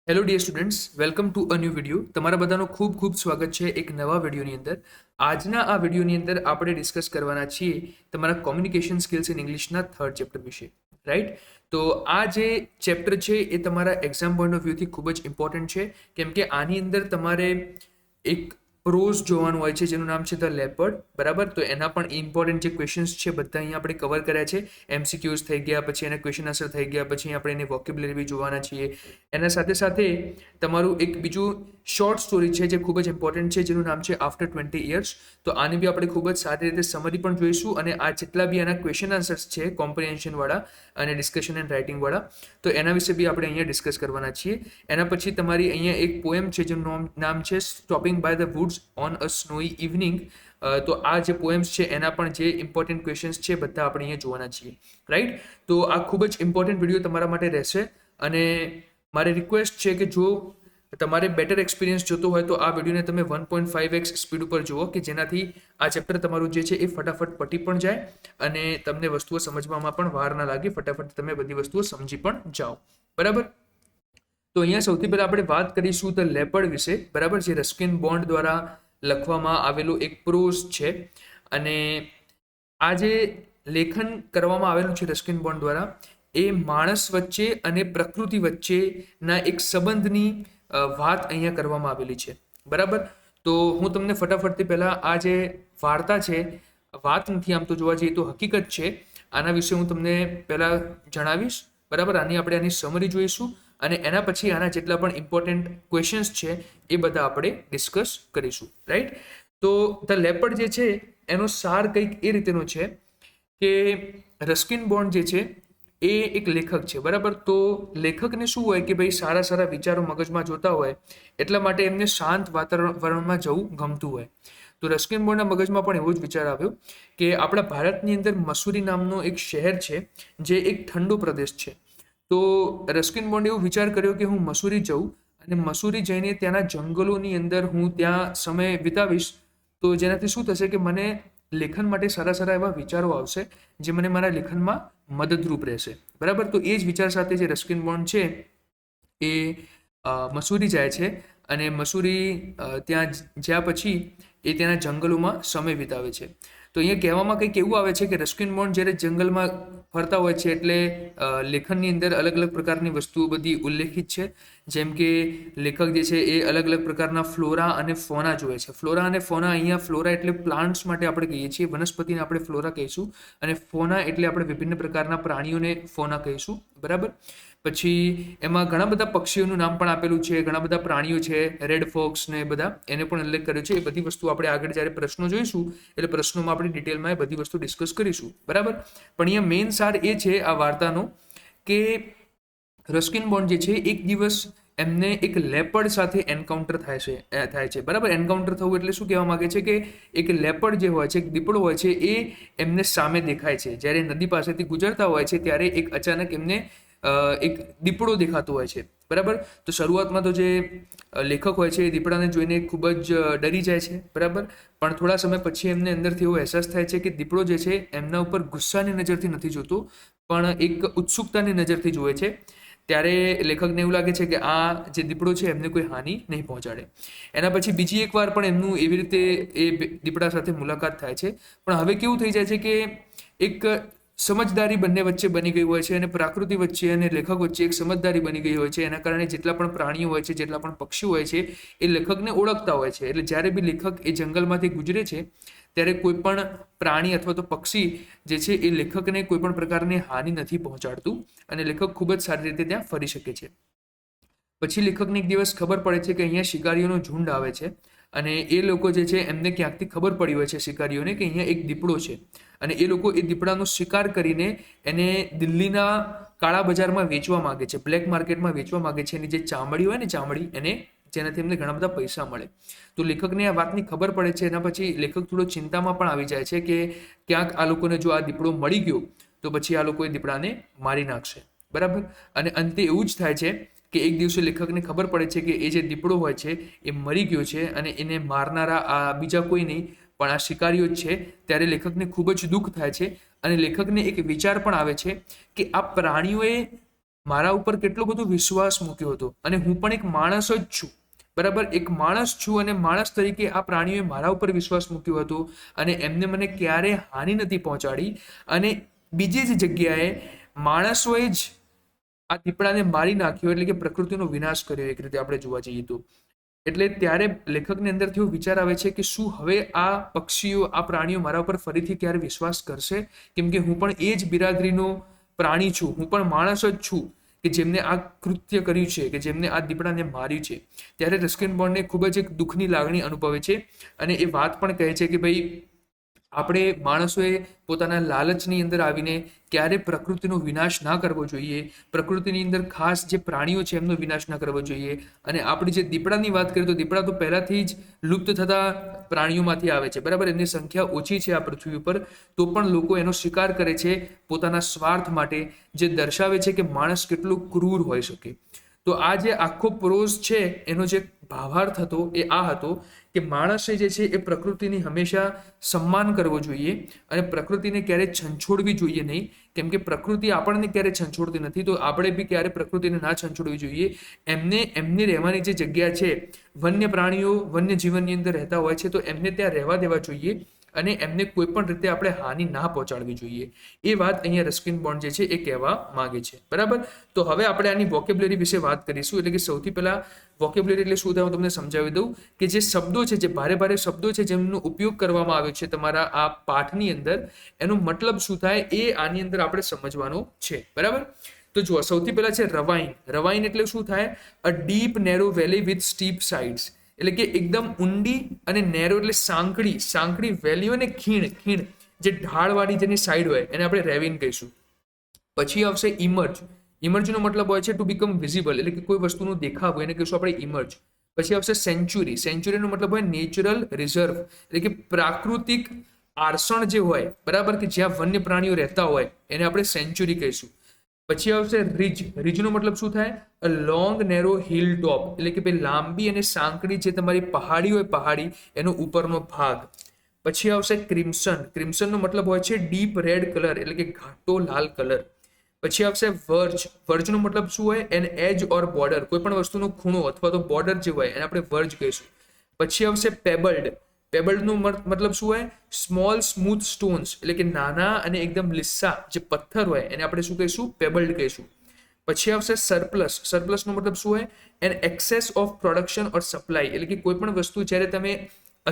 Hello dear students, welcome to a new video. તમારા બધાનો ખૂબ ખૂબ સ્વાગત છે એક નવા વિડીયોની અંદર. આજના આ વિડીયોની અંદર આપણે ડિસ્કસ કરવાના છીએ તમારા કોમ્યુનિકેશન સ્કિલ્સ ઇન ઇંગ્લિશના થર્ડ ચેપ્ટર વિશે, રાઈટ? તો આ જે ચેપ્ટર છે એ તમારા એક્ઝામ પોઈન્ટ ઓફ વ્યૂથી ખૂબ જ ઇમ્પોર્ટન્ટ છે, કેમ કે આની અંદર તમારે એક પ્રોઝ જોવાનું હોય છે જેનું નામ છે ધ લેપર્ડ, બરાબર? તો એના પણ ઇમ્પોર્ટન્ટ જે ક્વેશ્ચન્સ છે બધા અહીંયા આપણે કવર કર્યા છે. એમસીક્યુઝ થઈ ગયા, પછી એના ક્વેશ્ચન આન્સર થઈ ગયા, પછી આપણે એની વોકેબ્યુલરી બી જોવાના છીએ. એના સાથે સાથે તમારું એક બીજું શોર્ટ સ્ટોરી છે જે ખૂબ જ ઇમ્પોર્ટન્ટ છે જેનું નામ છે આફ્ટર 20 યર્સ. તો આની બી આપણે ખૂબ જ સારી રીતે સમરી પણ જોઈશું, અને આ જેટલા બી એના ક્વેશ્ચન આન્સર્સ છે કોમ્પ્રિહેન્શનવાળા અને ડિસ્કશન એન્ડ રાઇટિંગવાળા, તો એના વિશે બી આપણે અહીંયા ડિસ્કસ કરવાના છીએ. એના પછી તમારી અહીંયા એક પોએમ છે જેનું નામ છે stopping by the woods on a snowy evening. તો આ જે પોએમ્સ છે એના પણ જે ઇમ્પોર્ટન્ટ ક્વેશ્ચન્સ છે બધા આપણે અહીંયા જોવાના છીએ, રાઈટ? તો આ ખૂબ જ ઇમ્પોર્ટન્ટ વિડીયો તમારા માટે રહેશે, અને મારી રિક્વેસ્ટ છે કે જો તમારે બેટર એક્સપિરિયન્સ જોતો હોય તો આ વિડીયોને તમે 1.5x સ્પીડ ઉપર જુઓ, કે જેનાથી આ ચેપ્ટર તમારું જે છે એ ફટાફટ પટી પણ જાય અને તમને વસ્તુઓ સમજવામાં પણ વાર ના લાગે, ફટાફટ તમે બધી વસ્તુઓ સમજી પણ જાઓ, બરાબર? તો અહીંયા સૌથી પહેલા આપણે વાત કરીશું ધ લેપર્ડ વિશે, બરાબર? જે રસ્કિન બોન્ડ દ્વારા લખવામાં આવેલું એક પ્રોઝ છે, અને આ જે લેખન કરવામાં આવેલું છે રસ્કિન બોન્ડ દ્વારા, એ માણસ વચ્ચે અને પ્રકૃતિ વચ્ચેના એક સંબંધની વાત અહીંયા કરવામાં આવેલી છે, બરાબર? તો હું તમને ફટાફટથી પહેલા આ જે વાર્તા છે, વાત નથી આમ તો જોવા જઈએ તો હકીકત છે, આના વિશે હું તમને પહેલા જણાવીશ, બરાબર? આની સમરી જોઈશું, અને એના પછી આના જેટલા પણ ઇમ્પોર્ટન્ટ ક્વેશ્ચન્સ છે એ બધા આપણે ડિસ્કસ કરીશું, રાઈટ? તો ધ લેપર્ડ જે છે એનો સાર કંઈક એ રીતેનો છે કે રસ્કિન બોન્ડ જે છે એ એક લેખક છે, બરાબર? તો લેખકને શું હોય કે ભાઈ સારા સારા વિચારો મગજમાં જોતા હોય, એટલા માટે એમને શાંત વાતાવરણમાં જવું ગમતું હોય. તો રસ્કિન બોન્ડના મગજમાં પણ એવો જ વિચાર આવ્યો કે આપણા ભારતની અંદર મસૂરી નામનો એક શહેર છે જે એક ઠંડો પ્રદેશ છે. તો રસ્કિન બોન્ડે એવો વિચાર કર્યો કે હું મસૂરી જઉં, અને મસૂરી જઈને ત્યાંના જંગલોની અંદર હું ત્યાં સમય વિતાવીશ, તો જેનાથી શું થશે કે મને લેખન માટે સારા સારા એવા વિચારો આવશે જે મને મારા લેખનમાં મદદરૂપ રહેશે, બરાબર? તો એ જ વિચાર સાથે જે રસ્કિન બોન્ડ છે એ મસૂરી જાય છે, અને મસૂરી ત્યાં જ્યાં પછી એ ત્યાંના જંગલોમાં સમય વિતાવે છે. તો અહીંયા કહેવામાં કંઈક એવું આવે છે કે રસ્કિન બોન્ડ જ્યારે જંગલમાં ફરતા હોય છે એટલે લેખનની અંદર અલગ અલગ પ્રકારની વસ્તુઓ બધી ઉલ્લેખિત છે, જેમ કે લેખક જે છે એ અલગ અલગ પ્રકારના ફ્લોરા અને ફોના જોવે છે. ફ્લોરા અને ફોના, અહીંયા ફ્લોરા એટલે પ્લાન્ટ્સ માટે આપણે કહીએ છીએ, વનસ્પતિને આપણે ફ્લોરા કહીશું, અને ફોના એટલે આપણે વિભિન્ન પ્રકારના પ્રાણીઓને ફોના કહીશું, બરાબર? પછી એમાં ઘણા બધા પક્ષીઓનું નામ પણ આપેલું છે, ઘણા બધા પ્રાણીઓ છે, રેડ ફોક્સ ને બધા, એને પણ ઉલ્લેખ કર્યો છે. એ બધી વસ્તુ આપણે આગળ જ્યારે પ્રશ્નો જોઈશું એટલે પ્રશ્નોમાં આપણે ડિટેલમાં એ બધી વસ્તુ ડિસ્કસ કરીશું, બરાબર? પણ અહીંયા મેઇન સાર એ છે આ વાર્તાનો કે રસ્કિન બોન્ડ જે છે એક દિવસ એમને એક લેપર્ડ સાથે એન્કાઉન્ટર થાય છે, બરાબર? એન્કાઉન્ટર થવું એટલે શું કહેવા માંગે છે કે એક લેપર્ડ જે હોય છે, એક દીપડો હોય છે, એ એમને સામે દેખાય છે. જ્યારે નદી પાસેથી ગુજરતા હોય છે ત્યારે એક અચાનક એમને એક દીપડો દેખાતો હોય છે, બરાબર? તો શરૂઆતમાં તો જે લેખક હોય છે એ દીપડાને જોઈને ખૂબ જ ડરી જાય છે, બરાબર? પણ થોડા સમય પછી એમને અંદરથી એવો અહેસાસ થાય છે કે દીપડો જે છે એમના ઉપર ગુસ્સાની નજરથી નથી જોતો, પણ એક ઉત્સુકતાની નજરથી જુએ છે. ત્યારે લેખકને એવું લાગે છે કે આ જે દીપડો છે એમને કોઈ હાનિ નહીં પહોંચાડે. એના પછી બીજી એકવાર પણ એમનું એવી રીતે એ દીપડા સાથે મુલાકાત થાય છે, પણ હવે કેવું થઈ જાય છે કે એક સમજદારી બંને વચ્ચે બની ગઈ હોય છે, અને પ્રકૃતિ વચ્ચે અને લેખક વચ્ચે એક સમજદારી બની ગઈ હોય છે. એના કારણે જેટલા પણ પ્રાણીઓ હોય છે, જેટલા પણ પક્ષીઓ હોય છે, એ લેખકને ઓળખતા હોય છે. એટલે જ્યારે બી લેખક એ જંગલમાંથી ગુજરે છે ત્યારે કોઈ પણ પ્રાણી અથવા તો પક્ષી જે છે એ લેખકને કોઈ પણ પ્રકારની હાનિ નથી પહોંચાડતું, અને લેખક ખૂબ જ સારી રીતે ત્યાં ફરી શકે છે. પછી લેખકને એક દિવસ ખબર પડે છે કે અહીંયા શિકારીઓનો ઝુંડ આવે છે, અને એ લોકો જે છે એમને ક્યાંકથી ખબર પડી હોય છે શિકારીઓને કે અહીંયા એક દીપડો છે, અને એ લોકો એ દીપડાનો શિકાર કરીને એને દિલ્હીના કાળા બજારમાં વેચવા માંગે છે, બ્લેક માર્કેટમાં વેચવા માંગે છે. એની જે ચામડી હોય ને, ચામડી, એને, જેનાથી એમને ઘણા બધા પૈસા મળે. તો લેખકને આ વાતની ખબર પડે છે. એના પછી લેખક થોડો ચિંતામાં પણ આવી જાય છે કે ક્યાંક આ લોકોને જો આ દીપડો મળી ગયો તો પછી આ લોકો એ દીપડાને મારી નાખશે, બરાબર? અને અંતે એવું જ થાય છે કે એક દિવસે લેખકને ખબર પડે છે કે એ જે દીપડો હોય છે એ મરી ગયો છે, અને એને મારનારા આ બીજા કોઈ નહીં પણ આ શિકારીઓ જ છે. ત્યારે લેખકને ખૂબ જ દુઃખ થાય છે, અને લેખકને એક વિચાર પણ આવે છે કે આ પ્રાણીઓએ મારા ઉપર કેટલો બધો વિશ્વાસ મૂક્યો હતો અને હું પણ એક માણસ જ છું, બરાબર, એક માણસ છું અને માણસ તરીકે આ પ્રાણીઓએ મારા ઉપર વિશ્વાસ મૂક્યો હતો અને એમને મને ક્યારેય હાનિ નથી પહોંચાડી. અને બીજી જ જગ્યાએ માણસોએ જ આ દીપડાને મારી નાખ્યો, એટલે કે પ્રકૃતિનો વિનાશ કર્યો એક રીતે આપણે જોવા જઈએ તો. એટલે ત્યારે લેખકની અંદરથી એવો વિચાર આવે છે કે શું હવે આ પક્ષીઓ, આ પ્રાણીઓ મારા ઉપર ફરીથી ક્યારે વિશ્વાસ કરશે? કેમ કે હું પણ એ જ બિરાદરીનો પ્રાણી છું, હું પણ માણસ જ છું કે જેમને આ કૃત્ય કર્યું છે, કે જેમને આ દીપડાને માર્યું છે. ત્યારે રસ્કિન બોન્ડને ખૂબ જ એક દુઃખની લાગણી અનુભવે છે અને એ વાત પણ કહે છે કે ભાઈ આપણે માણસોએ પોતાના લાલચની અંદર આવીને ક્યારે પ્રકૃતિનો વિનાશ ના કરવો જોઈએ, પ્રકૃતિની અંદર ખાસ જે પ્રાણીઓ છે એમનો વિનાશ ના કરવો જોઈએ. અને આપણે જે દીપડાની વાત કરીએ તો દીપડા તો પહેલાથી જ લુપ્ત થતા પ્રાણીઓમાંથી આવે છે, બરાબર, એમની સંખ્યા ઓછી છે આ પૃથ્વી ઉપર, તો પણ લોકો એનો શિકાર કરે છે પોતાના સ્વાર્થ માટે, જે દર્શાવે છે કે માણસ કેટલો ક્રૂર હોઈ શકે. તો આ જે આખો પ્રોઝ છે એનો જે ભાવાર્થ હતો એ આ હતો કે માણસે જે છે એ પ્રકૃતિની હંમેશા સન્માન કરવો જોઈએ અને પ્રકૃતિને ક્યારેય છંછોડવી જોઈએ નહીં. કેમ કે પ્રકૃતિ આપણને ક્યારેય છંછોડતી નથી, તો આપણે બી ક્યારે પ્રકૃતિને ના છંછોડવી જોઈએ. એમની રહેવાની જે જગ્યા છે, વન્ય પ્રાણીઓ વન્ય જીવનની અંદર રહેતા હોય છે, તો એમને ત્યાં રહેવા દેવા જોઈએ અને એમને કોઈ પણ રીતે આપણે હાનિ ના પહોંચાડવી જોઈએ. એ વાત અહીંયા રસ્કિન બોન્ડ જે છે એ કહેવા માંગે છે, બરાબર. તો હવે આપણે આની વોકેબ્યુલરી વિશે વાત કરીશું. એટલે કે સૌથી પહેલા વોકેબ્યુલરી એટલે શું થાય હું તમને સમજાવી દઉં કે જે શબ્દો છે, જે ભારે ભારે શબ્દો છે જેમનો ઉપયોગ કરવામાં આવ્યો છે તમારા આ પાઠની અંદર, એનો મતલબ શું થાય એ આની અંદર આપણે સમજવાનો છે, બરાબર. તો જુઓ, સૌથી પહેલા છે રવાઇન. રવાઇન એટલે શું થાય? A deep narrow valley with steep sides. એટલે કે એકદમ ઊંડી અને નેરો એટલે સાંકડી વેલી હોય ને, ખીણ જે ઢાળવાળી જેની સાઈડ હોય એને આપણે રેવિન કહીશું. પછી આવશે ઇમર્જ. ઇમર્જનો મતલબ હોય છે ટુ બીકમ વિઝિબલ, એટલે કે કોઈ વસ્તુનું દેખાવું, એને કહીશું આપણે ઇમર્જ. પછી આવશે સેન્ચુરી. સેન્ચુરીનો મતલબ હોય નેચરલ રિઝર્વ, એટલે કે પ્રાકૃતિક આરસણ જે હોય, બરાબર, કે જ્યાં વન્ય પ્રાણીઓ રહેતા હોય એને આપણે સેન્ચુરી કહીશું. પછી આવશે રિજ. રિજનો મતલબ શું થાય? અ લોંગ નેરો હિલ ટોપ, એટલે કે ભાઈ લાંબી અને સાંકડી જે તમારી પહાડી હોય, પહાડી એનો ઉપરનો ભાગ. પછી આવશે ક્રિમ્સન. ક્રિમ્સનનો મતલબ હોય છે ડીપ રેડ કલર, એટલે કે ઘાટો લાલ કલર. પછી આવશે વર્જ. વર્જનો મતલબ શું હોય? એન એજ ઓર બોર્ડર, કોઈ પણ વસ્તુનો ખૂણો અથવા તો બોર્ડર જે હોય એને આપણે વર્જ કહીશું. પછી આવશે પેબલ્ડ. પેબલ્ડનો મતલબ શું હોય? સ્મોલ સ્મૂથ સ્ટોન્સ, એટલે કે નાના અને એકદમ લીસ્સા જે પથ્થર હોય એને આપણે શું કહીશું? પેબલ્ડ કહીશું. પછી આવશે સરપ્લસ. સરપ્લસનો મતલબ શું હોય? An excess of production or supply, એટલે કે કોઈ પણ વસ્તુ જ્યારે તમે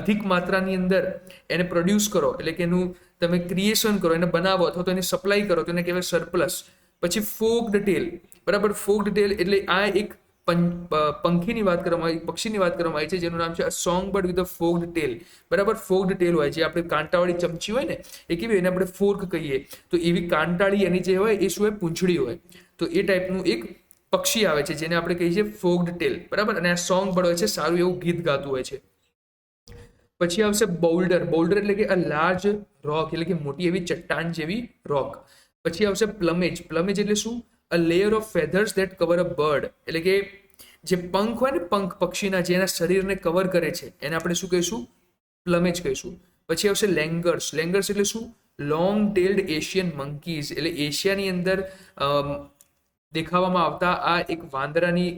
અધિક માત્રાની અંદર એને પ્રોડ્યુસ કરો, એટલે કે એનું તમે ક્રિએશન કરો, એને બનાવો અથવા તો એની સપ્લાય કરો તો એને કહેવાય સરપ્લસ. પછી ફોક્ડ ટેલ, બરાબર. ફોક્ડ ટેલ એટલે આ એક પંખીની વાત કરવામાં આવી, પક્ષીની વાત કરવામાં આવી છે જેનું નામ છે સોંગ બર્ડ વિથ અ ફોક્ડ ટેલ, બરાબર. ફોક્ડ ટેલ હોય જે આપણે કાંટાવાળી ચમચી હોય ને એ કેવી હોય, એને આપણે ફોર્ક કહીએ, તો એવી કાંટાળી એની જે હોય એ શું હોય? પૂંછડી હોય. તો એ ટાઈપનું એક પક્ષી આવે છે જેને આપણે કહીએ છીએ ફોક્ડ ટેલ, બરાબર. અને આ સોંગ બર્ડ હોય છે, સારું એવું ગીત ગાતું હોય છે. પછી આવશે બોલ્ડર. બોલ્ડર એટલે કે અ લાર્જ રોક, એટલે કે મોટી એવી ચટ્ટાન જેવી રોક. પછી આવશે પ્લમેજ. પ્લમેજ એટલે શું? A layer of feathers that cover a bird, એટલે કે જે પંખ હોય ને, પંખ પક્ષીના જેના શરીરને કવર કરે છે એને આપણે શું કહીશું? પ્લમેજ કહીશું. પછી આવશે લેંગર્સ. લેંગર્સ એટલે શું? લોંગ ટેલ્ડ એશિયન મંકીઝ, એટલે એશિયાની અંદર દેખાવામાં આવતા આ એક વાંદરાની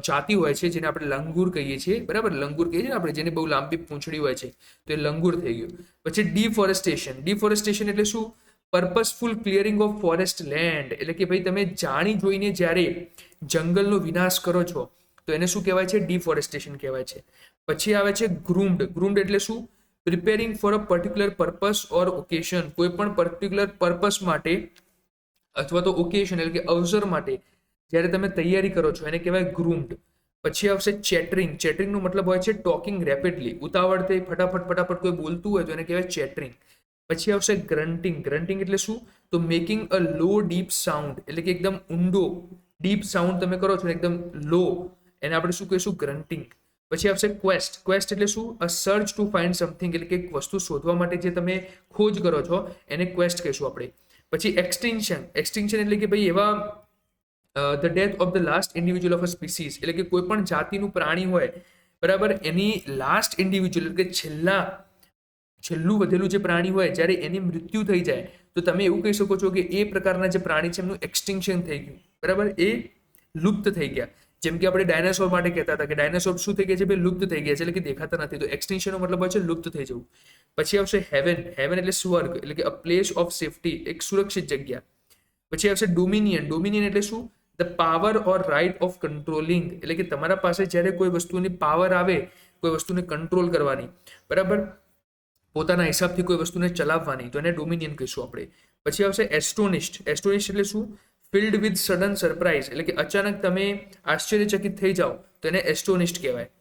જાતિ હોય છે જેને આપણે લંગૂર કહીએ છીએ, બરાબર. લંગૂર કહીએ છીએ આપણે જેને બહુ લાંબી પૂંછડી હોય છે, તો એ લંગૂર થઈ ગયું. પછી ડિફોરેસ્ટેશન. ડિફોરેસ્ટેશન એટલે શું? પર્પસફુલ ક્લિયરિંગ ઓફ ફોરેસ્ટ લેન્ડ, એટલે કે ભાઈ તમે જાણી જોઈને જ્યારે જંગલનો વિનાશ કરો છો તો એને શું કહેવાય છે? ડિફોરેસ્ટેશન કહેવાય છે. પછી આવે છે ગ્રૂમ્ડ. ગ્રૂમ્ડ એટલે શું? Preparing for a particular purpose or occasion, કોઈ પણ પર્ટિક્યુલર પર્પસ માટે અથવા તો ઓકેશન એટલે કે અવસર માટે જ્યારે તમે તૈયારી કરો છો એને કહેવાય ગ્રૂમ્ડ. પછી આવશે ચેટરિંગ. ચેટરિંગનો મતલબ હોય છે ટોકિંગ રેપિડલી, ઉતાવળથી ફટાફટ કોઈ બોલતું હોય તો એને કહેવાય ચેટરિંગ. પછી આવશે ગ્રન્ટિંગ. ગ્રન્ટિંગ એટલે શું? તો making a low deep sound, એટલે કે એકદમ ઊંડો ડીપ સાઉન્ડ તમે કરો છો એકદમ લો, એને આપણે શું કહીશું? ગ્રન્ટિંગ. પછી આવશે ક્વેસ્ટ. ક્વેસ્ટ એટલે શું? અ સર્ચ ટુ ફાઇન્ડ સમથિંગ, એટલે કે એક વસ્તુ શોધવા માટે જે તમે ખોજ કરો છો એને ક્વેસ્ટ કહીશું આપણે. પછી એક્સટિંક્શન. એક્સટિંક્શન એટલે કે ભાઈ એવા the death of the last individual of a species, એટલે કે કોઈ પણ જાતિનું પ્રાણી હોય, બરાબર, એની લાસ્ટ ઇન્ડિવિજ્યુઅલ એટલે કે છેલ્લું વધેલું જે પ્રાણી હોય જ્યારે એની મૃત્યુ થઈ જાય તો તમે એવું કહી શકો છો કે એ પ્રકારના જે પ્રાણી છે એમનું એક્સટિંક્શન થઈ ગયું, બરાબર, એ લુપ્ત થઈ ગયા. જેમ કે આપણે ડાયનાસોર માટે કહેતા હતા કે ડાયનાસોર શું થઈ ગયા છે, ભાઈ લુપ્ત થઈ ગયા છે, એટલે કે દેખાતા નથી. તો એક્સટિંક્શનનો મતલબ હોય છે લુપ્ત થઈ જવું. પછી આવશે હેવન. હેવન એટલે સ્વર્ગ, એટલે કે અ પ્લેસ ઓફ સેફટી, એક સુરક્ષિત જગ્યા. પછી આવશે ડોમિનિયન. ડોમિનિયન એટલે શું? The power or right of controlling, એટલે કે તમારા પાસે જ્યારે કોઈ વસ્તુની પાવર આવે, કોઈ વસ્તુને કંટ્રોલ કરવાની, બરાબર, પોતાના હિસાબથી કોઈ વસ્તુને ચલાવવાની, તો એને ડોમિનિયન કહીશું આપણે. પછી આવશે એસ્ટોનિશ્ડ. એસ્ટોનિશ્ડ એટલે શું? ફિલ્ડ વિથ સડન સરપ્રાઇઝ, એટલે કે અચાનક તમે આશ્ચર્યચકિત થઈ જાઓ, તો એને એસ્ટોનિશ્ડ કહેવાય.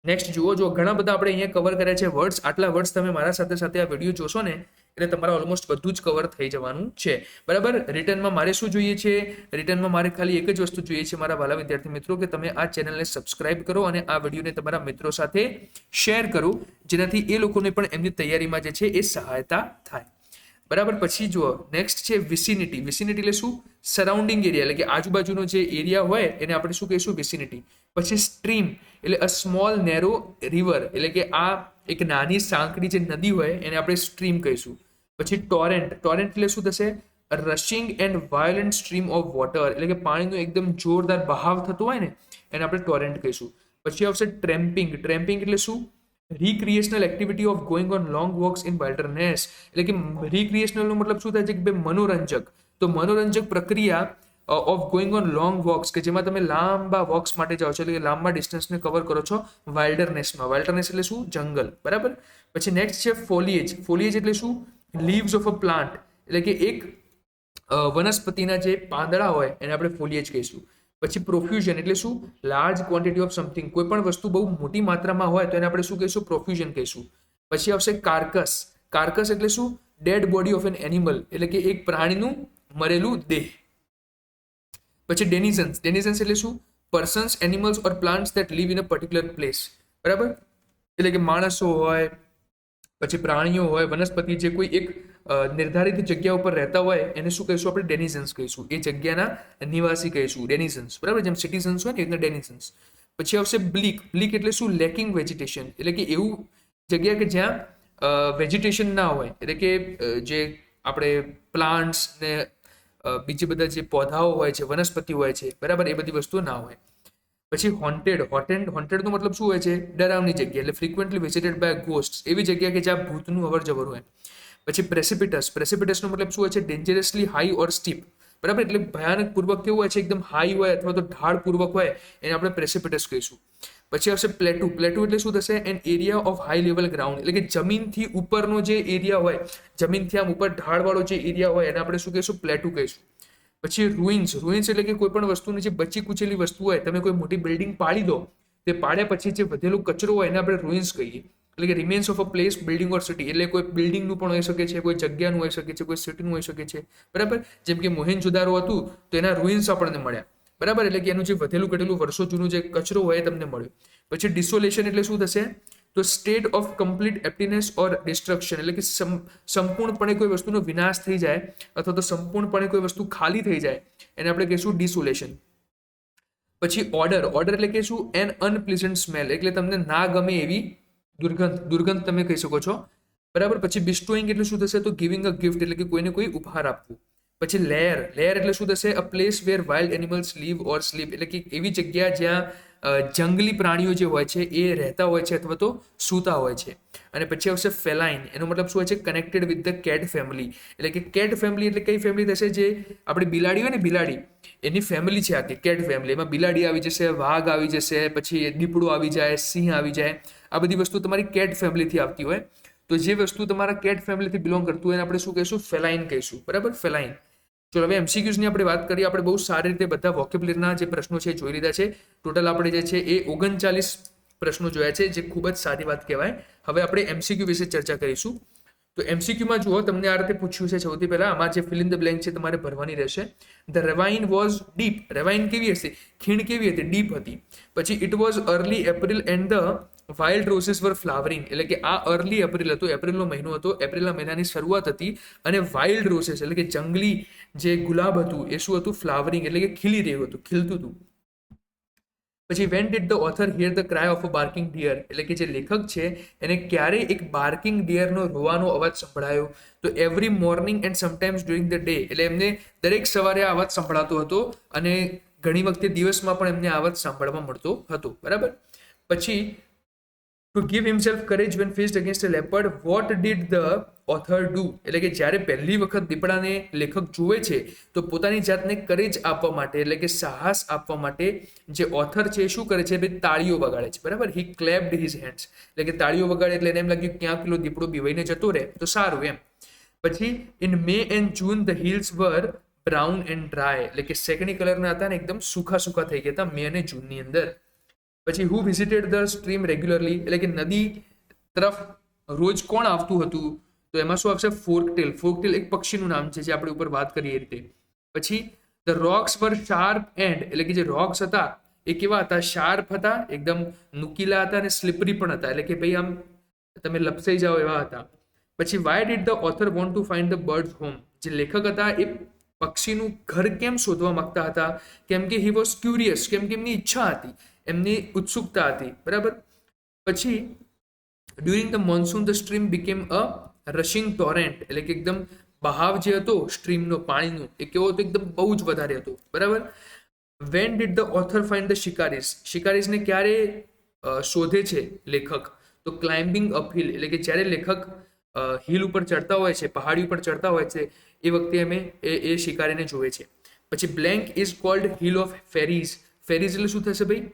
નેક્સ્ટ જુઓ, ઘણા બધા આપણે અહીંયા કવર કર્યા છે વર્ડ્સ. આટલા વર્ડ્સ તમે મારા સાથે સાથે આ વિડીયો જોશો ને એટલે તમારા ઓલમોસ્ટ બધું જ કવર થઈ જવાનું છે, બરાબર. રિટર્નમાં મારે શું જોઈએ છે? રિટર્નમાં મારે ખાલી એક જ વસ્તુ જોઈએ છે મારા વાલા વિદ્યાર્થી મિત્રો, કે તમે આ ચેનલને સબસ્ક્રાઇબ કરો અને આ વિડીયોને તમારા મિત્રો સાથે શેર કરો, જેનાથી એ લોકોને પણ એમની તૈયારીમાં જે છે એ સહાયતા થાય, બરાબર. પછી જુઓ, નેક્સ્ટ છે વિસિનિટી. વિસિનિટી એટલે શું? સરાઉન્ડિંગ એરિયા, એટલે કે આજુબાજુનો જે એરિયા હોય એને આપણે શું કહીશું? વિસિનિટી. પછી સ્ટ્રીમ એટલે અ સ્મોલ નેરો રિવર, એટલે કે આ એક નાની સાંકડી જે નદી હોય એને આપણે સ્ટ્રીમ કહીશું. પછી ટોરેન્ટ. ટોરેન્ટ એટલે શું થશે? રશિંગ and violent stream of water, એટલે કે પાણીનો એકદમ જોરદાર બહાવ થતો હોય ને એને આપણે ટોરેન્ટ કહીશું. પછી આવશે ટ્રેમ્પિંગ. ટ્રેમ્પિંગ એટલે શું? Recreational activity of going on long walks in wilderness, એટલે કે રિક્રિએશનલનો મતલબ શું થાય છે? કે મનોરંજક. તો મનોરંજક પ્રક્રિયા of going on long walks, કે જેમાં તમે લાંબા વોક્સ માટે જાઓ છો, એટલે કે લાંબા ડિસ્ટન્સને કવર કરો છો વાઇલ્ડરનેસમાં. વાઇલ્ડરનેસ એટલે શું? જંગલ, બરાબર. પછી નેક્સ્ટ છે ફોલિએજ. ફોલિએજ એટલે શું? લીવ્સ ઓફ અ પ્લાન્ટ, એટલે કે એક વનસ્પતિના જે પાંદડા હોય એને આપણે ફોલિએજ કહીશું. પછી પ્રોફ્યુઝન એટલે શું? લાર્જ ક્વોન્ટિટી ઓફ સમથિંગ, કોઈ પણ વસ્તુ બહુ મોટી માત્રામાં હોય તો એને આપણે શું કહીશું? પ્રોફ્યુઝન કહીશું. પછી આવશે કાર્કસ. કાર્કસ એટલે શું? Dead body of an animal, એટલે કે એક પ્રાણીનું મરેલું દેહ. પછી ડેનિઝન્સ. ડેનિઝન્સ એટલે શું? Persons, animals or plants that live in a particular place, બરાબર. એટલે કે માણસો હોય, પછી પ્રાણીઓ હોય, વનસ્પતિ, જે કોઈ એક નિર્ધારિત જગ્યા ઉપર રહેતા હોય એને શું કહીશું? આપણે ડેનિઝન્સ કહીશું. એ જગ્યાના નિવાસી કહીશું, ડેનિઝન્સ, બરાબર. જેમ સિટીઝન્સ હોય ને એ રીતના ડેનિઝન્સ. પછી આવશે બ્લીક. બ્લીક એટલે શું? લેકિંગ વેજીટેશન, એટલે કે એવું જગ્યા કે જ્યાં વેજીટેશન ના હોય, એટલે કે જે આપણે પ્લાન્ટ્સ ને બીજી બધા જે પૌધાઓ હોય છે, વનસ્પતિ હોય છે, બરાબર, એ બધી વસ્તુઓ ના હોય. પછી હોન્ટેડ. હોન્ટેડનો મતલબ શું હોય છે? ડરાવની જગ્યા, એટલે ફ્રિક્વન્ટલી વિઝિટેડ બાય ગોસ્ટ, એવી જગ્યા કે જ્યાં ભૂતનું અવર જવર હોય. પછી પ્રેસિપિટસ. પ્રેસિપિટસનો મતલબ શું હોય છે? ડેન્જરસલી હાઈ ઓર સ્ટીપ, બરાબર, એટલે ભયાનક પૂર્વક કેવું હોય છે? એકદમ હાઈ હોય અથવા તો ઢાળ પૂર્વક હોય, એને આપણે પ્રેસિપિટસ કહીશું. પછી આવશે પ્લેટુ. પ્લેટુ એટલે શું થશે? An area of high level ground, એટલે કે જમીનથી ઉપરનો જે એરિયા હોય, જમીનથી આમ ઉપર ઢાળવાળો જે એરિયા હોય એને આપણે શું કહીશું? પ્લેટુ કહીશું. પછી રૂઇન્સ. રૂઇન્સ એટલે કે કોઈ પણ વસ્તુની જે બચી કુચેલી વસ્તુ હોય, તમે કોઈ મોટી બિલ્ડિંગ પાડી દો, તે પાડ્યા પછી જે વધેલું કચરો હોય એને આપણે રૂઇન્સ કહીએ, એટલે કે remains of a place, building or city, એટલે કોઈ બિલ્ડિંગનું પણ હોઈ શકે છે, કોઈ જગ્યાનું હોઈ શકે છે, કોઈ સિટીનું હોઈ શકે છે, બરાબર. જેમ કે મોહેનજોદારો હતું તો એના રૂઇન્સ આપણને મળ્યા, બરાબર, એટલે કે એનું જે વધેલું ઘટેલું વર્ષો જૂનું જે કચરો હોય એ તમને મળ્યો. પછી ડિસોલેશન એટલે શું થશે? તો state of complete emptiness or destruction, એટલે કે સંપૂર્ણપણે કોઈ વસ્તુનો વિનાશ થઈ જાય અથવા તો સંપૂર્ણપણે કોઈ વસ્તુ ખાલી થઈ જાય એને આપણે કહીશું ડિસોલેશન. પછી ઓર્ડર. ઓર્ડર એટલે કે શું? એન અનપ્લીઝન્ટ સ્મેલ, એટલે તમને ના ગમે એવી દુર્ગંધ. દુર્ગંધ તમે કહી શકો છો, બરાબર. પછી બિસ્ટોઈંગ એટલે શું થશે? તો ગિવિંગ અ ગિફ્ટ, એટલે કે કોઈને કોઈ ઉપહાર આપવું. પછી લેયર. લેયર એટલે શું થશે? A place where wild animals live or sleep, એટલે કે એવી જગ્યા જ્યાં જંગલી પ્રાણીઓ જે હોય છે એ રહેતા હોય છે અથવા તો સૂતા હોય છે. અને પછી આવશે ફેલાઇન. એનો મતલબ શું હોય છે? Connected with the cat family, એટલે કે કેટ ફેમિલી એટલે કઈ ફેમિલી થશે? જે આપણી બિલાડી હોય ને, બિલાડી, એની ફેમિલી છે આખી કેટ ફેમિલી. એમાં બિલાડી આવી જશે, વાઘ આવી જશે, પછી દીપડો આવી જાય, સિંહ આવી જાય. આ બધી વસ્તુ તમારી કેટ ફેમિલીથી આવતી હોય. તો જે વસ્તુ તમારા કેટ ફેમિલીથી બિલોંગ કરતું હોય એને આપણે શું કહીશું? ફેલાઇન કહીશું, બરાબર, ફેલાઇન. ચલો હવે એમસીક્યુઝની આપણે વાત કરીએ. આપણે બહુ સારી રીતે બધા વોકેબ્યુલરીના જે પ્રશ્નો છે જોઈ લીધા છે. ટોટલ આપણે જે છે એ 39 પ્રશ્નો જોયા છે, જે ખૂબ જ સારી વાત કહેવાય. હવે આપણે એમસીક્યુ વિશે ચર્ચા કરીશું. તો એમસીક્યુમાં જુઓ, તમને આ રીતે પૂછ્યું છે. સૌથી પહેલા આમાં જે ફિલ ઇન ધ બ્લેન્ક છે તમારે ભરવાની રહેશે. The ravine was deep. Ravine કેવી હશે? ખીણ કેવી હતી? ડીપ હતી. પછી it was early April and the wild roses were flowering, એટલે કે આ અર્લી એપ્રિલ હતો, એપ્રિલનો મહિનો હતો, એપ્રિલના મહિનાની શરૂઆત હતી. અને વાઇલ્ડ રોઝિસ એટલે કે જંગલી જે ગુલાબ હતું એ શું હતું? ફ્લાવરિંગ, એટલે કે ખીલી રહ્યું હતું, ખીલતું હતું. પછી when did the author hear the cry of a barking deer, એટલે કે જે લેખક છે એને ક્યારે એક બાર્કિંગ ડિયરનો રોવાનો અવાજ સંભળાયો? તો every morning and sometimes during the day, એટલે એમને દરેક સવારે આ અવાજ સંભળાતો હતો અને ઘણી વખતે દિવસમાં પણ એમને આ અવાજ સાંભળવા મળતો હતો. બરાબર. પછી to give himself courage when faced against a leopard, what did the author do, એટલે કે જ્યારે પહેલી વખત દીપડાને લેખક જુએ છે તો પોતાની જાતને કરેજ આપવા માટે, એટલે કે સાહસ આપવા માટે જે ઓથર છે એ શું કરે છે? ભાઈ તાળીઓ વગાડે છે. બરાબર. હી ક્લેપ્ડ હિઝ હેન્ડ્સ, એટલે કે તાળીઓ વગાડે એટલે એને એમ લાગ્યું ક્યાં પેલો દીપડો બીવાઈને જતો રહે તો સારું એમ. પછી in May and June the hills were brown and dry, એટલે કે સેકન્ડી કલરના હતા ને એકદમ સૂખા સૂખા થઈ ગયા હતા મે અને જૂનની અંદર. પછી who visited the stream regularly, એટલે કે નદી તરફ રોજ કોણ આવતું હતું? તો એમાં શું આવશે? ફોર્કટેલ. ફોર્કટેલ એક પક્ષીનું નામ છે જે આપણે ઉપર વાત કરીએ એ રીતે. પછી the rocks were sharp and, એટલે કે જે રોક્સ હતા એ કેવા હતા? શાર્પ હતા, એકદમ નુકીલા હતા અને સ્લિપરી પણ હતા, એટલે કે ભાઈ આમ તમે લપસાઈ જાઓ એવા હતા. પછી why did the author want to find the bird home, જે લેખક હતા એ પક્ષીનું ઘર કેમ શોધવા માંગતા હતા? કેમ કે હી વોઝ ક્યુરિયસ, કેમ કે એમની ઈચ્છા હતી, એમની ઉત્સુકતા હતી. બરાબર. પછી during the monsoon the stream became a રશિંગ Torrent, એટલે કે એકદમ બહાવ જે હતો સ્ટ્રીમનો પાણીનો એ કેવો હતો? એકદમ બહુ જ વધારે હતો. બરાબર. When did the author find the shikaris, શિકારીસને ક્યારે શોધે છે લેખક? તો ક્લાઇમ્બિંગ અપ હિલ, એટલે કે જ્યારે લેખક હિલ ઉપર ચડતા હોય છે, પહાડી ઉપર ચડતા હોય છે એ વખતે અમે એ શિકારીને જોવે છે. પછી blank is cold hill of fairies. Fairies એટલે શું થશે ભાઈ?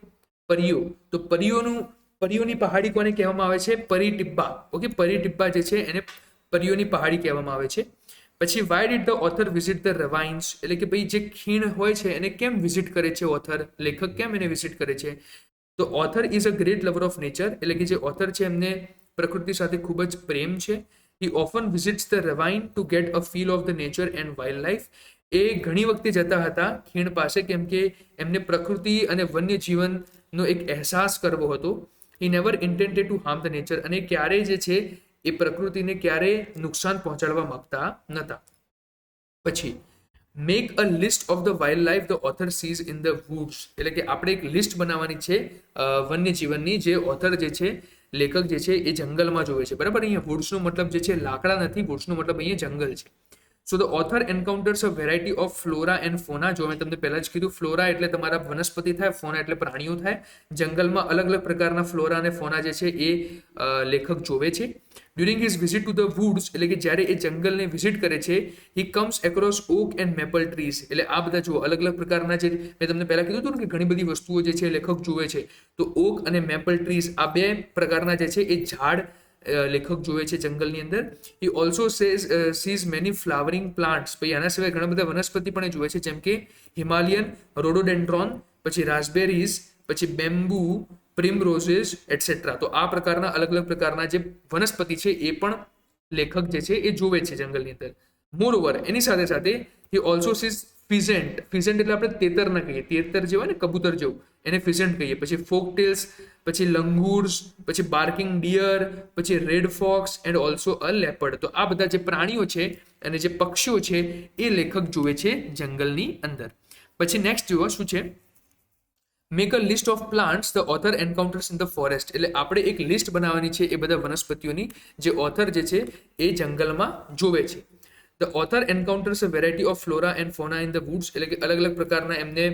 પરીઓ. તો પરીઓની પહાડી કોને કહેવામાં આવે છે? પરી ટિબ્બા. ઓકે, પરી ટિબ્બા જે છે એને પરીઓની પહાડી કહેવામાં આવે છે. પછી why did the author visit the ravines, એટલે કે ભાઈ જે ખીણ હોય છે એને કેમ વિઝિટ કરે છે ઓથર? લેખક કેમ એને વિઝિટ કરે છે? તો author is a great lover of nature, એટલે કે જે ઓથર છે એમને પ્રકૃતિ સાથે ખૂબ જ પ્રેમ છે. He often visits the ravine to get a feel of the nature and wild life, એ ઘણી વખતે જતા હતા ખીણ પાસે કેમ કે એમને પ્રકૃતિ અને વન્ય જીવનનો એક અહેસાસ કરવો હતો. He never intended to harm the nature, અને ક્યારેય જે છે એ પ્રકૃતિને ક્યારેય નુકસાન પહોંચાડવા માંગતા નહોતા. પછી make a list of the wild life the author sees in the woods, એટલે કે આપણે એક લિસ્ટ બનાવવાની છે વન્ય જીવનની જે ઓથર જે છે લેખક જે છે એ જંગલમાં જોવે છે. બરાબર. અહીંયા વુડ્સનો મતલબ જે છે લાકડા નથી, વુડ્સનો મતલબ અહીંયા જંગલ છે. So the author encounters a variety of flora and fauna, જો મેં તમને પહેલા જ કીધું ફ્લોરા એટલે તમારા વનસ્પતિ થાય, ફોના એટલે પ્રાણીઓ થાય. જંગલમાં અલગ અલગ પ્રકારના ફ્લોરા અને ફોના જે છે એ લેખક જોવે છે. During his visit to the woods, એટલે કે જ્યારે એ જંગલને વિઝિટ કરે છે, he comes across oak and maple trees, એટલે આ બધા જુઓ અલગ અલગ પ્રકારના જે મેં તમને પહેલા કીધું હતું ને કે ઘણી બધી વસ્તુઓ જે છે લેખક જોવે છે. તો ઓક અને મેપલ ટ્રીઝ આ બે પ્રકારના જે છે એ ઝાડ લેખક જોવે છે જંગલની અંદર. He also sees many flowering plants, પછી આના સિવાય ઘણા બધા વનસ્પતિ પણ એ જોવે છે જેમ કે હિમાલયન રોડોડેન્ડ્રોન, પછી રાસ્પબેરીઝ, પછી બેમ્બુ, પ્રિમરોઝિસ એટસેટ્રા. તો આ પ્રકારના અલગ અલગ પ્રકારના જે વનસ્પતિ છે એ પણ લેખક જે છે એ જોવે છે જંગલની અંદર. મોરઓવર એની સાથે સાથે હી ઓલ્સો સીઝ ફિઝેન્ટ. ફિઝેન્ટ એટલે આપણે તેતર ના કહીએ, તેતર જે હોય ને કબૂતર જેવું એને ફિઝેન્ટ કહીએ. પછી ફોકટેલ્સ, પછી લંગુર્સ, પછી બાર્કિંગ ડિયર, પછી red fox and also a leopard. તો આ બધા જે પ્રાણીઓ છે અને જે પક્ષીઓ છે એ લેખક જોવે છે જંગલની અંદર. પછી નેક્સ્ટ જુઓ શું છે? Make a list of plants the author encounters in the forest, એટલે આપણે એક લિસ્ટ બનાવવાની છે એ બધા વનસ્પતિઓની જે ઓથર જે છે એ જંગલમાં જોવે છે. The author encounters a variety of flora and fauna in the woods, એટલે કે અલગ અલગ પ્રકારના એમને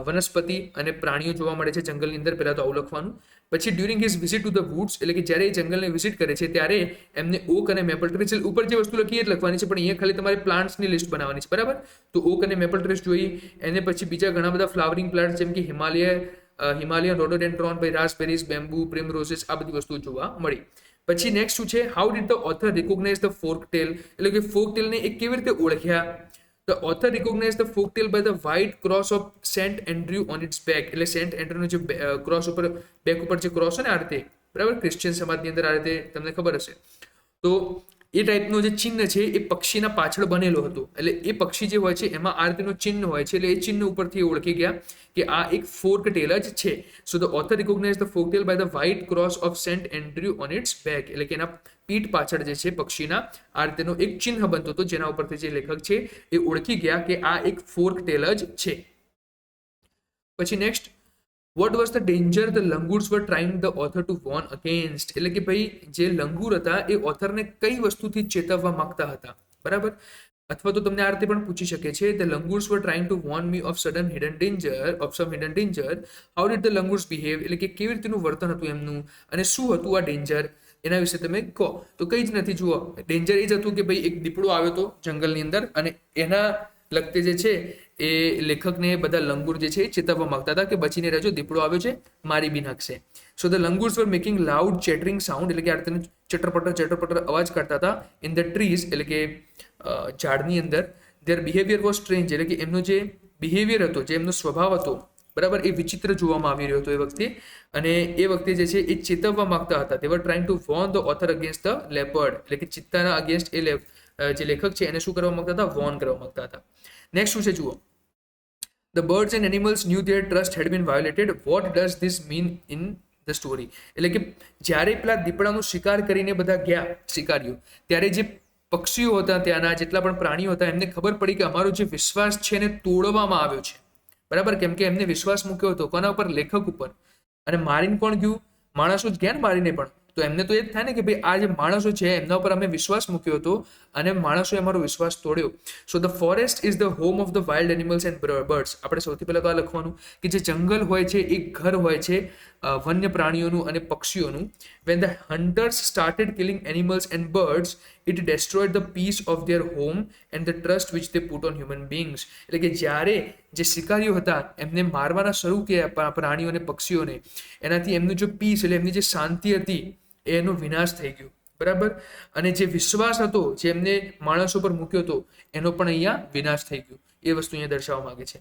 વનસ્પતિ અને પ્રાણીઓ જોવા મળે છે જંગલની અંદર. પહેલા તો આવું લખવાનું. પછી during his visit to the woods, એટલે કે જ્યારે એ જંગલને વિઝિટ કરે છે ત્યારે એમને ઓક અને મેપલ ટ્રીઝ, ઉપર જે વસ્તુ લખી એ જ લખવાની છે પણ અહીંયા ખાલી તમારે પ્લાન્ટ્સની લિસ્ટ બનાવવાની છે. બરાબર. તો ઓક અને મેપલ ટ્રીઝ જોઈ, એને પછી બીજા ઘણા બધા ફ્લાવરિંગ પ્લાન્ટ્સ જેમ કે હિમાલયન રોડોડેન્ડ્રોન, પછી રાસ્પબેરીઝ, બેમ્બુ, પ્રિમરોઝિસ, આ બધી વસ્તુઓ જોવા મળી. પછી નેક્સ્ટ શું છે? How did the author recognize the forktail, એટલે કે ફોર્કટેલને એ કેવી રીતે ઓળખ્યા? The author recognized the folktale by the white cross of Saint Andrew on its back, એટલે સેન્ટ એન્ડ્રુનો જે ક્રોસ ઉપર બેક ઉપર જે ક્રોસ છે ને આ રીતે, બરાબર, ક્રિશ્ચિયન સમાજની અંદર આ રીતે તમને ખબર હશે. તો એ ટાઈપનો જે ચિહ્ન છે એ પક્ષીના પાછળ બનેલો હતો, એટલે એ પક્ષી જે હોય છે એમાં આ રીતનું ચિહ્ન હોય છે, એટલે એ ચિહ્ન ઉપરથી ઓળખી ગયા કે આ એક ફોર્ક ટેલ જ છે. So the author recognize the fork tail by the white cross of Saint Andrew on its back, એટલે કે એના પીઠ પાછળ જે છે પક્ષીના આ રીતેનો એક ચિહ્ન બનતો હતો જેના ઉપરથી જે લેખક છે એ ઓળખી ગયા કે આ એક ફોર્ક ટેલ જ છે. પછી next what was the danger the langurs were trying the author to warn against, એટલે કે ભાઈ જે લંગુર હતા એ ઓથરને કઈ વસ્તુથી ચેતવવા માંગતા હતા, બરાબર. અથવા તો તમને આ રીતે પણ પૂછી શકે છે, the langurs were trying to warn me of sudden hidden danger, of some hidden danger, how did the langurs behave, એટલે કે કેવી રીતનું વર્તન હતું એમનું અને શું હતું આ ડેન્જર, એના વિશે તમે કહો. તો કંઈ જ નથી. જુઓ, ડેન્જર એ જ હતું કે ભાઈ એક દીપડો આવ્યો હતો જંગલની અંદર અને એના લગતે જે છે એ લેખકને બધા લંગુર જે છે એ ચેતવવા માંગતા હતા કે બચીને રહેજો, દીપડો આવ્યો છે, મારી બી નાખશે. So the langurs were making loud chattering sound, એટલે કે આ રીતે ચટરપટર અવાજ કરતા હતા ઇન ધ ટ્રીઝ, એટલે કે ઝાડની અંદર. ધેર બિહેવિયર વોઝ સ્ટ્રેન્જ, એટલે કે એમનો જે બિહેવિયર હતો, જે એમનો સ્વભાવ હતો, બરાબર, એ વિચિત્ર જોવામાં આવી રહ્યો હતો એ વખતે. અને એ વખતે જે છે એ ચેતવવા માંગતા હતા. They were trying to warn the author against the leopard, એટલે કે ચિત્તાના અગેન્સ્ટ એ જે લેખક છે એને શું કરવા માંગતા હતા, વોર્ન કરવા માંગતા હતા. નેક્સ્ટ શું છે જુઓ, the birds and animals knew their trust had been violated, what does this mean in the story, એટલે કે જ્યારે પેલા દીપડાનો શિકાર કરીને બધા ગયા શિકારીઓ, ત્યારે જે પક્ષીઓ હતા, ત્યાંના જેટલા પણ પ્રાણીઓ હતા, એમને ખબર પડી કે અમારો જે વિશ્વાસ છે એને તોડવામાં આવ્યો છે, બરાબર. કેમ કે એમને વિશ્વાસ મૂક્યો હતો કોના ઉપર, લેખક ઉપર. અને મારીને કોણ ગયું, માણસો જ ગયા ને મારીને પણ. તો એમને તો એ જ થાય ને કે ભાઈ આ જે માણસો છે એમના ઉપર અમે વિશ્વાસ મૂક્યો હતો અને માણસોએ અમારો વિશ્વાસ તોડ્યો. So the forest is the home of the wild animals and birds. આપણે સૌથી પહેલાં તો આ લખવાનું કે જે જંગલ હોય છે એ ઘર હોય છે વન્ય પ્રાણીઓનું અને પક્ષીઓનું. When the hunters started killing animals and birds, it destroyed the peace of their home and the trust which they put on human beings. એટલે કે જ્યારે જે શિકારીઓ હતા એમને મારવાના શરૂ કર્યા પ્રાણીઓ અને પક્ષીઓને, એનાથી એમનું જો પીસ, એટલે એમની જે શાંતિ હતી એનો વિનાશ થઈ ગયો, બરાબર. અને જે વિશ્વાસ હતો જે એમને માણસો પર મૂક્યો હતો એનો પણ અહીંયા વિનાશ થઈ ગયો. એ વસ્તુ અહીંયા દર્શાવવા માંગે છે.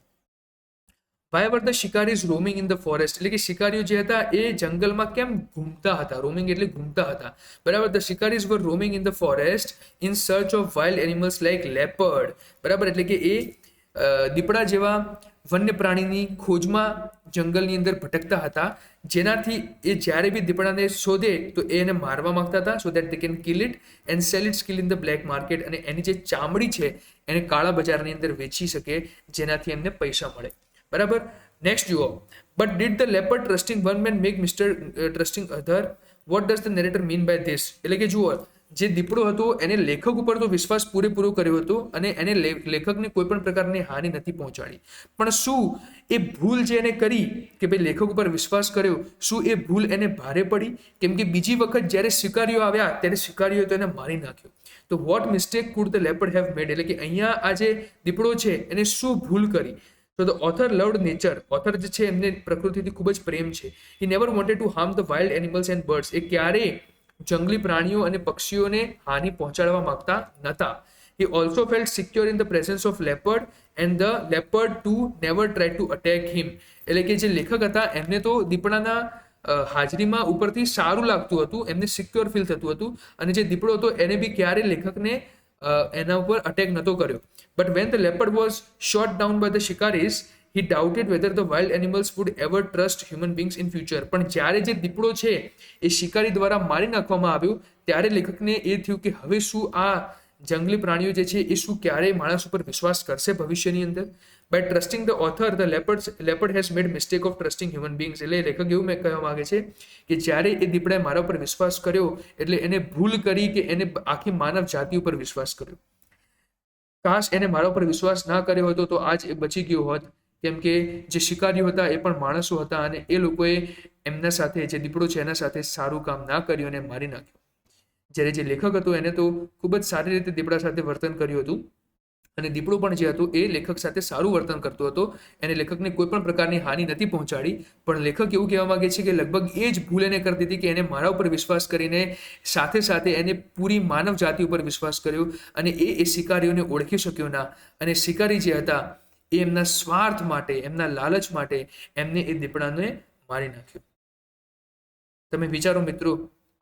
Why were the shikaris roaming in the forest, એટલે કે શિકારીઓ જે હતા એ જંગલમાં કેમ ઘૂમતા હતા, રોમિંગ એટલે ઘૂમતા હતા, બરાબર. The shikaris were roaming in the forest in search of wild animals like leopard, બરાબર. એટલે કે એ દીપડા જેવા વન્ય પ્રાણીની ખોજમાં જંગલની અંદર ભટકતા હતા, જેનાથી એ જ્યારે બી દીપડાને શોધે તો એ એને મારવા માંગતા હતા, so that they can kill it and cell it skill in the black market, અને એની જે ચામડી છે એને કાળા બજારની અંદર વેચી શકે, જેનાથી એમને પૈસા મળે, બરાબર. નેક્સ્ટ જુઓ, but did the leopard trusting one man make mistrusting other, what does the narrator mean by this, એટલે કે જુઓ જે દીપડો હતો એને લેખક ઉપર તો વિશ્વાસ પૂરેપૂરો કર્યો હતો અને એને લેખકને કોઈ પણ પ્રકારની હાનિ નથી પહોંચાડી, પણ શું એ ભૂલ જે એને કરી કે ભાઈ લેખક ઉપર વિશ્વાસ કર્યો, શું એ ભૂલ એને ભારે પડી? કેમ કે બીજી વખત જ્યારે શિકારીઓ આવ્યા ત્યારે શિકારીઓએ તો એને મારી નાખ્યો. તો what mistake could the leopard have made, એટલે કે અહીંયા આ જે દીપડો છે એને શું ભૂલ કરી? તો the author loved nature, author જે છે એમને પ્રકૃતિથી ખૂબ જ પ્રેમ છે. He never wanted to harm the wild animals and birds, એ ક્યારેય જંગલી પ્રાણીઓ અને પક્ષીઓને હાનિ પહોંચાડવા માંગતા નહોતા. He also felt secure in the presence of leopard and the leopard too never tried to attack him. એટલે કે જે લેખક હતા એમને તો દીપડાના હાજરીમાં ઉપરથી સારું લાગતું હતું, એમને સિક્યોર ફીલ થતું હતું, અને જે દીપડો હતો એને બી ક્યારે લેખકને એના ઉપર અટેક નહોતો કર્યો. But when the leopard was shot down by the shikaris, he doubted whether the wild animals would ever trust human beings in future. પણ જ્યારે જે દીપડો છે એ શિકારી દ્વારા મારી નાખવામાં આવ્યો ત્યારે લેખકને એ થયું કે હવે શું આ જંગલી પ્રાણીઓ જે છે એ શું ક્યારેય માણસ ઉપર વિશ્વાસ કરશે ભવિષ્યની અંદર? By trusting the author the leopard has made mistake of trusting human beings. એટલે લેખક એવું મેં કહેવા માંગે છે કે જ્યારે એ દીપડાએ મારા ઉપર વિશ્વાસ કર્યો એટલે એને ભૂલ કરી કે એને આખી માનવ જાતિ ઉપર વિશ્વાસ કર્યો. કાશ એને મારા ઉપર વિશ્વાસ ના કર્યો હતો તો આજ એ બચી ગયો હોત, કેમ કે જે શિકારીઓ હતા એ પણ માણસો હતા અને એ લોકોએ એમના સાથે, જે દીપડો છે એના સાથે સારું કામ ના કર્યું અને મારી નાખ્યો. જ્યારે જે લેખક હતો એને તો ખૂબ જ સારી રીતે દીપડા સાથે વર્તન કર્યું હતું, અને દીપડો પણ જે હતો એ લેખક સાથે સારું વર્તન કરતો હતો, એને લેખકને કોઈ પણ પ્રકારની હાનિ નથી પહોંચાડી. પણ લેખક એવું કહેવા માંગે છે કે લગભગ એ જ ભૂલ એને કરતી હતી કે એને મારા ઉપર વિશ્વાસ કરીને સાથે સાથે એને પૂરી માનવ જાતિ ઉપર વિશ્વાસ કર્યો, અને એ શિકારીઓને ઓળખી શક્યો ના, અને શિકારી જે હતા એ એમના સ્વાર્થ માટે, એમના લાલચ માટે એમને એ દીપડાને મારી નાખ્યો. તમે વિચારો મિત્રો,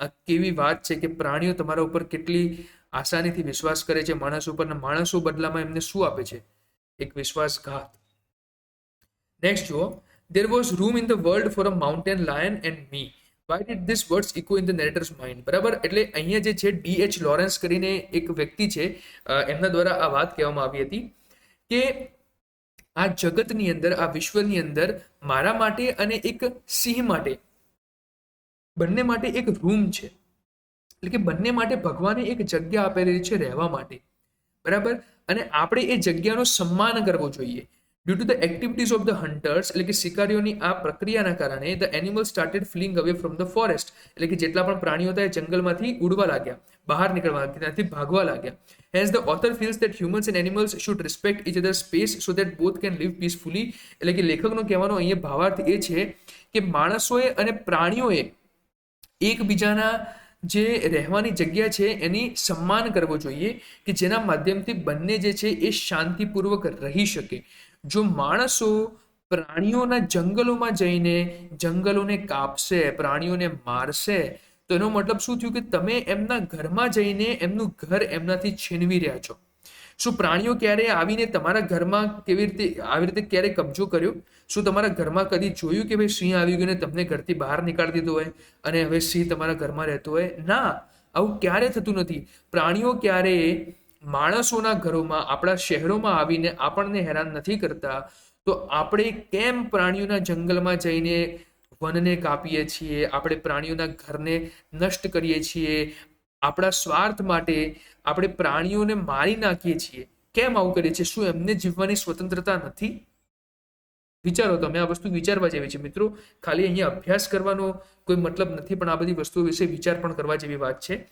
આ કેવી વાત છે કે પ્રાણીઓ તમારા ઉપર કેટલી આસાનીથી વિશ્વાસ કરે છે માણસ ઉપર, ને માણસો બદલામાં એમને શું આપે છે? એક વિશ્વાસઘાત. નેક્સ્ટ જુઓ, there was room in the world for a mountain lion and me. Why did these words echo in the narrator's mind? બરાબર. એટલે અહીંયા જે છે D.H. લોરેન્સ કરીને એક વ્યક્તિ છે, એમના દ્વારા આ વાત કહેવામાં આવી હતી કે આ જગતની અંદર, આ વિશ્વની અંદર મારા માટે અને એક સિંહ માટે, બંને માટે એક રૂમ છે. એટલે કે બંને માટે ભગવાને એક જગ્યા આપેલી છે રહેવા માટે, બરાબર. અને આપણે એ જગ્યાનો સન્માન કરવો જોઈએ. Due to the activities of the hunters, એટલે કે શિકારીઓની આ પ્રક્રિયાના કારણે the animal started ફ્લિંગ away from the forest, એટલે કે જેટલા પણ પ્રાણીઓ હતા એ જંગલમાંથી ઉડવા લાગ્યા, બહાર નીકળવા લાગ્યા, ત્યાંથી ભાગવા લાગ્યા. Hence the author feels that humans and animals should respect each other space so that both can live peacefully. એટલે કે લેખકનો કહેવાનો અહીંયા ભાવાર્થ એ છે કે માણસોએ અને પ્રાણીઓએ એકબીજાના જે રહેવાની જગ્યા છે એની સન્માન કરવો જોઈએ, કે જેના માધ્યમથી બંને જે છે એ શાંતિપૂર્વક રહી શકે. જો માણસો પ્રાણીઓના જંગલોમાં જઈને જંગલોને કાપશે, પ્રાણીઓને મારશે, તો એનો મતલબ શું થયું કે તમે એમના ઘરમાં જઈને એમનું ઘર એમનાથી છીનવી રહ્યા છો. શું પ્રાણીઓ ક્યારે આવીને તમારા ઘરમાં કેવી રીતે આવી રીતે ક્યારે કબજો કર્યો? શું તમારા ઘરમાં કદી જોયું કે ભાઈ સિંહ આવી ગયો ને તમને ઘરથી બહાર નીકાળી દીધો હોય અને હવે સિંહ તમારા ઘરમાં રહેતો હોય? ના, આવું ક્યારે થતું નથી. પ્રાણીઓ ક્યારે માણસોના ઘરોમાં, આપણા શહેરોમાં આવીને આપણને હેરાન નથી કરતા. તો આપણે કેમ પ્રાણીઓના જંગલમાં જઈને વનને કાપીએ છીએ, આપણે પ્રાણીઓના ઘરને નષ્ટ કરીએ છીએ, આપણા સ્વાર્થ માટે આપણે પ્રાણીઓને મારી નાખીએ છીએ? કેમ આવું કરીએ છીએ? શું એમને જીવવાની સ્વતંત્રતા નથી? વિચારો, તમે આ વસ્તુ વિચારવા જેવી છે મિત્રો. ખાલી અહીંયા અભ્યાસ કરવાનો કોઈ મતલબ નથી, પણ આ બધી વસ્તુઓ વિશે વિચાર પણ કરવા જેવી વાત છે.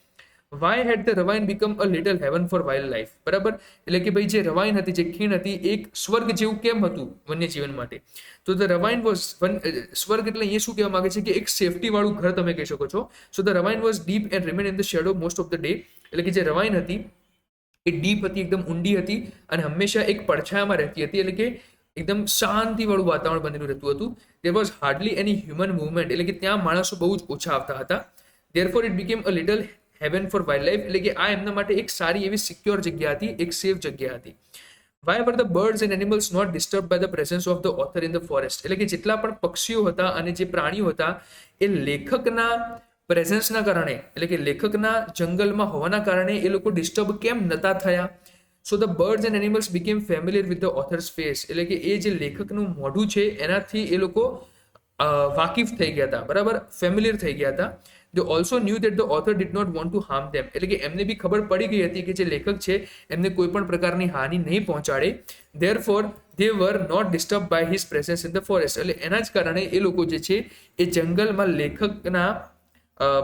Why had the ravine become a little heaven for wild life, બરાબર. એટલે કે ભાઈ જે રવાઇન હતી, જે ખીણ હતી, એક સ્વર્ગ જેવું કેમ હતું વન્યજીવન માટે? તો ધ રવાઇન વોઝ સ્વર્ગ એટલે અહીંયા શું કહેવા માંગે છે કે એક સેફટી વાળું ઘર તમે કહી શકો છો. So the ravine was deep and remain in the shadow most of the day. એટલે કે જે રવાઇન હતી એ ડીપ હતી, એકદમ ઊંડી હતી અને હંમેશા એક પડછાયામાં રહેતી હતી. એટલે કે એકદમ શાંતિવાળું વાતાવરણ બનેલું રહેતું હતું. There was hardly any human movement, એટલે કે ત્યાં માણસો બહુ જ ઓછા આવતા હતા. Therefore it became a little heaven for wild life, એટલે કે આ એમના માટે એક સારી એવી સિક્યોર જગ્યા હતી, એક સેફ જગ્યા હતી. Why were the birds and animals not disturb by the presence of the author in the forest, એટલે કે જેટલા પણ પક્ષીઓ હતા અને જે પ્રાણીઓ હતા એ લેખકના પ્રેઝન્સના કારણે, એટલે કે લેખકના જંગલમાં હોવાના કારણે એ લોકો ડિસ્ટર્બ કેમ નતા થયા? So the birds and animals became familiar with the author's face, એટલે કે એ જે લેખકનું મોઢું છે એનાથી એ લોકો વાકિફ થઈ ગયા હતા, બરાબર, ફેમિલિયર થઈ ગયા હતા. They also knew that the author did not want to harm them, એટલે કે એમને બી ખબર પડી ગઈ હતી કે જે લેખક છે એમને કોઈ પણ પ્રકારની હાનિ નહીં પહોંચાડે. Therefore they were not disturbed by his presence in the forest, એટલે એના જ કારણે એ લોકો જે છે એ જંગલમાં લેખકના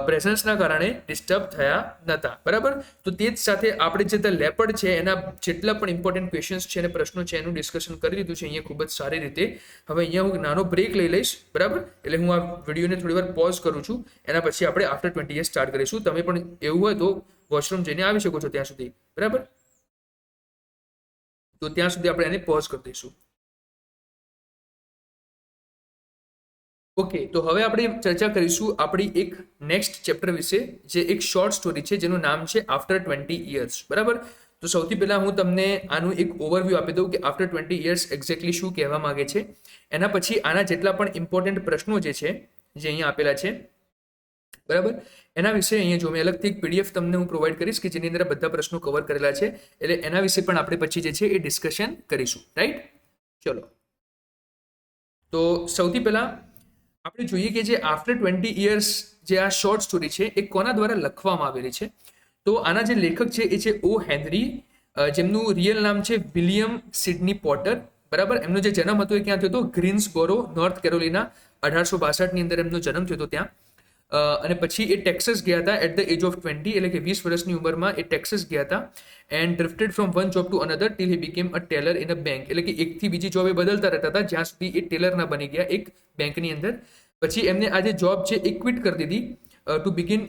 પ્રેઝન્સના કારણે ડિસ્ટર્બ થયા નતા, બરાબર. તો તે જ સાથે આપણે જે ધ લેપર્ડ છે એના જેટલા પણ ઇમ્પોર્ટન્ટ ક્વેશ્ચન્સ છે અને પ્રશ્નો છે એનું ડિસ્કશન કરી દીધું છે અહીંયા ખૂબ જ સારી રીતે. હવે અહીંયા હું નાનો બ્રેક લઈ લઈશ, બરાબર. એટલે હું આ વિડીયોને થોડી વાર પોઝ કરું છું, એના પછી આપણે આફ્ટર 20 years સ્ટાર્ટ કરીશું. તમે પણ એવું હોય તો વોશરૂમ જઈને આવી શકો છો ત્યાં સુધી, બરાબર. તો ત્યાં સુધી આપણે એને પોઝ કરી દઈશું. ઓકે, તો હવે આપણે ચર્ચા કરીશું આપણી એક નેક્સ્ટ ચેપ્ટર વિશે, જે એક શોર્ટ સ્ટોરી છે જેનું નામ છે આફ્ટર 20 years, બરાબર. તો સૌથી પહેલા હું તમને આનું એક ઓવરવ્યૂ આપી દઉં કે આફ્ટર 20 years એક્ઝેક્ટલી શું કહેવા માંગે છે. એના પછી આના જેટલા પણ ઇમ્પોર્ટન્ટ પ્રશ્નો જે છે જે અહીંયા આપેલા છે, બરાબર, એના વિશે અહીંયા જો મેં અલગથી એક પીડીએફ તમને હું પ્રોવાઈડ કરીશ કે જેની અંદર બધા પ્રશ્નો કવર કરેલા છે, એટલે એના વિશે પણ આપણે પછી જે છે એ ડિસ્કશન કરીશું, રાઈટ. ચલો, તો સૌથી પહેલા આપણે જોઈએ કે જે આફ્ટર 20 years જે આ શોર્ટ સ્ટોરી છે એ કોના દ્વારા લખવામાં આવેલી છે. તો આના જે લેખક છે એ છે ઓ હેનરી, જેમનું રિયલ નામ છે વિલિયમ સિડની પોટર, બરાબર. એમનો જે જન્મ હતો એ ક્યાં થયો હતો? ગ્રીન્સબોરો, નોર્થ કેરોલિના. 1862 ની અંદર એમનો જન્મ થયો હતો ત્યાં. અને પછી એ ટેક્સાસ ગયા હતા એટ ધ એજ ઓફ 20, એટલે કે 20 વર્ષની ઉંમરમાં એ ટેક્સાસ ગયા હતા. And drifted from one job to another till he became a teller in a bank, એટલે કે એકથી બીજી જોબ એ બદલતા રહેતા હતા જ્યાં સુધી એ ટેલરના બની ગયા એક બેંકની અંદર. પછી એમને આ જે જોબ છે એ ક્વિટ કરી દીધી ટુ બિગિન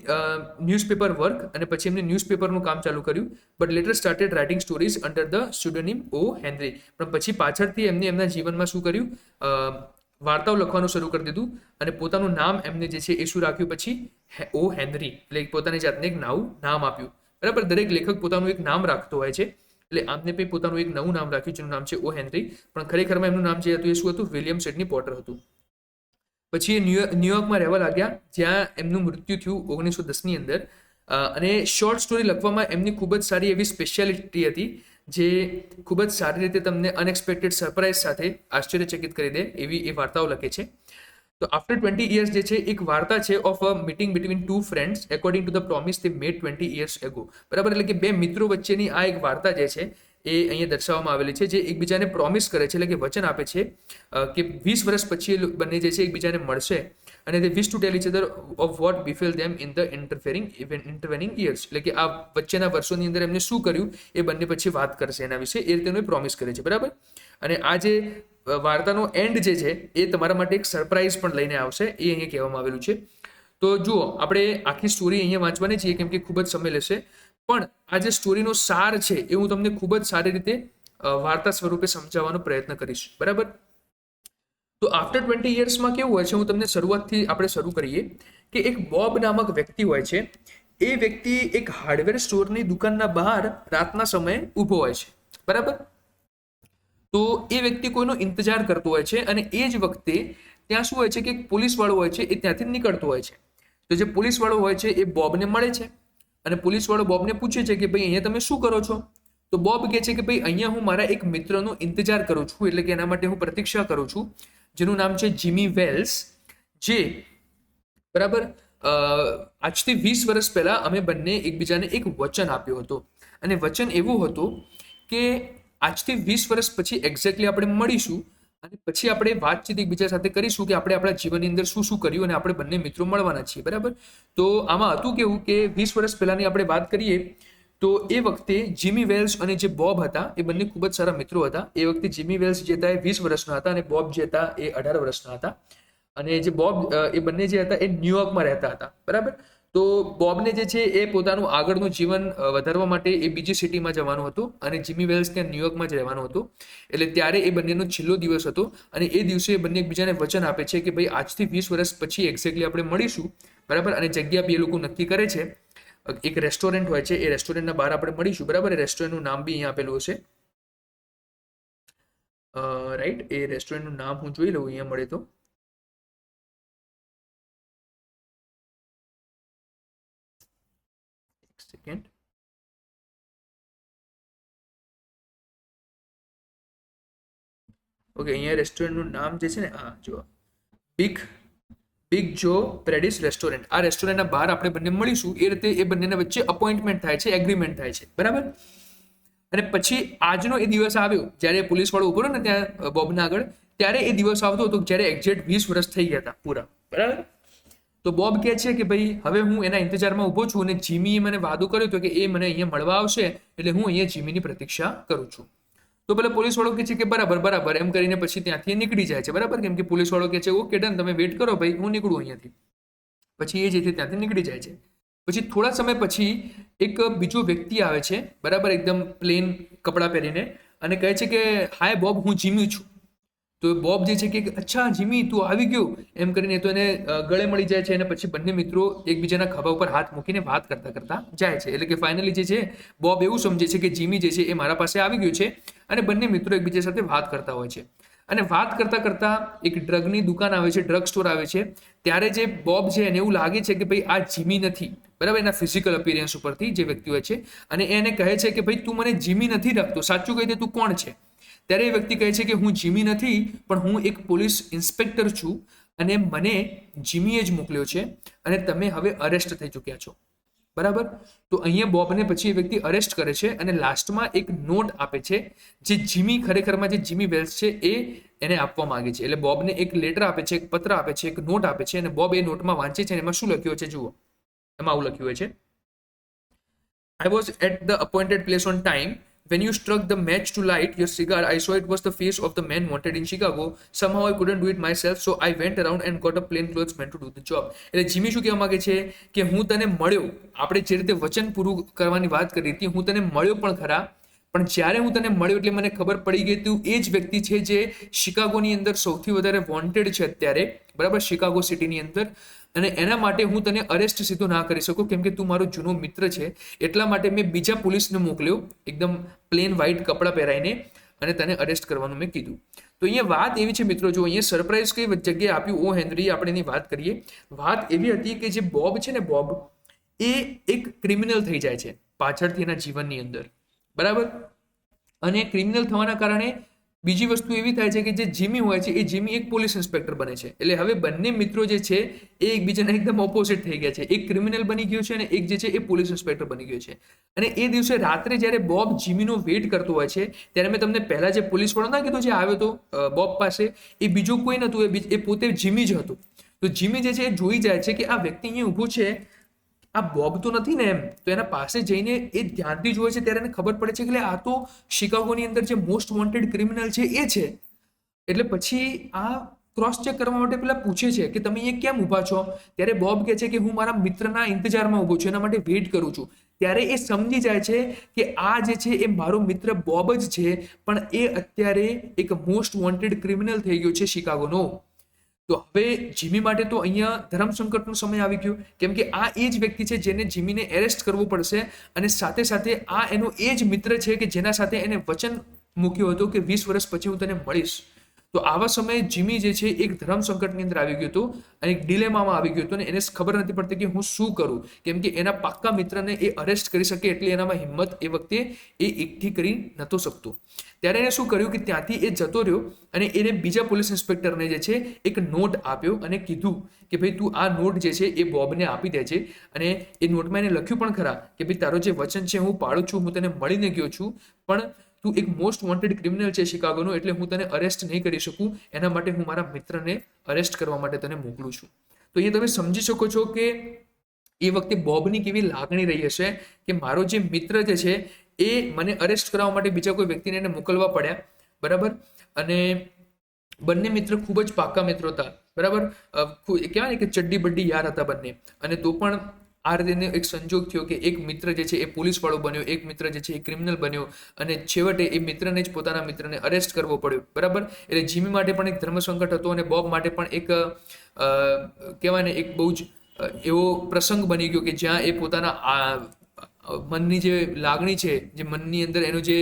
ન્યૂઝપેપર વર્ક, અને પછી એમને ન્યૂઝપેપરનું કામ ચાલુ કર્યું. But later started writing stories under the pseudonym O Henry, પણ પછી પાછળથી એમને એમના જીવનમાં શું કર્યું? વાર્તાઓ લખવાનું શરૂ કરી દીધું અને પોતાનું નામ એમને જે છે એ શું રાખ્યું પછી? ઓ હેનરી, એટલે પોતાની જાતને એક નવું નામ આપ્યું, બરાબર. દરેક લેખક પોતાનું એક નામ રાખતો હોય છે, એટલે આમને પણ પોતાનું એક નવું નામ રાખ્યું જેનું નામ છે ઓ હેનરી, પણ ખરેખરમાં એમનું નામ જે હતું એ શું હતું? વિલિયમ સિડની પોટર હતું. પછી એ ન્યુયોર્કમાં રહેવા લાગ્યા જ્યાં એમનું મૃત્યુ થયું 1910 ની અંદર. અને શોર્ટ સ્ટોરી લખવામાં એમની ખૂબ જ સારી એવી સ્પેશિયાલિટી હતી, જે ખૂબ જ સારી રીતે તમને અનએક્સપેક્ટેડ સરપ્રાઇઝ સાથે આશ્ચર્યચકિત કરી દે એવી એ વાર્તાઓ લખે છે. તો આફ્ટર 20 years જે છે એક વાર્તા છે of a meeting between two friends according to the promise they made 20 years ago. બરાબર, એટલે કે બે મિત્રો વચ્ચેની આ એક વાર્તા જે છે એ અહીંયા દર્શાવવામાં આવેલી છે, જે એકબીજાને પ્રોમિસ કરે છે, એટલે કે વચન આપે છે કે 20 વર્ષ પછી એ બંને જે છે એકબીજાને મળશે અને they wish to tell each other of what befell them in the intervening years. એટલે કે આ વચ્ચેના વર્ષોની અંદર એમને શું કર્યું એ બંને પછી વાત કરશે એના વિશે, એ રીતે પ્રોમિસ કરે છે. બરાબર, અને આ જે વાર્તાનો એન્ડ જે છે એ તમારા માટે એક સરપ્રાઇઝ પણ લઈને આવશે, એ અહીંયા કહેવામાં આવેલું છે. તો જુઓ, આપણે આખી સ્ટોરી અહીંયા વાંચવાની છીએ કેમ કે ખૂબ જ સમય લેશે, પણ આ જે સ્ટોરીનો સાર છે એ હું તમને ખૂબ જ સારી રીતે વાર્તા સ્વરૂપે સમજાવવાનો પ્રયત્ન કરીશ. બરાબર, તો આફ્ટર 20 yearsમાં કેવું હોય છે, હું તમને શરૂઆતથી આપણે શરૂ કરીએ કે એક બોબ નામક વ્યક્તિ હોય છે. એ વ્યક્તિ એક હાર્ડવેર સ્ટોરની દુકાનના બહાર રાતના સમયે ઊભો હોય છે. બરાબર, તો એ વ્યક્તિ કોઈનો ઇંતજાર કરતો હોય છે અને એ જ વખતે ત્યાં શું હોય છે કે એક પોલીસવાળો હોય છે એ ત્યાંથી નીકળતો હોય છે. તો જે પોલીસવાળો હોય છે એ બોબને મળે છે અને પોલીસવાળો બોબને પૂછે છે કે ભાઈ અહીંયા તમે શું કરો છો? તો બોબ કહે છે કે ભાઈ અહીંયા હું મારા એક મિત્રનો ઇંતજાર કરું છું, એટલે કે એના માટે હું પ્રતીક્ષા કરું છું, જેનું નામ છે જીમી વેલ્સ. જે બરાબર આજથી 20 વર્ષ પહેલા અમે બંને એકબીજાને એક વચન આપ્યો હતો અને વચન એવું હતું કે આજથી 20 વર્ષ પછી એક્ઝેક્ટલી આપણે મળીશું અને પછી આપણે વાતચીત એકબીજા સાથે કરીશું કે આપણે આપણા જીવનની અંદર શું શું કર્યું અને આપણે બંને મિત્રો મળવાના છીએ. બરાબર, તો આમાં હતું કેવું કે 20 વર્ષ પહેલાની આપણે વાત કરીએ તો એ વખતે જીમી વેલ્સ અને જે બોબ હતા એ બંને ખૂબ જ સારા મિત્રો હતા. એ વખતે જીમી વેલ્સ જે હતા એ 20 વર્ષના હતા અને બોબ જે હતા એ 18 વર્ષના હતા. અને જે બોબ એ બંને જે હતા એ ન્યુયોર્કમાં રહેતા હતા. બરાબર, તો બોબને જે છે એ પોતાનું આગળનું જીવન વધારવા માટે એ બીજી સિટીમાં જવાનું હતું અને જીમી વેલ્સ ત્યાં ન્યુયોર્કમાં જ રહેવાનું હતું. એટલે ત્યારે એ બંનેનો છેલ્લો દિવસ હતો અને એ દિવસે બંને એકબીજાને વચન આપે છે કે ભાઈ આજથી 20 વર્ષ પછી એક્ઝેક્ટલી આપણે મળીશું. બરાબર, અને જગ્યા બી એ લોકો નક્કી કરે છે. એક રેસ્ટોરન્ટ હોય છે, એ રેસ્ટોરન્ટના બહાર આપણે મળીશું. બરાબર, એ રેસ્ટોરન્ટનું નામ બી અહીંયા આપેલું હશે. રાઈટ, એ રેસ્ટોરન્ટનું નામ હું જોઈ લઉં અહીંયા મળે તો. સેકન્ડ. ઓકે, અહીંયા રેસ્ટોરન્ટનું નામ જે છે ને, હા જો, બિગ જો પ્રેડિસ રેસ્ટોરન્ટ. આ રેસ્ટોરન્ટના બહાર આપણે બંને મળીશું, એ રીતે એ બંનેના વચ્ચે અપોઇન્ટમેન્ટ થાય છે, એગ્રીમેન્ટ થાય છે. બરાબર, અને પછી આજનો એ દિવસ આવ્યો જ્યારે પોલીસ વાળો ઉભો ને ત્યાં બોબના આગળ, ત્યારે એ દિવસ આવતો હતો જ્યારે એક્ઝેક્ટ 20 વર્ષ થઈ ગયા હતા પૂરા. બરાબર, તો બોબ કહે છે કે ભાઈ હવે હું એના ઇંતજારમાં ઊભો છું અને જીમીએ મને વાદો કર્યો હતો કે એ મને અહીંયા મળવા આવશે, એટલે હું અહીંયા જીમીની પ્રતીક્ષા કરું છું. તો પેલા પોલીસ વાળો કહે છે કે બરાબર એમ કરીને પછી ત્યાંથી નીકળી જાય છે. બરાબર, કેમ કે પોલીસ વાળો કહે છે ઓકે ડન, તમે વેઇટ કરો ભાઈ, હું નીકળું અહીંયાથી. પછી એ જે છે ત્યાંથી નીકળી જાય છે. પછી થોડા સમય પછી એક બીજો વ્યક્તિ આવે છે. બરાબર, એકદમ પ્લેન કપડાં પહેરીને, અને કહે છે કે હાય બોબ, હું જીમી છું. તો બોબ જે છે કે અચ્છા જીમી, તું આવી ગયો એમ કરીને તો એને ગળે મળી જાય છે અને પછી બંને મિત્રો એકબીજાના ખભા ઉપર હાથ મૂકીને વાત કરતા કરતા જાય છે. એટલે કે ફાઇનલી જે છે બોબ એવું સમજે છે કે જીમી જે છે એ મારા પાસે આવી ગયું છે અને બંને મિત્રો એકબીજા સાથે વાત કરતા હોય છે. અને વાત કરતા કરતા એક ડ્રગની દુકાન આવે છે, ડ્રગ સ્ટોર આવે છે. ત્યારે જે બોબ છે એને એવું લાગે છે કે ભાઈ આ જીમી નથી. બરાબર, એના ફિઝિકલ અપિયરન્સ ઉપરથી જે વ્યક્તિ હોય છે, અને એને કહે છે કે ભાઈ તું મને જીમી નથી રાખતો, સાચું કહી દે તું કોણ છે? ત્યારે એ વ્યક્તિ કહે છે કે હું જીમી નથી, પણ હું એક પોલીસ ઇન્સ્પેક્ટર છું અને મને જીમીએ જ મોકલ્યો છે અને તમે હવે અરેસ્ટ થઈ ચૂક્યા છો. બરાબર, તો અહીંયા બોબને પછી એ વ્યક્તિ અરેસ્ટ કરે છે અને લાસ્ટમાં એક નોટ આપે છે જે જીમી ખરેખરમાં જે જીમી વેલ્સ છે એ એને આપવા માંગે છે. એટલે બોબને એક લેટર આપે છે, એક પત્ર આપે છે, એક નોટ આપે છે અને બોબ એ નોટમાં વાંચે છે અને એમાં શું લખ્યું છે જુઓ. એમાં આવું લખ્યું હોય છે, I was at the appointed place on time. When you struck the match to light your cigar, I saw it was the face of the man wanted in Chicago. Somehow I couldn't do it myself, so I went around and got a plain clothes man to do the job. એટલે Jimmy શું કહેવા માંગે છે કે હું તને મળ્યો, આપણે જે રીતે વચન પૂરું કરવાની વાત કરી હતી, હું તને મળ્યો પણ ખરા, પણ જ્યારે હું તને મળ્યો એટલે મને ખબર પડી ગઈ તું એ જ વ્યક્તિ છે જે શિકાગોની અંદર સૌથી વધારે વોન્ટેડ છે અત્યારે. બરાબર, શિકાગો સિટીની અંદર. અને એના માટે હું તને અરેસ્ટ સીધો ના કરી શકું કેમ કે તું મારો જૂનો મિત્ર છે. એટલા માટે મેં બીજા પોલીસને મોકલ્યો એકદમ પ્લેન વ્હાઇટ કપડાં પહેરાઈને અને તને અરેસ્ટ કરવાનું મેં કીધું. તો અહીંયા વાત એવી છે મિત્રો, જો અહીંયા સરપ્રાઇઝ કઈ જગ્યાએ આપ્યું ઓ હેનરી, આપણે એની વાત કરીએ. વાત એવી હતી કે જે બોબ છે ને, બોબ એ એક ક્રિમિનલ થઈ જાય છે પાછળથી એના જીવનની અંદર. બરાબર, અને ક્રિમિનલ થવાના કારણે બીજી વસ્તુ એવી થાય છે કે જે જીમી હોય છે એ જીમી એક પોલીસ ઇન્સ્પેક્ટર બને છે. એટલે હવે બંને મિત્રો જે છે એ એકબીજાના એકદમ ઓપોઝિટ થઈ ગયા છે. એક ક્રિમિનલ બની ગયો છે અને એક જે છે એ પોલીસ ઇન્સ્પેક્ટર બની ગયો છે. અને એ દિવસે રાત્રે જ્યારે બોબ જીમીનો વેઇટ કરતો હોય છે ત્યારે મેં તમને પહેલા જે પોલીસ વાળો ના કીધું જે આવ્યો હતો બોબ પાસે, એ બીજો કોઈ નહોતું, એ પોતે જીમી જ હતું. તો જીમી જે છે એ જોઈ જાય છે કે આ વ્યક્તિ અહીંયા ઊભું છે, આ બોબ તો નથી ને એમ. તો એના પાસે જઈને એ ધ્યાનથી જોવે છે ત્યારે એને ખબર પડે છે કે આ તો શિકાગોની અંદર જે મોસ્ટ વોન્ટેડ ક્રિમિનલ છે એ છે. એટલે પછી આ ક્રોસ ચેક કરવા માટે પેલા પૂછે છે કે તમે અહીંયા કેમ ઊભા છો? ત્યારે બોબ કહે છે કે હું મારા મિત્રના ઇંતજારમાં ઊભો છું, એના માટે વેઇટ કરું છું. ત્યારે એ સમજી જાય છે કે આ જે છે એ મારો મિત્ર બોબ જ છે, પણ એ અત્યારે એક મોસ્ટ વોન્ટેડ ક્રિમિનલ થઈ ગયો છે શિકાગોનો. તો હવે જીમી માટે તો અહીંયા ધર્મસંકટનો સમય આવી ગયો, કેમ કે આ એ જ વ્યક્તિ છે જેને જીમીને એરેસ્ટ કરવું પડશે, અને સાથે સાથે આ એનો એ જ મિત્ર છે કે જેના સાથે એને વચન મૂક્યું હતું કે 20 વર્ષ પછી હું તને મળીશ. તો આવા સમયે જીમી જે છે એક ધર્મ સંકટની અંદર આવી ગયો હતો અને એક ડિલેમામાં આવી ગયો હતો, અને એને ખબર નથી પડતી કે હું શું કરું, કેમ કે એના પાક્કા મિત્રને એ અરેસ્ટ કરી શકે એટલી એનામાં હિંમત એ વખતે એ એકઠી કરી નહોતો શકતો. ત્યારે એને શું કર્યું કે ત્યાંથી એ જતો રહ્યો અને એને બીજા પોલીસ ઇન્સ્પેક્ટરને જે છે એક નોટ આપ્યો અને કીધું કે ભાઈ તું આ નોટ જે છે એ બોબને આપી દે છે. અને એ નોટમાં એને લખ્યું પણ ખરા કે ભાઈ તારો જે વચન છે હું પાડું છું, હું તને મળીને ગયો છું, પણ તું એક મોસ્ટ વોન્ટેડ ક્રિમિનલ છે શિકાગોનો, એટલે હું તને અરેસ્ટ નહીં કરી શકું, એના માટે હું મારા મિત્રને અરેસ્ટ કરવા માટે તને મોકલું છું. તો એ તમે સમજી શકો છો કે એ વખતે બોબની કેવી લાગણી રહી હશે કે મારો જે મિત્ર જે છે એ મને અરેસ્ટ કરવા માટે બીજા કોઈ વ્યક્તિને એને મોકલવા પડ્યા, બરાબર. અને બંને મિત્ર ખૂબ જ પાક્કા મિત્રો હતા, બરાબર. કહેવાય ને કે ચડ્ડી બડ્ડી યાર હતા બંને. અને તો પણ આ રીતે એક સંજોગ થયો કે એક મિત્ર જે છે એ પોલીસ વાળો બન્યો, એક મિત્ર જે છે એ ક્રિમિનલ બન્યો, અને છેવટે એ મિત્રને જ પોતાના મિત્રને અરેસ્ટ કરવો પડ્યો, બરાબર. એટલે જીમી માટે પણ એક ધર્મસંકટ હતો અને બોબ માટે પણ એક કહેવાય ને એક બહુ જ એવો પ્રસંગ બની ગયો કે જ્યાં એ પોતાના મનની જે લાગણી છે, જે મનની અંદર એનું જે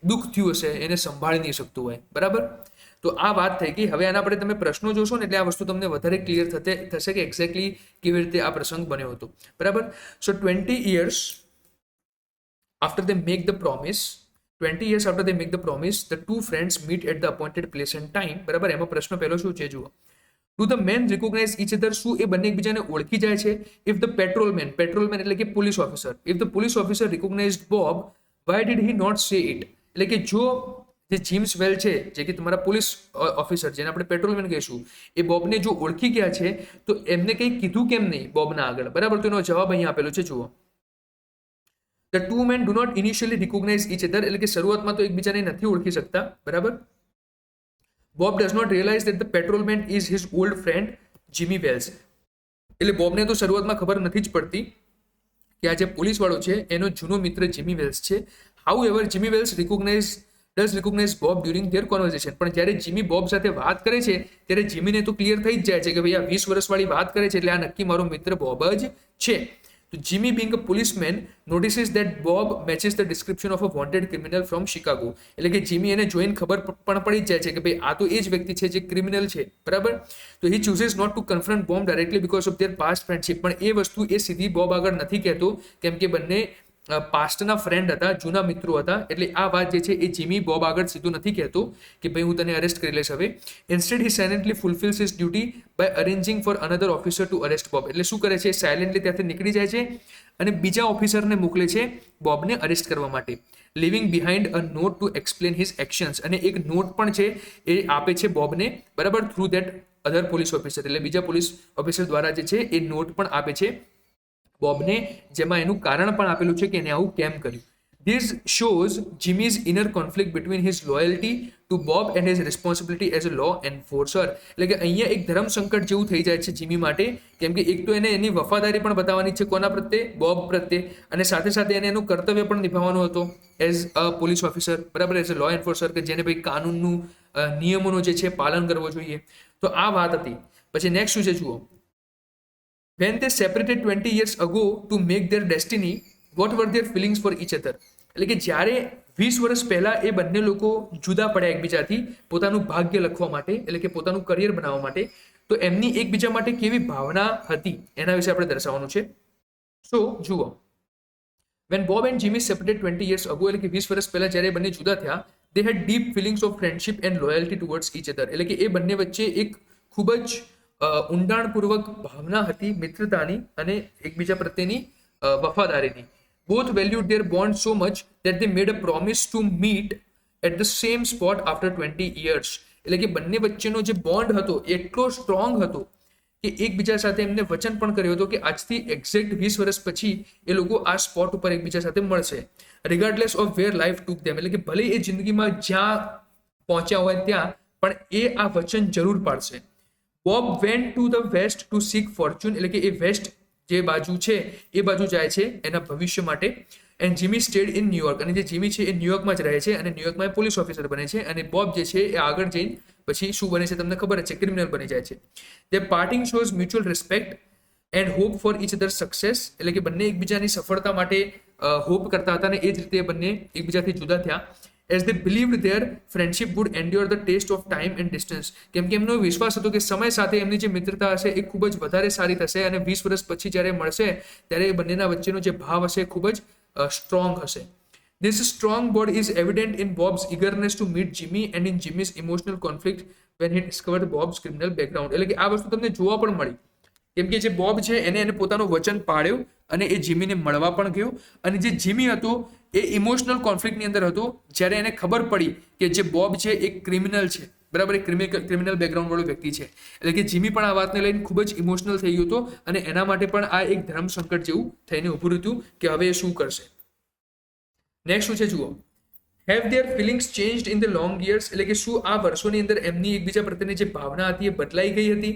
દુઃખ થયું હશે એને સંભાળી નહીં શકતું હોય, બરાબર. તો આ વાત થઈ ગઈ. હવે આના પર તમે પ્રશ્નો જોશો ને એટલે આ વસ્તુ તમને વધારે ક્લિયર થશે કે એક્ઝેક્ટલી કેવી રીતે આ પ્રસંગ બન્યો હતો, બરાબર. સો 20 years after they make the promise, 20 years after they make the promise, the two friends meet at the appointed place and time, બરાબર. એમાં પ્રશ્ન પહેલો શું છે જુઓ. Do the men recognize each other? શું એ બંને એકબીજાને ઓળખી જાય છે? If the patrolman એટલે કે police officer, if the police officer recognized Bob, why did he not say it? એટલે કે જો જે જેમ્સ વેલ છે, જે કે તમારા પોલીસ ઓફિસર જેને આપણે પેટ્રોલમેન કહીશું, એ બોબને જો ઓળખી ગયા છે તો એમને કંઈ કીધું કેમ નહીં બોબના આગળ, બરાબર. તો એનો જવાબ અહીંયા આપેલો છે જુઓ. The two men do not initially recognize each other, એટલે કે શરૂઆતમાં તો એકબીજાને નથી ઓળખી શકતા, બરાબર. Bob does not realize that the patrolman is his old friend Jimmy Wells. એટલે બોબને તો શરૂઆતમાં ખબર નથી જ પડતી કે આ જે પોલીસ વાળો છે એનો જૂનો મિત્ર જીમી વેલ્સ છે. However, Jimmy Wells does recognize Bob during their conversation. પણ જ્યારે જીમી બોબ સાથે વાત કરે છે ત્યારે જીમીને તો ક્લિયર થઈ જ જાય છે કે ભાઈ આ 20 વર્ષવાળી વાત કરે છે એટલે આ નક્કી મારો મિત્ર બોબ જ છે. તો Jimmy being a policeman notices that Bob matches the description of a wanted criminal from Chicago. એટલે કે જીમી એને જોઈને ખબર પણ પડી જ જાય છે કે ભાઈ આ તો એ જ વ્યક્તિ છે જે ક્રિમિનલ છે, બરાબર. તો he chooses not to confront Bob directly because of their past friendship. પણ એ વસ્તુ એ સીધી બોબ આગળ નથી કહેતો કેમ કે બંને પાસ્ટના ફ્રેન્ડ હતા, જૂના મિત્રો હતા, એટલે આ વાત જે છે એ જીમી બોબ આગળ સીધું નથી કહેતો કે ભાઈ હું તને અરેસ્ટ કરી લઈશ હવે. Instead he silently fulfils his duty by arranging for another officer to arrest Bob. એટલે શું કરે છે, સાયલેન્ટલી ત્યાંથી નીકળી જાય છે અને બીજા ઓફિસરને મોકલે છે બોબને અરેસ્ટ કરવા માટે. Leaving behind a note to explain his actions. અને એક નોટ પણ છે એ આપે છે બોબને, બરાબર, through that other police officer. એટલે બીજા પોલીસ ઓફિસર દ્વારા જે છે એ નોટ પણ આપે છે બોબને, જેમાં એનું કારણ પણ આપેલું છે કે એને આવું કેમ કર્યું. This shows Jimmy's inner conflict between his loyalty to Bob and his responsibility as a law enforcer. એટલે કે અહીંયા એક ધર્મ સંકટ જેવું થઈ જાય છે જીમી માટે, કેમ કે એક તો એને એની વફાદારી પણ બતાવવાની છે કોના પ્રત્યે, બોબ પ્રત્યે, અને સાથે સાથે એને એનું કર્તવ્ય પણ નિભાવવાનું હતું એઝ અ પોલીસ ઓફિસર, બરાબર, એઝ અ લો એન્ફોર્સર, કે જેને ભાઈ કાનૂનનું નિયમોનું જે છે પાલન કરવું જોઈએ. તો આ વાત હતી. પછી નેક્સ્ટ શું છે જુઓ. When they separated 20 years ago to make their destiny, what were their feelings for each other? એટલે કે જ્યારે 20 વર્ષ પહેલા એ બંને લોકો જુદા પડ્યા એકબીજાથી પોતાનું ભાગ્ય લખવા માટે, એટલે કે પોતાનું કરિયર બનાવવા માટે, તો એમની એકબીજા માટે કેવી ભાવના હતી એના વિશે આપણે દર્શાવવાનું છે. સો જુઓ. When Bob and Jimmy separated 20 years ago, એટલે કે 20 વર્ષ પહેલા જ્યારે બંને જુદા થયા, they had deep feelings of friendship and loyalty towards each other. એટલે કે એ બંને વચ્ચે એક ખૂબ જ ઊંડાણપૂર્વક ભાવના હતી મિત્રતાની અને એકબીજા પ્રત્યેની વફાદારીની. Both valued their bond so much that they made a promise to meet at the same spot after 20 years. એટલે કે બંને વચ્ચેનો જે બોન્ડ હતો એટલો સ્ટ્રોંગ હતો કે એકબીજા સાથે એમને વચન પણ કર્યું હતું કે આજથી એક્ઝેક્ટ 20 વર્ષ પછી એ લોકો આ સ્પોટ ઉપર એકબીજા સાથે મળશે, રિગાર્ડલેસ ઓફ વેર લાઈફ ટુક ધેમ. એટલે કે ભલે એ જિંદગીમાં જ્યાં પહોંચ્યા હોય ત્યાં પણ એ આ વચન જરૂર પાડશે. Bob went to the west to seek fortune. એટલે કે એ વેસ્ટ જે બાજુ છે એ બાજુ જાય છે એના ભવિષ્ય માટે. And Jimmy stayed in New York. અને જે જીમી છે એ ન્યુયોર્કમાં જ રહે છે અને ન્યુયોર્કમાં એ પોલીસ ઓફિસર બને છે. અને બોબ જે છે એ આગળ જઈને પછી શું બને છે તમને ખબર જ છે, ક્રિમિનલ બની જાય છે. The parting shows mutual respect and hope for each other success. એટલે કે બંને એકબીજાની સફળતા માટે હોપ કરતા હતા અને એ જ રીતે બંને એકબીજાથી જુદા થયા. As they believed their friendship would endure the test of time and distance. કેમ કે એમનો વિશ્વાસ હતો કે સમય સાથે એમની જે મિત્રતા હશે એ ખૂબ જ વધારે સારી થશે અને 20 વર્ષ પછી જ્યારે મળશે ત્યારે એ બંનેના વચ્ચેનો જે ભાવ હશે ખૂબ જ સ્ટ્રોંગ હશે. This strong bond is evident in Bob's eagerness to meet Jimmy and in Jimmy's emotional conflict when he discovered Bob's criminal background. એટલે કે આ વસ્તુ તમને જોવા પણ મળી કેમ કે જે બોબ છે એને પોતાનું વચન પાળ્યું અને એ જીમીને મળવા પણ ગયો. અને જે જીમી હતો એ ઇમોશનલ કોન્ફ્લિક્ટની અંદર હતો જ્યારે એને ખબર પડી કે જે બોબ છે એ ક્રિમિનલ છે, બરાબર, એ ક્રિમિનલ બેકગ્રાઉન્ડ વાળો વ્યક્તિ છે. એટલે કે જીમી પણ આ વાતને લઈને ખૂબ જ ઇમોશનલ થઈ ગયો હતો અને એના માટે પણ આ એક ધર્મ સંકટ જેવું થઈને ઊભું હતું કે હવે એ શું કરશે. નેક્સ્ટ શું છે જુઓ, have their feelings changed in the long years. એટલે કે શું આ વર્ષોની અંદર એમની એકબીજા પ્રત્યેની જે ભાવના હતી એ બદલાઈ ગઈ હતી.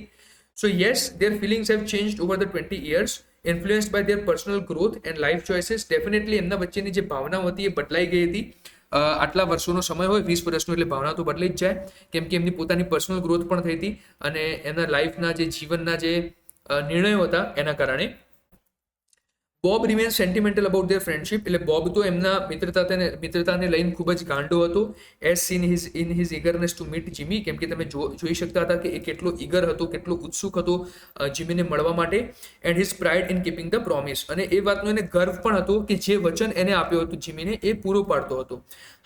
So yes, their feelings have changed over the 20 years influenced by their personal growth and life choices. Definitely એમના વચ્ચેની જે ભાવનાઓ હતી એ બદલાઈ ગઈ હતી. આટલા વર્ષોનો સમય હોય 20 વર્ષનો એટલે ભાવના તો બદલાઈ જ જાય કેમ કે એમની પોતાની પર્સનલ ગ્રોથ પણ થઈ હતી અને એના લાઈફના જે જીવનના જે નિર્ણયો હતા એના કારણે. Bob remains sentimental about their friendship. એટલે બોબ તો એમના મિત્રતાને લઈને ખૂબ જ ગાંડો હતો. As seen in his eagerness to meet Jimmy. કેમ કે તમે જોઈ શકતા હતા કે એ કેટલો ઇગર હતો, કેટલો ઉત્સુક હતો જીમીને મળવા માટે. And his pride in keeping the promise. અને એ વાતનો એને ગર્વ પણ હતો કે જે વચન એને આપ્યો હતો જીમીને એ પૂરો પાડતો હતો.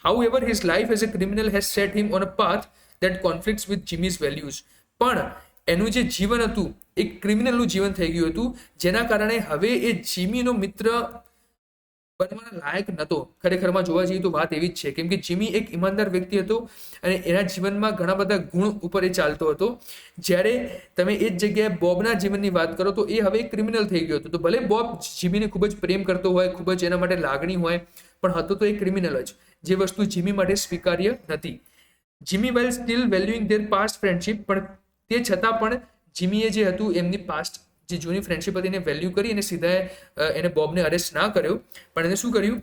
However his life as a criminal has set him on a path that conflicts with Jimmy's values. પણ એનું જે જીવન હતું એ ક્રિમિનલનું જીવન થઈ ગયું હતું જેના કારણે હવે એ જીમીનો મિત્ર બનવાના લાયક નહોતો. ખરેખરમાં જોવા જઈએ તો વાત એવી જ છે કેમ કે જીમી એક ઈમાનદાર વ્યક્તિ હતો અને એના જીવનમાં ઘણા બધા ગુણ ઉપર એ ચાલતો હતો. જ્યારે તમે એ જ જગ્યાએ બોબના જીવનની વાત કરો તો એ હવે ક્રિમિનલ થઈ ગયો હતો. તો ભલે બોબ જીમીને ખૂબ જ પ્રેમ કરતો હોય, ખૂબ જ એના માટે લાગણી હોય, પણ હતો તો એ ક્રિમિનલ જ, જે વસ્તુ જીમી માટે સ્વીકાર્ય નથી. Jimmy well still valuing their past friendship. પણ તે છતાં પણ જીમીએ જે હતું એમની પાસ્ટ જે જૂની ફ્રેન્ડશિપ હતી એને વેલ્યુ કરી અને સીધા એને બોબને અરેસ્ટ ના કર્યો, પણ એને શું કર્યું,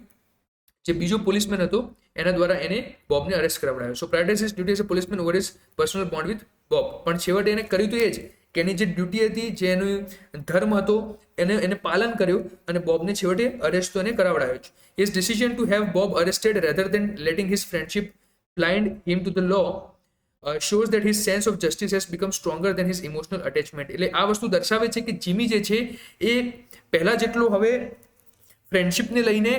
જે બીજો પોલીસમેન હતો એના દ્વારા એને બોબને અરેસ્ટ કરાવડાયો. So prioritize his duty as a policeman over his personal bond with Bob. પણ છેવટે એને કર્યું તો એ જ કે એની જે ડ્યુટી હતી, જે એનું ધર્મ હતો એને પાલન કર્યું અને બોબને છેવટે અરેસ્ટ તો એને કરાવડાયો જ. His decision to have Bob arrested rather than letting his friendship blind him to the law shows that his sense of justice has become stronger than his emotional attachment. એટલે આ વસ્તુ દર્શાવે છે કે જીમી જે છે એ પહેલા જેટલો હવે ફ્રેન્ડશિપને લઈને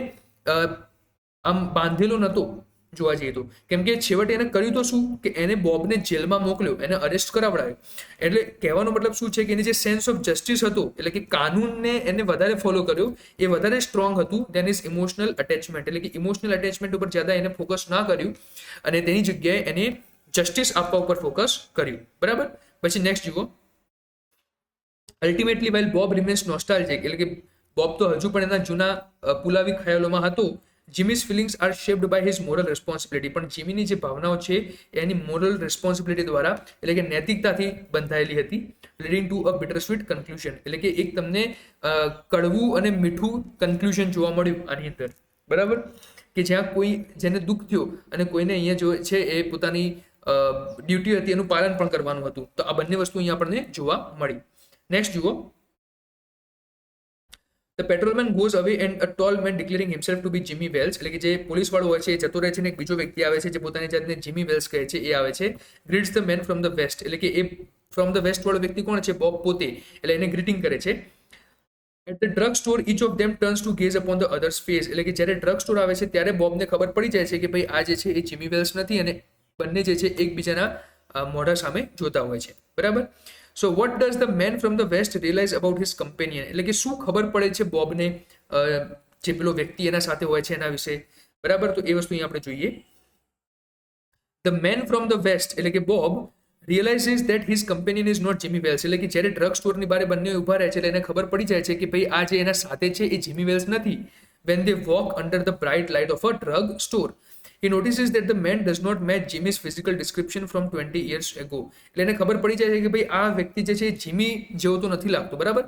આમ બાંધેલો નહોતો જોવા જઈએ તો. કેમ કે છેવટે એને કર્યું તો શું કે એને બોબને જેલમાં મોકલ્યો, એને અરેસ્ટ કરાવડાયો. એટલે કહેવાનો મતલબ શું છે કે એની જે સેન્સ ઓફ જસ્ટિસ હતો, એટલે કે કાનૂનને એને વધારે ફોલો કર્યો, એ વધારે સ્ટ્રોંગ હતું દેન ઇઝ ઇમોશનલ અટેચમેન્ટ. એટલે કે ઇમોશનલ અટેચમેન્ટ ઉપર જ્યાદા એને ફોકસ ના કર્યું અને તેની જગ્યાએ એને જસ્ટિસ આપવા ઉપર ફોકસ કર્યું, બરાબર. પછી નેક્સ્ટ જુઓ, ultimately while Bob remains nostalgic. એટલે કે બોબ તો હજુ પણ એના જૂના પુલાવી ખ્યાલોમાં હતો. Jimmy's feelings are shaped by his moral responsibility. પણ જીમીની જે ભાવનાઓ છે એની મોરલ રિસ્પોન્સિબિલિટી દ્વારા, એટલે કે નૈતિકતાથી બંધાયેલી હતી. Leading to a bitter sweet conclusion. એટલે કે એક તમને કડવું અને મીઠું કન્ક્લુઝન જોવા મળ્યું આની અંદર, બરાબર, કે જ્યાં કોઈ જેને દુઃખ થયું અને કોઈને અહીંયા જો છે એ પોતાની ડ્યુટી હતી એનું પાલન પણ કરવાનું હતું. તો આ બંને વસ્તુ અહીંયા આપણને જોવા મળી. નેક્સ્ટ જુઓ, the patrolman goes away and a tall man declaring himself to be Jimmy Wells. એટલે કે જે પોલીસ વાળો હોય છે એ જતો રહે છે ને એક બીજો વ્યક્તિ આવે છે જે પોતાની જાતને જીમી વેલ્સ કહે છે. એ આવે છે. Greets the man from the west. એટલે કે એ ફ્રોમ ધ વેસ્ટ વાળો વ્યક્તિ કોણ છે? બોબ પોતે. એટલે એને ગ્રીટિંગ કરે છે. At the drug store each of them turns to gaze upon the others face. એટલે કે જ્યારે ડ્રગ સ્ટોર આવે છે ત્યારે બોબને ખબર પડી જાય છે કે ભાઈ આ જે છે એ જીમી વેલ્સ નથી, અને બંને જે છે એકબીજાના મોઢા સામે જોતા હોય છે. બરાબર. So what does the man from the west realise about his companion. એટલે કે શું ખબર પડે છે બોબને જે પેલો વ્યક્તિ એના સાથે હોય છે એના વિશે. બરાબર. તો એ વસ્તુ અહીંયા આપણે જોઈએ. The man from the west એટલે કે Bob realizes that his companion is not Jimmy Wales. એટલે કે જ્યારે ડ્રગ સ્ટોરની બારે બંને ઊભા રહે છે એટલે એને ખબર પડી જાય છે કે ભાઈ આ જે એના સાથે છે એ જીમી વેલ્સ નથી. when they walk under the bright light of a drug store, he notices that the man does not match Jimmy's physical description from 20 years ago. એટલે એને ખબર પડી જાય છે કે ભાઈ આ વ્યક્તિ જે છે એ જીમી જેવો તો નથી લાગતો. બરાબર.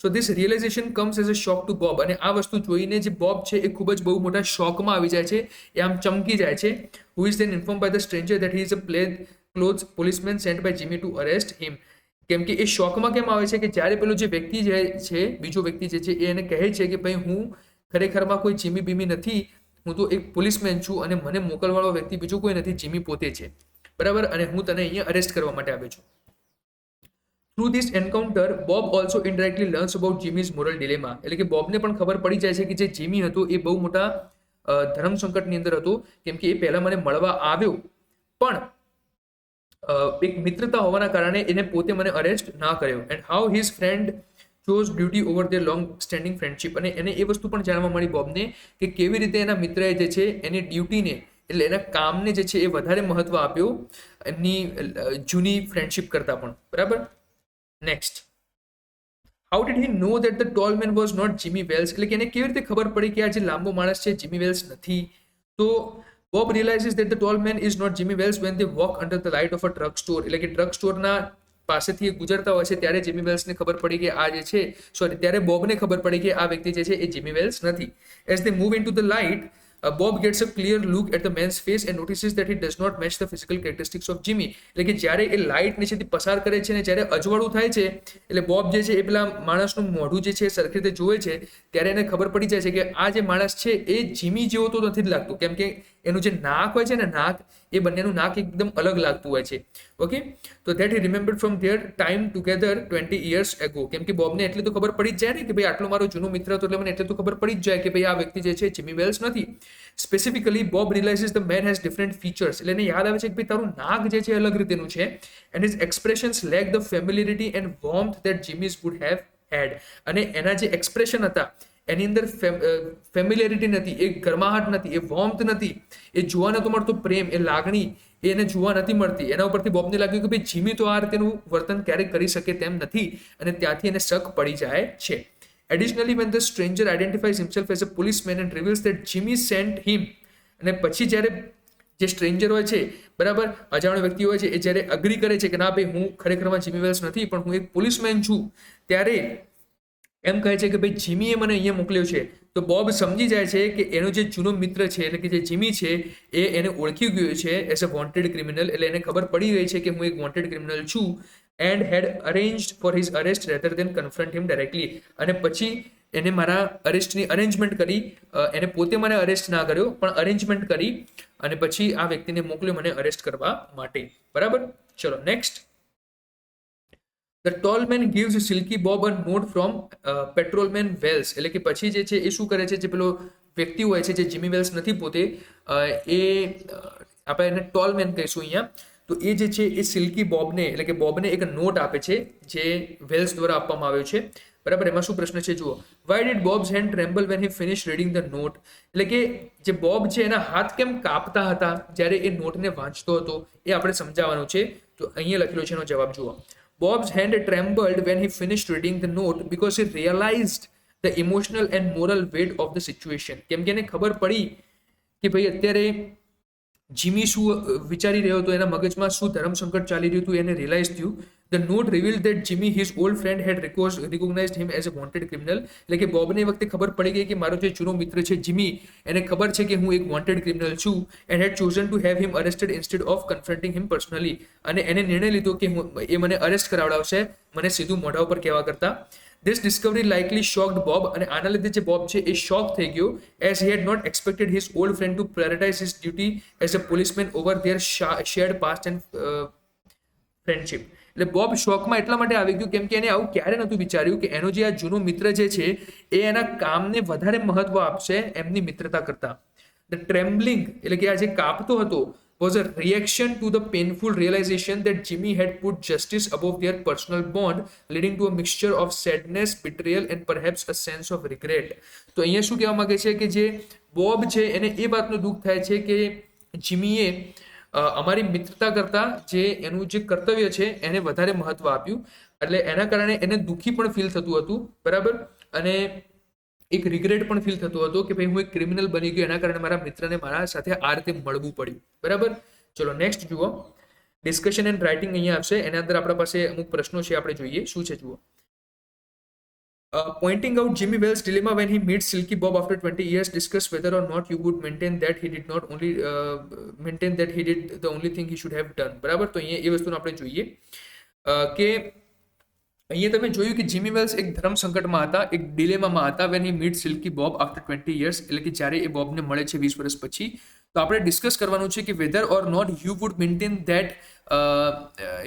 સો this realization comes as a shock to Bob. અને આ વસ્તુ જોઈને જે બોબ છે એ ખૂબ જ બહુ મોટા શોકમાં આવી જાય છે, એ આમ ચમકી જાય છે. who is then informed by the stranger that he is a clothes policeman sent by Jimmy to arrest him. કેમ કે એ શોકમાં કેમ આવે છે કે જ્યારે પેલો જે વ્યક્તિ જે છે, બીજો વ્યક્તિ જે છે એ એને કહે છે કે ભાઈ હું ખરેખરમાં કોઈ જીમી બીમી નથી, હું તો એક પોલીસમેન છું અને મને મોકલવાળો વ્યક્તિ બીજો કોઈ નથી, જીમી પોતે છે. બરાબર. અને હું તને અહીંયા અરેસ્ટ કરવા માટે આવ્યો છું. Through this encounter Bob also indirectly learns about Jimmy's moral dilemma. એટલે કે બોબને પણ ખબર પડી જાય છે કે જે જીમી હતો એ બહુ મોટા ધર્મ સંકટની અંદર હતો, કેમ કે એ પહેલા મને મળવા આવ્યો પણ એક મિત્રતા હોવાના કારણે એને પોતે મને અરેસ્ટ ના કર્યો. And how his friend chose duty over there long standing friendship. અને એને એ વસ્તુ પણ જાણવા મળી બોબને કે કેવી રીતે એના મિત્રએ જે છે એની ડ્યુટીને એટલે એના કામને જે છે એ વધારે મહત્વ આપ્યો એમની જૂની ફ્રેન્ડશિપ કરતા પણ. બરાબર. Next, how did he know that the tall man was not Jimmy Wells. એટલે કે એને કેવી રીતે ખબર પડી કે આ જે લાંબો માણસ છે જીમી વેલ્સ નથી. તો Bob realizes that the tall man is not Jimmy Wales when they walk under the light of a drug store. એટલે કે ડ્રગ સ્ટોરના પાસેથી ગુજરતા હોય છે ત્યારે જીમી વેલ્સને ખબર પડી કે આ જે છે ત્યારે બોબને ખબર પડી કે આ વ્યક્તિ જે છે એ જીમી વેલ્સ નથી. As they move into the light, Bob gets a clear look at the man's face and notices that he does not match the physical characteristics of Jimmy. એટલે કે જ્યારે એ લાઇટ નીચેથી પસાર કરે છે અને જ્યારે અજવાળું થાય છે એટલે બોબ જે છે એ પેલા માણસનું મોઢું જે છે સરખી રીતે જોવે છે ત્યારે એને ખબર પડી જાય છે કે આ જે માણસ છે એ જીમી જેવો તો નથી જ લાગતું, કેમ કે એનું જે નાક હોય છે ને નાક એ બંનેનું નાક એકદમ અલગ લાગતું હોય છે. ઓકે. તો that he રિમેમ્બર્ડ from there time together 20 years ago. કેમ કે બોબને એટલી તો ખબર પડી જ જાય ને કે ભાઈ આટલો મારો જૂનો મિત્ર હતો એટલે મને એટલે તો ખબર પડી જ જાય કે ભાઈ આ વ્યક્તિ જે છે જીમી વેલ્સ નથી. Specifically Bob realizes the man has different features. એટલે એને યાદ આવે છે કે ભાઈ તારું નાક જે છે અલગ રીતેનું છે. And his expressions lack the familiarity and warmth that Jimmy's would have had. અને એના જે એક્સપ્રેશન હતા એની અંદર ફેમિલિયરિટી નથી, એ ગરમાહટ નથી, એ વોર્મથ નથી, એ જોવા નતો મળતો પ્રેમ, એ લાગણી એને જોવા નથી મળતી. એના ઉપરથી બોબને લાગ્યું કે ભાઈ જીમી તો આ રીતેનું વર્તન ક્યારેક કરી શકે તેમ નથી, અને ત્યાંથી એને શક પડી જાય છે. Additionally, when the stranger identifies himself as a policeman and reveals that Jimmy sent him, અને પછી જ્યારે જે સ્ટ્રેન્જર હોય છે, બરાબર, અજાણ્યો વ્યક્તિ હોય છે, એ જ્યારે અગ્રી કરે છે કે ના ભાઈ હું ખરેખરમાં જીમી વેલ્સ નથી પણ હું એક પોલીસમેન છું, ત્યારે એમ કહે છે કે ભાઈ જીમીએ મને અહીંયા મોકલ્યો છે. તો બોબ સમજી જાય છે કે એનો જે જૂનો મિત્ર છે એટલે કે જે જીમી છે એ એને ઓળખી ગયો છે એઝ અ વોન્ટેડ ક્રિમિનલ. એટલે એને ખબર પડી ગઈ છે કે હું એક વોન્ટેડ ક્રિમિનલ છું. And had arranged for his arrest rather than confront him directly. અને પછી એને મારા અરેસ્ટની અરેન્જમેન્ટ કરી, એને પોતે મને અરેસ્ટ ના કર્યો પણ અરેન્જમેન્ટ કરી અને પછી આ વ્યક્તિને મોકલ્યો મને અરેસ્ટ કરવા માટે. બરાબર. ચલો next. The tall man gives Silky Bob a note from Patrolman Wells. એટલે કે પછી જે છે એ શું કરે છે, જે પેલો વ્યક્તિ હોય છે જે જીમી વેલ્સ નથી પોતે, એ આપણે એને ટોલ મેન કહીશું અહીંયા. તો એ જે છે એ સિલ્કી બોબને એટલે કે બોબને એક નોટ આપે છે જે વેલ્સ દ્વારા આપવામાં આવ્યો છે. બરાબર. એમાં શું પ્રશ્ન છે જુઓ. Why did Bob's hand tremble when he finish reading the note. એટલે કે જે બોબ છે એના હાથ કેમ કાપતા હતા જ્યારે એ નોટને વાંચતો હતો એ આપણે સમજાવવાનું છે. તો અહીંયા લખેલો છે એનો જવાબ જુઓ. Bob's hand trembled when he finished reading the note because he realized the emotional and moral weight of the situation. કેમ કે એને ખબર પડી કે ભાઈ અત્યારે જીમી શું વિચારી રહ્યો હતો, એના મગજમાં શું ધર્મ સંકટ ચાલી રહ્યું હતું એને રિયલાઇઝ થયું. The note revealed that Jimmy, his old friend, had recognized him as a wanted criminal. એટલે કે બોબને એ વખતે ખબર પડી ગઈ કે મારો જે જૂનો મિત્ર છે જીમી, એને ખબર છે કે હું એક વોન્ટેડ ક્રિમિનલ છું, and had chosen to have him arrested instead of confronting him personally. અને એને નિર્ણય લીધો કે એ મને અરેસ્ટ કરાવડાવશે મને સીધું મોઢા ઉપર કહેવા કરતા. This discovery likely shocked Bob, અને આના લીધે જે બોબ છે એ શોક થઈ ગયો, as he had not expected his old friend to prioritize his duty as a policeman over their shared past and friendship. એટલે બોબ શોકમાં એટલા માટે આવી ગયું કેમ કે એને આવું ક્યારે નહોતું વિચાર્યું કે એનો જે આ જૂનો મિત્ર જે છે એ એના કામને વધારે મહત્વ આપશે એમની મિત્રતા કરતા. ધ ટ્રેમ્બલિંગ એટલે કે આ જે કાપતો હતો was a reaction to the painful realization that Jimmy had put justice above their personal bond, leading to a mixture of sadness, betrayal and perhaps a sense of regret. તો અહીંયા શું કહેવા માંગે છે કે જે બોબ છે એને એ વાતનું દુઃખ થાય છે કે જીમીએ અમારી મિત્રતા કરતા જે એનું જે કર્તવ્ય છે એને વધારે મહત્વ આપ્યું, એટલે એના કારણે એને દુઃખી પણ ફીલ થતું હતું, બરાબર, અને એક રિગ્રેટ પણ ફીલ થતો હતો કે ભાઈ હું એક ક્રિમિનલ બની ગયો, એના કારણે મારા મિત્રને મારા સાથે આ રીતે મળવું પડ્યું, બરાબર. ચલો નેક્સ્ટ જુઓ, ડિસ્કશન એન્ડ રાઇટિંગ અહીંયા આવશે. એના અંદર આપણા પાસે અમુક પ્રશ્નો છે, આપણે જોઈએ શું છે. જુઓ, pointing out Jimmy Wales' dilemma when he meets Silky Bob after 20 years, discuss whether or not you would maintain that he did not only maintain that he did the only thing he should have done. બરાબર, તો અહીંયા એ વસ્તુને આપણે જોઈએ કે અહીંયા તમે જોયું કે જીમી વેલ્સ એક ધર્મ સંકટમાં હતા, એક ડિલેમામાં હતા when he meets Silky Bob after 20 years, એટલે કે જ્યારે એ બોબને મળે છે 20 વર્ષ પછી. તો આપણે ડિસ્કસ કરવાનું છે કે whether or not you would maintain that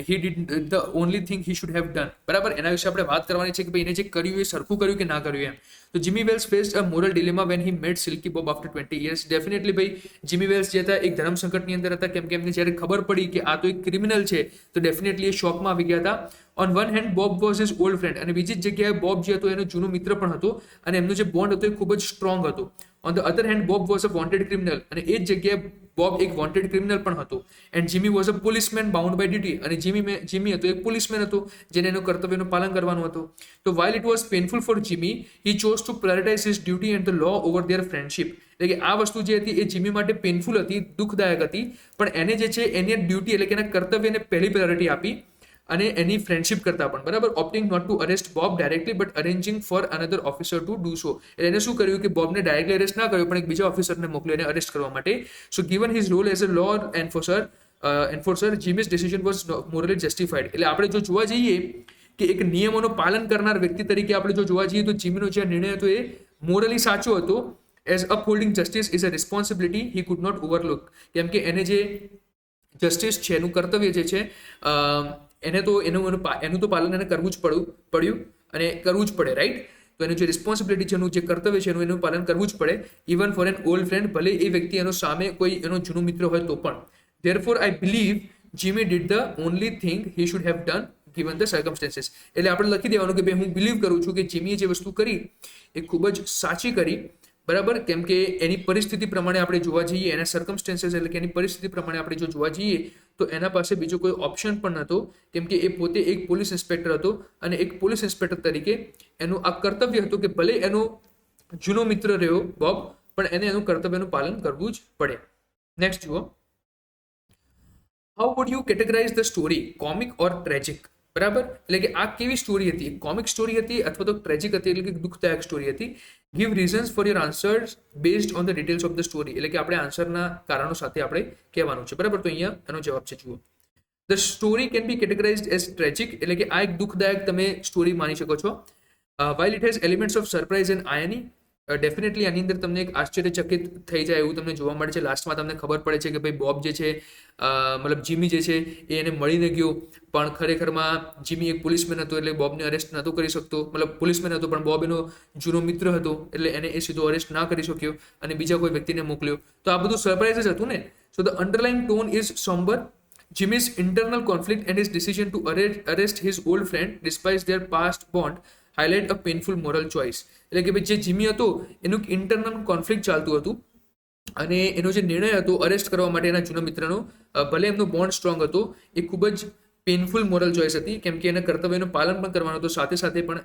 he did the only thing he should have done. બરાબર, એના વિશે આપણે વાત કરવાની છે કે ભાઈ એને જે કર્યું એ સરખું કર્યું કે ના કર્યું એમ. તો Jimmy Wells faced a moral dilemma when he met Silky Bob after 20 years. Definitely ભાઈ જીમી વેલ્સ જે હતા એક ધર્મ સંકટની અંદર હતા, કેમ કે એમને જ્યારે ખબર પડી કે આ તો એક ક્રિમિનલ છે તો ડેફિનેટલી એ શોકમાં આવી ગયા હતા. On one hand Bob was his old friend, અને બીજી જ જગ્યાએ બોબ જે હતો એનો જૂનો મિત્ર પણ હતો અને એમનો જે બોન્ડ હતો એ ખૂબ જ સ્ટ્રોંગ હતો. On the other hand Bob was a wanted criminal, અને એ જ જગ્યાએ બોબ એક વોન્ટેડ ક્રિમિનલ પણ હતો. And Jimmy was a policeman bound by duty, અને જીમી હતો એક પોલીસમેન હતો જેને એનું કર્તવ્યનું પાલન કરવાનું હતું. તો while it was painful for Jimmy, he chose to prioritise his duty and the law over their friendship. એટલે કે આ વસ્તુ જે હતી એ જીમી માટે પેનફુલ હતી, દુઃખદાયક હતી, પણ એને જે છે એની ડ્યુટી એટલે કે એના કર્તવ્યને પહેલી પ્રાયોરિટી આપી અને એની ફ્રેન્ડશિપ કરતા પણ, બરાબર. Opting not to arrest Bob directly but arranging for another officer to do so. એટલે એને શું કર્યું કે બોબને ડાયરેક્ટલી અરેસ્ટ ના કર્યો પણ એક બીજા ઓફિસરને મોકલ્યો એને અરેસ્ટ કરવા માટે. So given his role as a law enforcer Jimmy's decision was morally justified. એટલે આપણે જો જોવા જઈએ કે એક નિયમોનું પાલન કરનાર વ્યક્તિ તરીકે આપણે જો જોવા જઈએ તો જીમીનો જે નિર્ણય હતો એ મોરલી સાચો હતો. As upholding justice is a responsibility he could not overlook. કેમ કે એને જે જસ્ટિસ છે એનું કર્તવ્ય જે છે એને તો એનું તો પાલન એને કરવું જ પડ્યું અને કરવું જ પડે, રાઈટ. તો એનું જે રિસ્પોન્સિબિલિટી છે, એનું જે કર્તવ્ય છે એનું પાલન કરવું જ પડે, even four an old friend, ભલે એ વ્યક્તિ એનો સામે કોઈ એનો જૂનો મિત્ર હોય તો પણ. Therefore I believe Jimmy did the only thing he should have done given the circumstances. એટલે આપણે લખી દેવાનું કે ભાઈ હું બિલીવ કરું છું કે જીમીએ જે વસ્તુ કરી એ ખૂબ જ સાચી કરી, બરાબર, કેમ કે એની પરિસ્થિતિ પ્રમાણે આપણે જોવા જઈએ, એના સર્કમસ્ટેન્સીસ એટલે કે એની પરિસ્થિતિ પ્રમાણે આપણે જો જોવા જઈએ તો એના પાસે બીજો કોઈ ઓપ્શન પણ નહોતો, કેમ કે એ પોતે એક પોલીસ ઇન્સ્પેક્ટર હતો અને એક પોલીસ ઇન્સ્પેક્ટર તરીકે એનું આ કર્તવ્ય હતું કે ભલે એનો જૂનો મિત્ર રહ્યો બોબ પણ એને એનું કર્તવ્યનું પાલન કરવું જ પડે. નેક્સ્ટ જુઓ, how would you categorise the story, comic or tragic. બરાબર, એટલે કે આ કેવી સ્ટોરી હતી, કોમિક સ્ટોરી હતી અથવા તો ટ્રેજિક હતી, એટલે કે દુઃખદાયક સ્ટોરી હતી. Give reasons for your answers based on the details of the story. એટલે કે આપણે આન્સરના કારણો સાથે આપણે કહેવાનું છે, બરાબર. તો અહીંયા એનો જવાબ છે, જુઓ. The story can be categorized as tragic, એટલે કે આ એક દુઃખદાયક તમે સ્ટોરી માની શકો છો. While it has elements of surprise and irony. Definitely આની અંદર તમને એક આશ્ચર્યચકિત થઈ જાય એવું તમને જોવા મળે છે. લાસ્ટમાં તમને ખબર પડે છે કે ભાઈ બોબ જે છે મતલબ જીમી જે છે એ એને મળીને ગયો, પણ ખરેખરમાં જીમી એક પોલીસમેન હતો એટલે બોબને અરેસ્ટ નહોતો કરી શકતો, મતલબ પોલીસમેન હતો પણ બોબ એનો જૂનો મિત્ર હતો એટલે એને એ સીધો અરેસ્ટ ના કરી શક્યો અને બીજા કોઈ વ્યક્તિને મોકલ્યો. તો આ બધું સરપ્રાઇઝ જ હતું ને. So the underlying tone is sombre. Jimmy's internal conflict and his decision to arrest his old friend despite their past bond highlight a painful moral choice. એટલે કે ભાઈ જે જીમી હતો એનું ઇન્ટરનલ કોન્ફ્લિક્ટ ચાલતું હતું અને એનો જે નિર્ણય હતો અરેસ્ટ કરવા માટે એના જૂના મિત્રનો, ભલે એમનો બોન્ડ સ્ટ્રોંગ હતો, એ ખૂબ જ પેનફુલ મોરલ ચોઇસ હતી, કેમ કે એને કર્તવ્યનું પાલન પણ કરવાનું હતું, સાથે સાથે પણ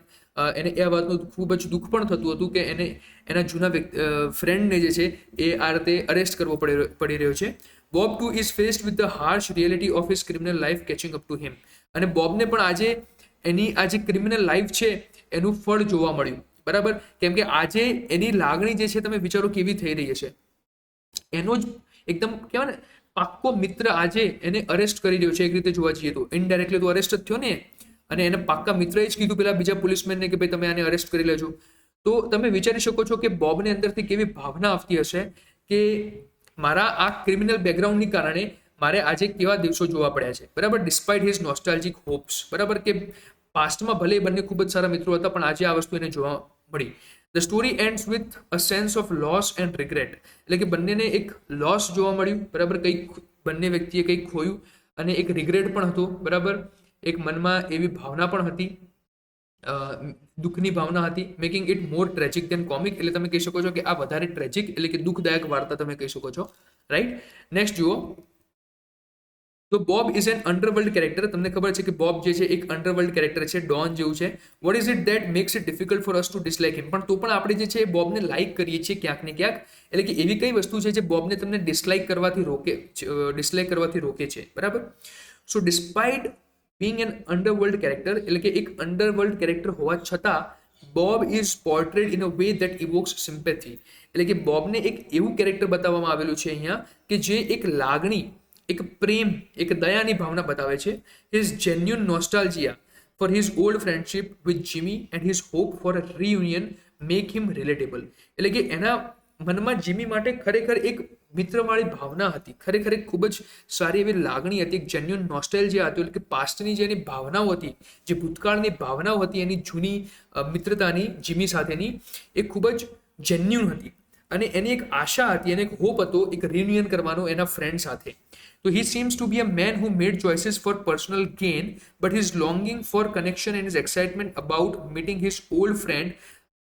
એને એ વાતનું ખૂબ જ દુઃખ પણ થતું હતું કે એને એના જૂના ફ્રેન્ડને જે છે એ આ રીતે અરેસ્ટ કરવો પડી રહ્યો છે. Bob too is faced with the harsh reality of his criminal life catching up to him. અને બોબને પણ આજે એની આ જે ક્રિમિનલ લાઈફ છે એનું ફળ જોવા મળ્યું, બરાબર. કેમ કે આજે એની લાગણી જે છે તમે વિચારો કેવી થઈ રહી છે. એનો જ એકદમ કહેવાય ને પાક્કો મિત્ર આજે એને અરેસ્ટ કરી રહ્યો છે. એક રીતે જોવા જઈએ તો ઇનડાયરેક્ટલી તો અરેસ્ટ જ થયો ને, અને એને પાક્કા મિત્રએ જ કીધું પેલા બીજા પોલીસમેનને કે ભાઈ તમે આને અરેસ્ટ કરી લેજો. તો તમે વિચારી શકો છો કે બોબને અંદરથી કેવી ભાવના આવતી હશે કે મારા આ ક્રિમિનલ બેકગ્રાઉન્ડની કારણે મારે આજે કેવા દિવસો જોવા પડ્યા છે, બરાબર, ડિસ્પાઇટ હિઝ નોસ્ટાલ્જિક હોપ્સ, બરાબર, કે પાસ્ટમાં ભલે બંને ખૂબ જ સારા મિત્રો હતા પણ આજે આ વસ્તુ એને જોવા મળી. The story ends with a sense of loss and regret, એટલે કે બંનેને એક લોસ જોવા મળ્યું, બરાબર, કંઈક બંને વ્યક્તિએ કંઈક ખોયું અને એક રિગ્રેટ પણ હતો, બરાબર, એક મનમાં એવી ભાવના પણ હતી, દુઃખની ભાવના હતી, making it more tragic than comic, એટલે તમે કહી શકો છો કે આ વધારે ટ્રેજિક એટલે કે દુઃખદાયક વાર્તા તમે કહી શકો છો, રાઈટ. નેક્સ્ટ જુઓ, તો Bob is an underworld character. તમને ખબર છે કે બોબ જે છે એક અંડરવર્લ્ડ કેરેક્ટર છે, ડોન જેવું છે. What is it that makes it difficult for us to dislike him, પણ તો પણ આપણે જે છે બોબને લાઇક કરીએ છીએ ક્યાંક ને ક્યાંક, એટલે કે એવી કઈ વસ્તુ છે જે બોબને તમને ડિસલાઇક કરવાથી રોકે છે, બરાબર. So despite being an underworld character, એટલે કે એક અંડરવર્લ્ડ કેરેક્ટર હોવા છતાં Bob is portrayed in a way that evokes sympathy, એટલે કે બોબને એક એવું કેરેક્ટર બતાવવામાં આવેલું છે અહીંયા કે જે એક લાગણી, એક પ્રેમ, એક દયાની ભાવના બતાવે છે. His genuine nostalgia for his old friendship with Jimmy and his hope for a reunion make him relatable, એટલે કે એના મનમાં જીમી માટે ખરેખર એક મિત્રવાળી ભાવના હતી, ખરેખર એક ખૂબ જ સારી એવી લાગણી હતી, એક જેન્યુન નોસ્ટેલ્જિયા હતું, એટલે કે પાસ્ટની જે એની ભાવનાઓ હતી, જે ભૂતકાળની ભાવનાઓ હતી એની જૂની મિત્રતાની જીમી સાથેની, એ ખૂબ જ જેન્યુન હતી અને એની એક આશા હતી, એને એક હોપ હતો એક રિયુનિયન કરવાનો એના ફ્રેન્ડ સાથે. So he seems to be a man who made choices for personal gain, but his longing for connection and his excitement about meeting his old friend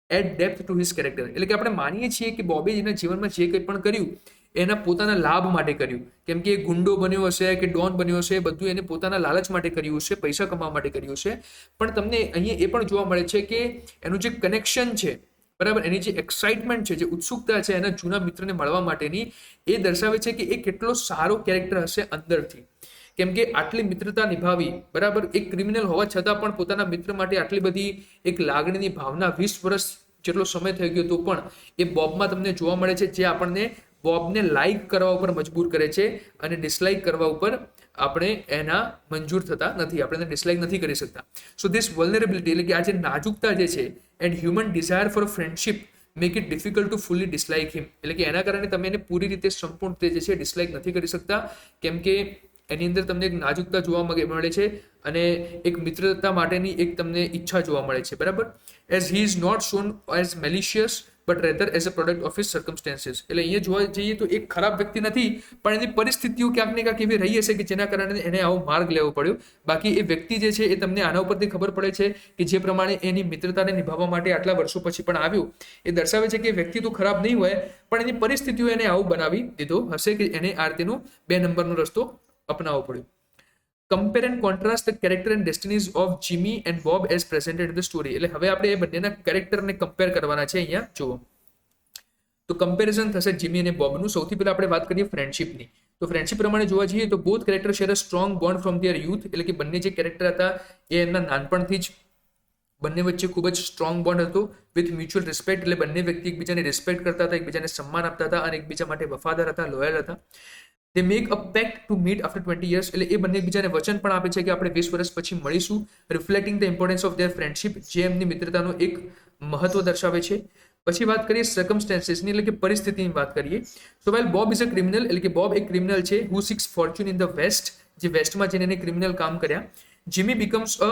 add depth to his character. એટલે કે આપણે માનીએ છીએ કે બોબે એના જીવનમાં જે કંઈ પણ કર્યું એના પોતાના લાભ માટે કર્યું, કેમ કે ગુંડો બન્યો હશે કે ડોન બન્યો હશે, બધું એને પોતાના લાલચ માટે કર્યું હશે, પૈસા કમાવા માટે કર્યું હશે. પણ તમને અહીંયા એ પણ જોવા મળે છે કે એનું જે કનેક્શન છે, બરાબર, એની જે એક્સાઇટમેન્ટ છે, જે ઉત્સુકતા છે એના જૂના મિત્રને મળવા માટેની, એ દર્શાવે છે કે એ કેટલો સારો કેરેક્ટર હશે અંદરથી, કેમ કે આટલી મિત્રતા નિભાવી, બરાબર, એક ક્રિમિનલ હોવા છતાં પણ પોતાના મિત્ર માટે આટલી બધી એક લાગણીની ભાવના, 20 વર્ષ જેટલો સમય થઈ ગયો તો પણ એ બોબમાં તમને જોવા મળે છે, જે આપણને બોબને લાઇક કરવા ઉપર મજબૂર કરે છે અને ડિસલાઇક કરવા ઉપર આપણે એના મંજૂર થતા નથી, આપણે એને ડિસલાઇક નથી કરી શકતા. સો ધીસ વલ્નરેબિલિટી, એટલે કે આ જે નાજુકતા જે છે and human desire for friendship make it difficult to fully dislike him, એટલે કે એના કારણે તમે એને પૂરી રીતે સંપૂર્ણ રીતે જે છે ડિસલાઇક નથી કરી શકતા, કેમ કે એની અંદર તમને એક નાજુકતા જોવા મળે છે અને એક મિત્રતા માટેની એક તમને ઈચ્છા જોવા મળે છે, બરાબર. As he is not shown as malicious but rather as a product of his circumstances, એટલે અહીંયા જોવા જઈએ તો એક ખરાબ વ્યક્તિ નથી, પણ એની પરિસ્થિતિઓ ક્યાંક ને ક્યાંક એવી રહી હશે કે જેના કારણે એને આવો માર્ગ લેવો પડ્યો. બાકી એ વ્યક્તિ જે છે એ તમને આના ઉપરથી ખબર પડે છે કે જે પ્રમાણે એની મિત્રતાને નિભાવવા માટે આટલા વર્ષો પછી પણ આવ્યું, એ દર્શાવે છે કે વ્યક્તિ તો ખરાબ નહીં હોય પણ એની પરિસ્થિતિઓ એને આવું બનાવી દીધો હશે કે એને આ રીતેનો 2 નંબરનો રસ્તો અપનાવવો પડ્યો. Compare and contrast the character and destinies of Jimmy and Bob as presented in the story, એટલે હવે આપણે એ બંનેના કેરેક્ટરને કમ્પેર કરવાના છે. અહીંયા જુઓ તો કમ્પેરિઝન થશે જીમી અને બોબનું. સૌથી પહેલા આપણે વાત કરીએ ફ્રેન્ડશિપની. તો ફ્રેન્ડશિપ પ્રમાણે જોવા જઈએ તો both character share a strong bond from there youth, એટલે કે બંને જે કેરેક્ટર હતા એ એમના નાનપણથી જ બંને વચ્ચે ખૂબ જ સ્ટ્રોંગ બોન્ડ હતો વિથ મ્યુચ્યુઅલ રિસ્પેક્ટ, એટલે બંને વ્યક્તિ એકબીજાને રિસ્પેક્ટ કરતા હતા, એકબીજાને સન્માન આપતા હતા અને એકબીજા માટે વફાદાર હતા, લોયલ હતા. દે make a packed to meet after 20 years, એટલે એ બંને એકબીજાને વચન પણ આપે છે કે આપણે 20 વર્ષ પછી મળીશું, reflecting the importance of their friendship, જે એમની મિત્રતાનું એક મહત્વ દર્શાવે છે. પછી વાત કરીએ સર્કમસ્ટેન્સીસની, એટલે કે પરિસ્થિતિની વાત કરીએ. So well Bob is a criminal, એટલે કે બોબ એક ક્રિમિનલ છે who seeks fortune in the west, જે વેસ્ટમાં જઈને એને ક્રિમિનલ કામ કર્યા. Jimmy becomes a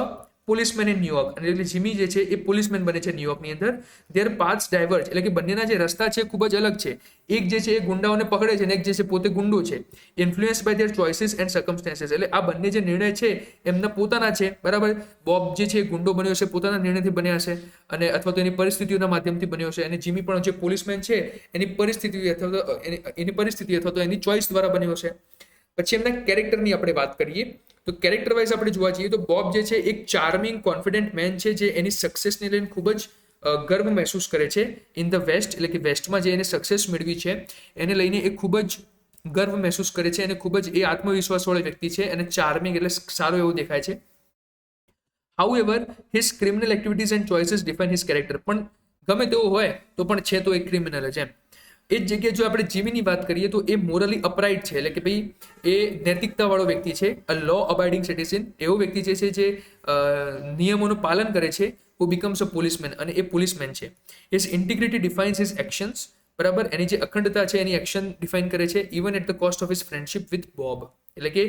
policeman in New York, એટલે જીમી જે છે એ પોલીસમેન બને છે ન્યુયોર્કની અંદર. ધેર પાથ્સ ડાયવર્જ, એટલે કે બંનેના જે રસ્તા છે ખૂબ જ અલગ છે. એક જે છે એ ગુંડાઓને પકડે છે અને એક જે છે પોતે ગુંડો છે. Influence by their choices and circumstances, એટલે આ બંને જે નિર્ણય છે એમના પોતાના છે, બરાબર. બોબ જે છે ગુંડો બન્યો છે પોતાના નિર્ણયથી બન્યા હશે અને અથવા તો એની પરિસ્થિતિઓના માધ્યમથી બન્યો છે, અને જીમી પણ જે પોલીસમેન છે એની પરિસ્થિતિ અથવા તો એની ચોઇસ દ્વારા બન્યો છે. પછી એમના કેરેક્ટરની આપણે વાત કરીએ તો કેરેક્ટર વાઇઝ આપણે જોવા જઈએ તો બોબ જે છે એક ચાર્મિંગ કોન્ફિડન્ટ મેન છે, જે એની સક્સેસને લઈને ખૂબ જ ગર્વ મહેસૂસ કરે છે ઇન ધ વેસ્ટ, એટલે કે વેસ્ટમાં જે એને સક્સેસ મેળવી છે એને લઈને એ ખૂબ જ ગર્વ મહેસૂસ કરે છે અને ખૂબ જ એ આત્મવિશ્વાસવાળો વ્યક્તિ છે અને ચાર્મિંગ એટલે સારો એવો દેખાય છે. However, his criminal activities and choices define his character, પણ ગમે તેવો હોય તો પણ છે તો એક ક્રિમિનલ જ એમ. એ જ જગ્યાએ જો આપણે જીમીની વાત કરીએ તો એ મોરલી અપરાઇટ છે, એટલે કે ભાઈ એ નૈતિકતાવાળો વ્યક્તિ છે, અ લો અબાઇડિંગ સિટીઝન, એવો વ્યક્તિ જે છે જે નિયમોનું પાલન કરે છે, હુ બીકમ્સ અ પોલીસમેન, અને એ પોલીસમેન છે. His integrity defines his actions, બરાબર, એની જે અખંડતા છે એની એક્શન ડિફાઇન કરે છે, even at the cost of his friendship with Bob. એટલે કે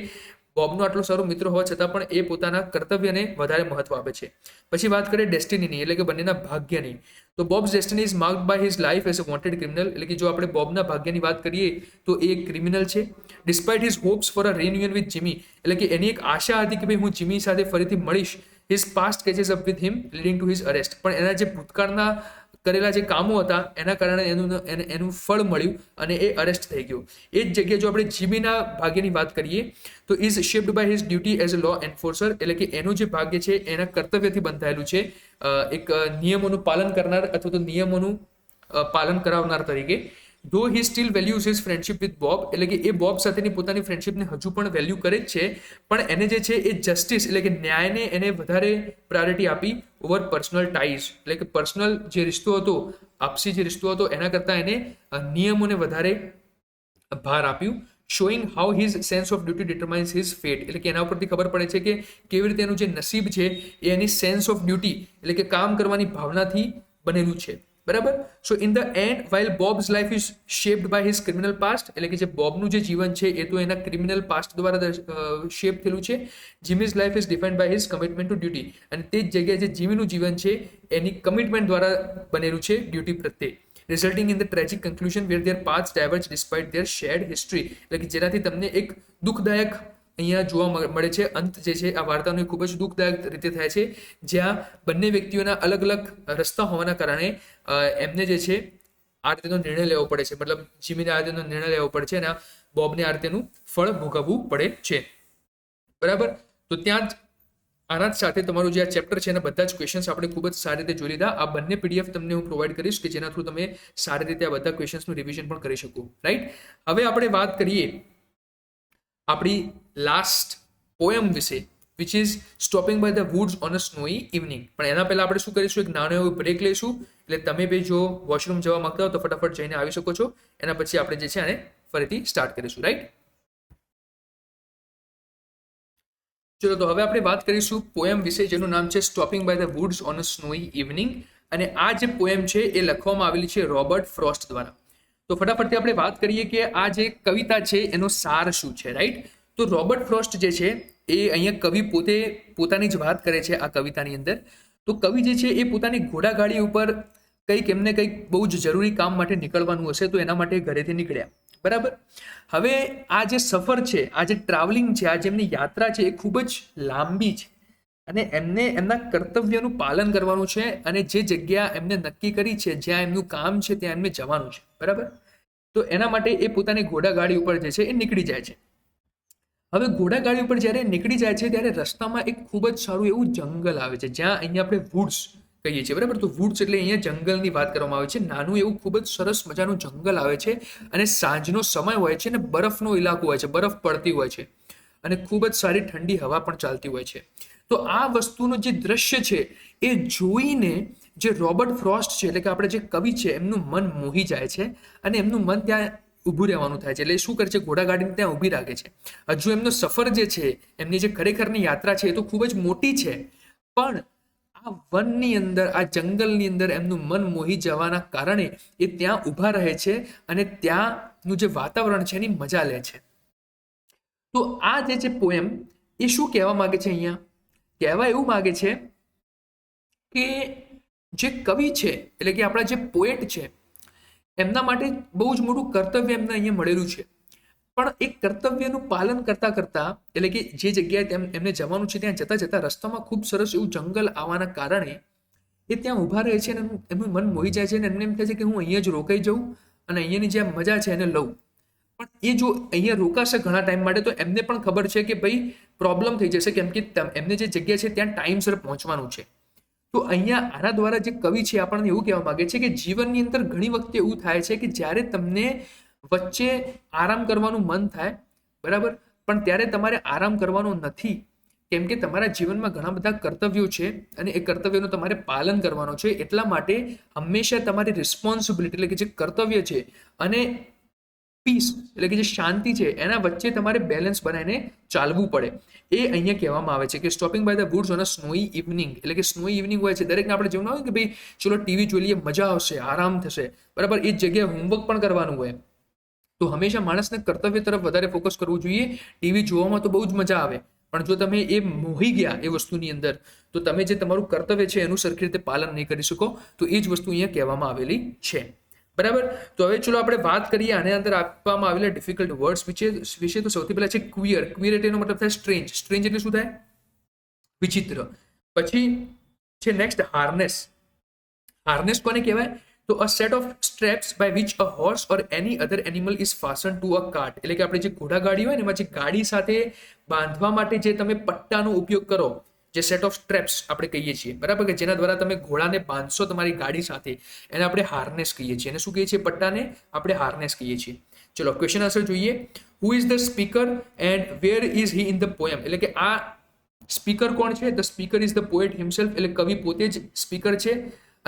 બોબનો આટલો સારો મિત્ર હોવા છતાં પણ એ પોતાના કર્તવ્યને વધારે મહત્વ આપે છે. પછી વાત કરીએ ડેસ્ટિનીની, એટલે કે બંનેના ભાગ્યની. તો Bob's destiny is marked by his life as a wanted criminal. એટલે કે જો આપણે બોબના ભાગ્યની વાત કરીએ તો એ એક ક્રિમિનલ છે. Despite his hops four a reunion with Jimmy. એટલે કે એની એક આશા હતી કે ભાઈ હું જીમી સાથે ફરીથી મળીશ. His past catches up with him leading to his arrest. પણ એના જે ભૂતકાળના કરેલા જે કામો હતા એના કારણે એનું ફળ મળ્યું અને એ અરેસ્ટ થઈ ગયો. એ જ જગ્યાએ જો આપણે જીમીના ભાગ્યની વાત કરીએ તો is shaped by his duty as a law enforcer. એટલે કે એનું જે ભાગ્ય છે એના કર્તવ્યથી બંધાયેલું છે, એક નિયમોનું પાલન કરનાર અથવા તો નિયમોનું પાલન કરાવનાર તરીકે. Though he still values his friendship with Bob. એટલે કે એ બોબ સાથેની પોતાની ફ્રેન્ડશિપને હજુ પણ વેલ્યુ કરે જ છે, પણ એને જે છે એ જસ્ટિસ એટલે કે ન્યાયને એને વધારે પ્રાયોરિટી આપી ઓવર પર્સનલ ટાઈઝ. એટલે કે પર્સનલ જે રિશ્તો હતો, આપસી જે રિશ્તો હતો એના કરતાં એને નિયમોને વધારે ભાર આપ્યું. Showing how his sense of duty determines his fat. એટલે કે એના ઉપરથી ખબર પડે છે કે કેવી રીતે એનું જે નસીબ છે એ એની સેન્સ ઓફ ડ્યુટી એટલે કે કામ કરવાની ભાવનાથી બનેલું છે. બરાબર. So in the end while Bob's life is shaped by his criminal past. એટલે કે જે બોબનું જે જીવન છે એ તો એના ક્રિમિનલ પાસ્ટ દ્વારા શેપ થયેલું છે. Jimmy's life is defined by his commitment to duty. અને તે જ જગ્યાએ જે જીમીનું જીવન છે એની કમિટમેન્ટ દ્વારા બનેલું છે ડ્યુટી પ્રત્યે. Resulting in the tragic conclusion where their paths diverge despite their shared history. એટલે કે જેનાથી તમને એક દુઃખદાયક અહીંયા જોવા મળે છે. અંત જે છે આ વાર્તાનો ખૂબ જ દુઃખદાયક રીતે થાય છે, જ્યાં બંને વ્યક્તિઓના અલગ અલગ રસ્તા હોવાના કારણે એમને જે છે આ રીતેનો નિર્ણય લેવો પડે છે. મતલબ જીમીને આ રીતેનો નિર્ણય લેવો પડે છે અને બોબને આ રીતેનું ફળ ભોગવવું પડે છે. બરાબર. તો ત્યાં જ આના જ સાથે તમારું જે આ ચેપ્ટર છે એના બધા જ ક્વેશ્ચન્સ આપણે ખૂબ જ સારી રીતે જોઈ લીધા. આ બંને પીડીએફ તમને હું પ્રોવાઈડ કરીશ કે જેના થ્રુ તમે સારી રીતે આ બધા ક્વેશ્ચન્સનું રિવિઝન પણ કરી શકો. રાઈટ. હવે આપણે વાત કરીએ આપણી લાસ્ટ પોએમ વિશે, which is stopping by the woods on a snowy evening. પણ એના પહેલા આપણે શું કરીશું, એક નાનો એવો બ્રેક લઈશું. એટલે તમે બી જો વોશરૂમ જવા માંગતા હો તો ફટાફટ જઈને આવી શકો છો. એના પછી આપણે જે છે આને ફરીથી સ્ટાર્ટ કરીશું. રાઈટ. ચલો, તો હવે આપણે વાત કરીશું પોએમ વિશે જેનું નામ છે stopping by the woods on a snowy evening. અને આ જે પોએમ છે એ લખવામાં આવેલી છે રોબર્ટ ફ્રોસ્ટ દ્વારા. તો ફટાફટથી આપણે વાત કરીએ કે આ જે કવિતા છે એનો સાર શું છે. રાઈટ. તો રોબર્ટ ફ્રોસ્ટ જે છે એ અહીંયા કવિ પોતે પોતાની જ વાત કરે છે આ કવિતાની અંદર. તો કવિ જે છે એ પોતાની ઘોડાગાડી ઉપર કંઈક એમને કંઈક બહુ જ જરૂરી કામ માટે નીકળવાનું હશે તો એના માટે ઘરેથી નીકળ્યા. બરાબર. હવે આ જે સફર છે, આ જે ટ્રાવેલિંગ છે, આ જે એમની યાત્રા છે એ ખૂબ જ લાંબી છે અને એમને એમના કર્તવ્યનું પાલન કરવાનું છે અને જે જગ્યા એમને નક્કી કરી છે, જ્યાં એમનું કામ છે ત્યાં એમને જવાનું છે. બરાબર. તો એના માટે એ પોતાની ઘોડાગાડી ઉપર જે છે એ નીકળી જાય છે. હવે ઘોડાગાડી ઉપર જ્યારે નીકળી જાય છે ત્યારે રસ્તામાં એક ખૂબ જ સારું એવું જંગલ આવે છે, જ્યાં અહીંયા આપણે વુડ્સ કહીએ છીએ. બરાબર. તો વુડ્સ એટલે અહીંયા જંગલની વાત કરવામાં આવે છે. નાનું એવું ખૂબ જ સરસ મજાનું જંગલ આવે છે અને સાંજનો સમય હોય છે અને બરફનો ઇલાકો હોય છે, બરફ પડતી હોય છે અને ખૂબ જ સારી ઠંડી હવા પણ ચાલતી હોય છે. તો આ વસ્તુનું જે દ્રશ્ય છે એ જોઈને જે રોબર્ટ ફ્રોસ્ટ છે એટલે કે આપણે જે કવિ છે એમનું મન મોહી જાય છે અને એમનું મન ત્યાં ઊભું રહેવાનું થાય છે. એટલે શું કરે છે, ઘોડાગાડીને ત્યાં ઊભી રાખે છે. હજુ એમનો સફર જે છે, એમની જે ખરેખરની યાત્રા છે એ તો ખૂબ જ મોટી છે, પણ આ વનની અંદર, આ જંગલની અંદર એમનું મન મોહી જવાના કારણે એ ત્યાં ઊભા રહે છે અને ત્યાંનું જે વાતાવરણ છે એની મજા લે છે. તો આ જે છે પોએમ એ શું કહેવા માંગે છે, અહીંયા કહેવા એવું માંગે છે કે જે કવિ છે એટલે કે આપણા જે પોએટ છે એમના માટે બહુ જ મોટું કર્તવ્ય એમને અહીંયા મળેલું છે. પણ એ કર્તવ્યનું પાલન કરતા કરતા એટલે કે જે જગ્યાએ એમને જવાનું છે ત્યાં જતા જતા રસ્તામાં ખૂબ સરસ એવું જંગલ આવવાના કારણે એ ત્યાં ઊભા રહે છે અને એમનું મન મોહી જાય છે અને એમને એમ થાય છે કે હું અહીંયા જ રોકાઈ જાઉં અને અહીંયાની જે મજા છે એને લઉં. પણ એ જો અહીંયા રોકાશે ઘણા ટાઈમ માટે તો એમને પણ ખબર છે કે ભાઈ પ્રોબ્લેમ થઈ જશે, કેમ કે એમને જે જગ્યા છે ત્યાં ટાઈમસર પહોંચવાનું છે. તો અહીંયા આના દ્વારા જે કવિ છે આપણને એવું કહેવા માંગે છે કે જીવનની અંદર ઘણી વખતે એવું થાય છે કે જ્યારે તમને વચ્ચે આરામ કરવાનું મન થાય, બરાબર, પણ ત્યારે તમારે આરામ કરવાનો નથી, કેમ કે તમારા જીવનમાં ઘણા બધા કર્તવ્યો છે અને એ કર્તવ્યનું તમારે પાલન કરવાનું છે. એટલા માટે હંમેશા તમારી રિસ્પોન્સિબિલિટી એટલે કે જે કર્તવ્ય છે અને પીસ એટલે કે જે શાંતિ છે એના વચ્ચે તમારે બેલેન્સ બનાવીને ચાલવું પડે. એ અહીંયા કહેવામાં આવે છે કે stopping by the woods on a snowy evening, એટલે કે સ્નોઈ ઇવનિંગ હોય છે દરેકને આપણે જેવું ના હોય કે ભાઈ ચલો ટીવી જોઈ લઈએ, મજા આવશે, આરામ થશે, બરાબર, એ જ જગ્યાએ હોમવર્ક પણ કરવાનું હોય. તો હંમેશા માણસને કર્તવ્ય તરફ વધારે ફોકસ કરવું જોઈએ. ટીવી જોવામાં તો બહુ જ મજા આવે, પણ જો તમે એ મોહી ગયા એ વસ્તુની અંદર, તો તમે જે તમારું કર્તવ્ય છે એનું સરખી રીતે પાલન નહીં કરી શકો. તો એ જ વસ્તુ અહીંયા કહેવામાં આવેલી છે, બરાબર. તો હવે ચલો આપણે વાત કરીએ આની અંદર આપવામાં આવેલા ડિફિકલ્ટ વર્ડ્સ વિશે. તો સૌથી પહેલા છે ક્વિયર. ક્વિયર એટલે એનો મતલબ થાય સ્ટ્રેન્જ. સ્ટ્રેન્જ એટલે શું થાય? વિચિત્ર. પછી છે નેક્સ્ટ હાર્નેસ. હાર્નેસ કોને કહેવાય? તો a set of straps by which a horse or any other animal is fasten to a cart. એટલે કે આપણે જે ઘોડાગાડી હોય ને એમાં જે ગાડી સાથે બાંધવા માટે જે તમે પટ્ટાનો ઉપયોગ કરો, જે સેટ ઓફ સ્ટ્રેપ્સ આપણે કહીએ છીએ, બરાબર, કે જેના દ્વારા તમે ઘોડાને બાંધશો તમારી ગાડી સાથે, એને આપણે હાર્નેસ કહીએ છીએ. એને શું કહીએ છીએ? પટ્ટાને આપણે હાર્નેસ કહીએ છીએ. ચલો ક્વેશ્ચન આન્સર જોઈએ. હુ is the speaker and where is he in the poem? એટલે કે આ સ્પીકર કોણ છે? The speaker is the poet himself. એટલે કવિ પોતે જ સ્પીકર છે.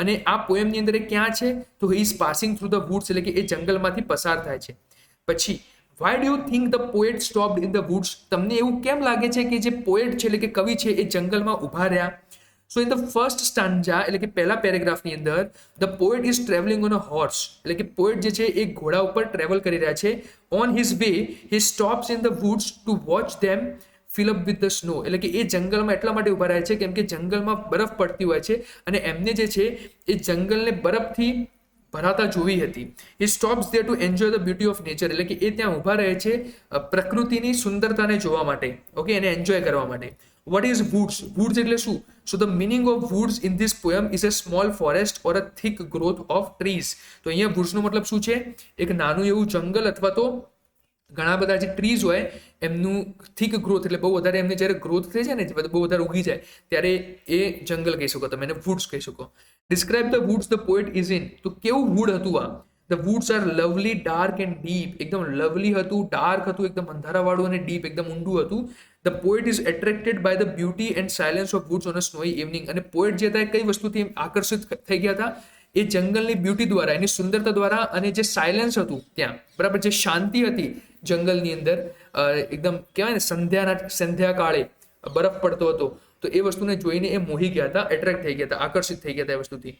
અને આ પોએમની અંદર એ ક્યાં છે? તો he is passing through the woods, એટલે કે એ જંગલમાંથી પસાર થાય છે. પછી why do you think the poet stopped in the woods? તમને એવું કેમ લાગે છે કે જે પોએટ છે એટલે કે કવિ છે એ જંગલમાં ઊભા રહ્યા? So in the first stanza, એટલે કે પહેલા પેરેગ્રાફની અંદર, the poet is travelling on a horse. એટલે કે પોએટ જે છે એ ઘોડા ઉપર ટ્રેવલ કરી રહ્યા છે. On his way he stops in the woods to watch them fill up with the snow. એટલે કે એ જંગલમાં એટલા માટે ઊભા રહે છે કેમ કે જંગલમાં બરફ પડતી હોય છે અને એમને જે છે એ જંગલને બરફથી ભરાતા જોવી હતી. He stops there to enjoy the beauty of nature. એટલે કે એ ત્યાં ઊભા રહે છે પ્રકૃતિની સુંદરતાને જોવા માટે, ઓકે, એને એન્જોય કરવા માટે. What is woods? વુડ્સ એટલે શું? So the meaning of woods in this poem is a small forest or a thick growth of trees. તો અહીંયા વુડ્સનો મતલબ શું છે? એક નાનું એવું જંગલ અથવા તો ઘણા બધા જે ટ્રીઝ હોય એમનું થિક ગ્રોથ, એટલે બહુ વધારે એમને જ્યારે ગ્રોથ થઈ જાય ને, બહુ વધારે ઉગી જાય ત્યારે એ જંગલ કહી શકો, તમે એને વુડ્સ કહી શકો. Describe the woods the poet is in. તો કેવું વુડ હતું આ? The woods are lovely, dark and deep. એકદમ લવલી હતું, ડાર્ક હતું, એકદમ અંધારાવાળું, અને ડીપ એકદમ ઊંડું હતું. The poet is attracted by the beauty and silence of woods on a snowy evening. અને પોએટ જે હતા કઈ વસ્તુથી આકર્ષિત થઈ ગયા હતા? એ જંગલની બ્યુટી દ્વારા, એની સુંદરતા દ્વારા, અને જે સાયલન્સ હતું ત્યાં, બરાબર, જે શાંતિ હતી જંગલની અંદર, એકદમ કહેવાય ને સંધ્યા કાળે બરફ પડતો હતો, તો એ વસ્તુને જોઈને એ મોહી ગયા હતા, એટ્રેક્ટ થઈ ગયા હતા, આકર્ષિત થઈ ગયા હતા એ વસ્તુથી.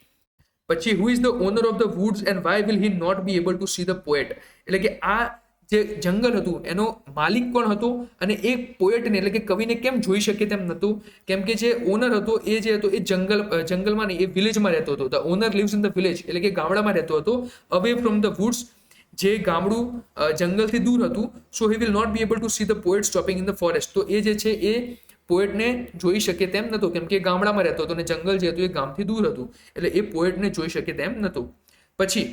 પછી who is the owner of the woods and why will he not be able to see the poet? એટલે કે આ જે જંગલ હતું એનો માલિક કોણ હતો? અને એ પોએટને એટલે કે કવિને કેમ જોઈ શકે તેમ નહોતું? કેમ કે જે ઓનર હતો એ જે હતો એ જંગલમાં નહીં, એ વિલેજમાં રહેતો હતો. The owner lives in the village, એટલે કે ગામડામાં રહેતો હતો, અવે ફ્રોમ ધ વુડ્સ, જે ગામડું જંગલથી દૂર હતું. So he will not be able to see the poet stopping in the forest. તો એ જે છે એ પોએટને જોઈ શકે તેમ નહોતો, કેમ કે ગામડામાં રહેતો હતો અને જંગલ જે હતું એ ગામથી દૂર હતું, એટલે એ પોએટને જોઈ શકે તેમ નહોતું. પછી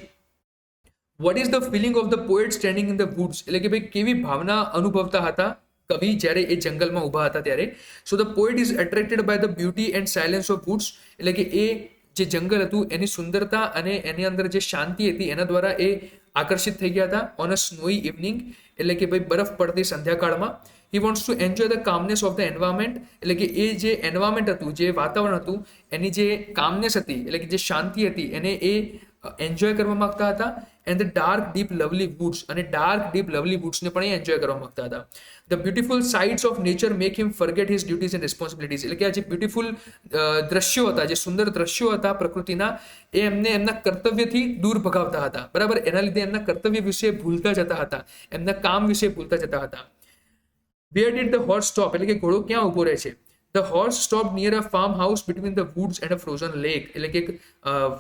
what is the feeling of the poet standing in the woods? એટલે કે ભાઈ કેવી ભાવના અનુભવતા હતા કવિ જ્યારે એ જંગલમાં ઊભા હતા ત્યારે? So the poet is attracted by the beauty and silence of woods. એટલે કે એ જે જંગલ હતું એની સુંદરતા અને એની અંદર જે શાંતિ હતી એના દ્વારા એ આકર્ષિત થઈ ગયા હતા. ઓન અ સ્નોઈ ઇવનિંગ, એટલે કે ભાઈ બરફ પડતી સંધ્યાકાળમાં. He wants to enjoy the calmness of the environment. એટલે કે એ જે એન્વાયરમેન્ટ હતું, જે વાતાવરણ હતું, એની જે કામનેસ હતી, એટલે કે જે શાંતિ હતી, એને એ એન્જોય કરવા માંગતા હતા. And the dark deep lovely woods, અને ડાર્ક ડીપ લવલી વુડ્સને પણ એ એન્જોય કરવા માંગતા હતા. The beautiful sites of nature make him forget his duties and responsibilities. એટલે કે આ જે બ્યુટિફુલ દ્રશ્યો હતા, જે સુંદર દ્રશ્યો હતા પ્રકૃતિના, એ એમને એમના કર્તવ્યથી દૂર ભગાવતા હતા, બરાબર. એના લીધે એમના કર્તવ્ય વિશે ભૂલતા જતા હતા, એમના કામ વિશે ભૂલતા જતા હતા. વેર ડીડ ધ હોર્સ સ્ટોપ? એટલે કે ઘોડો ક્યાં ઊભો રહે છે? The horse stop near a farm house between the woods and a frozen lake. એટલે કે એક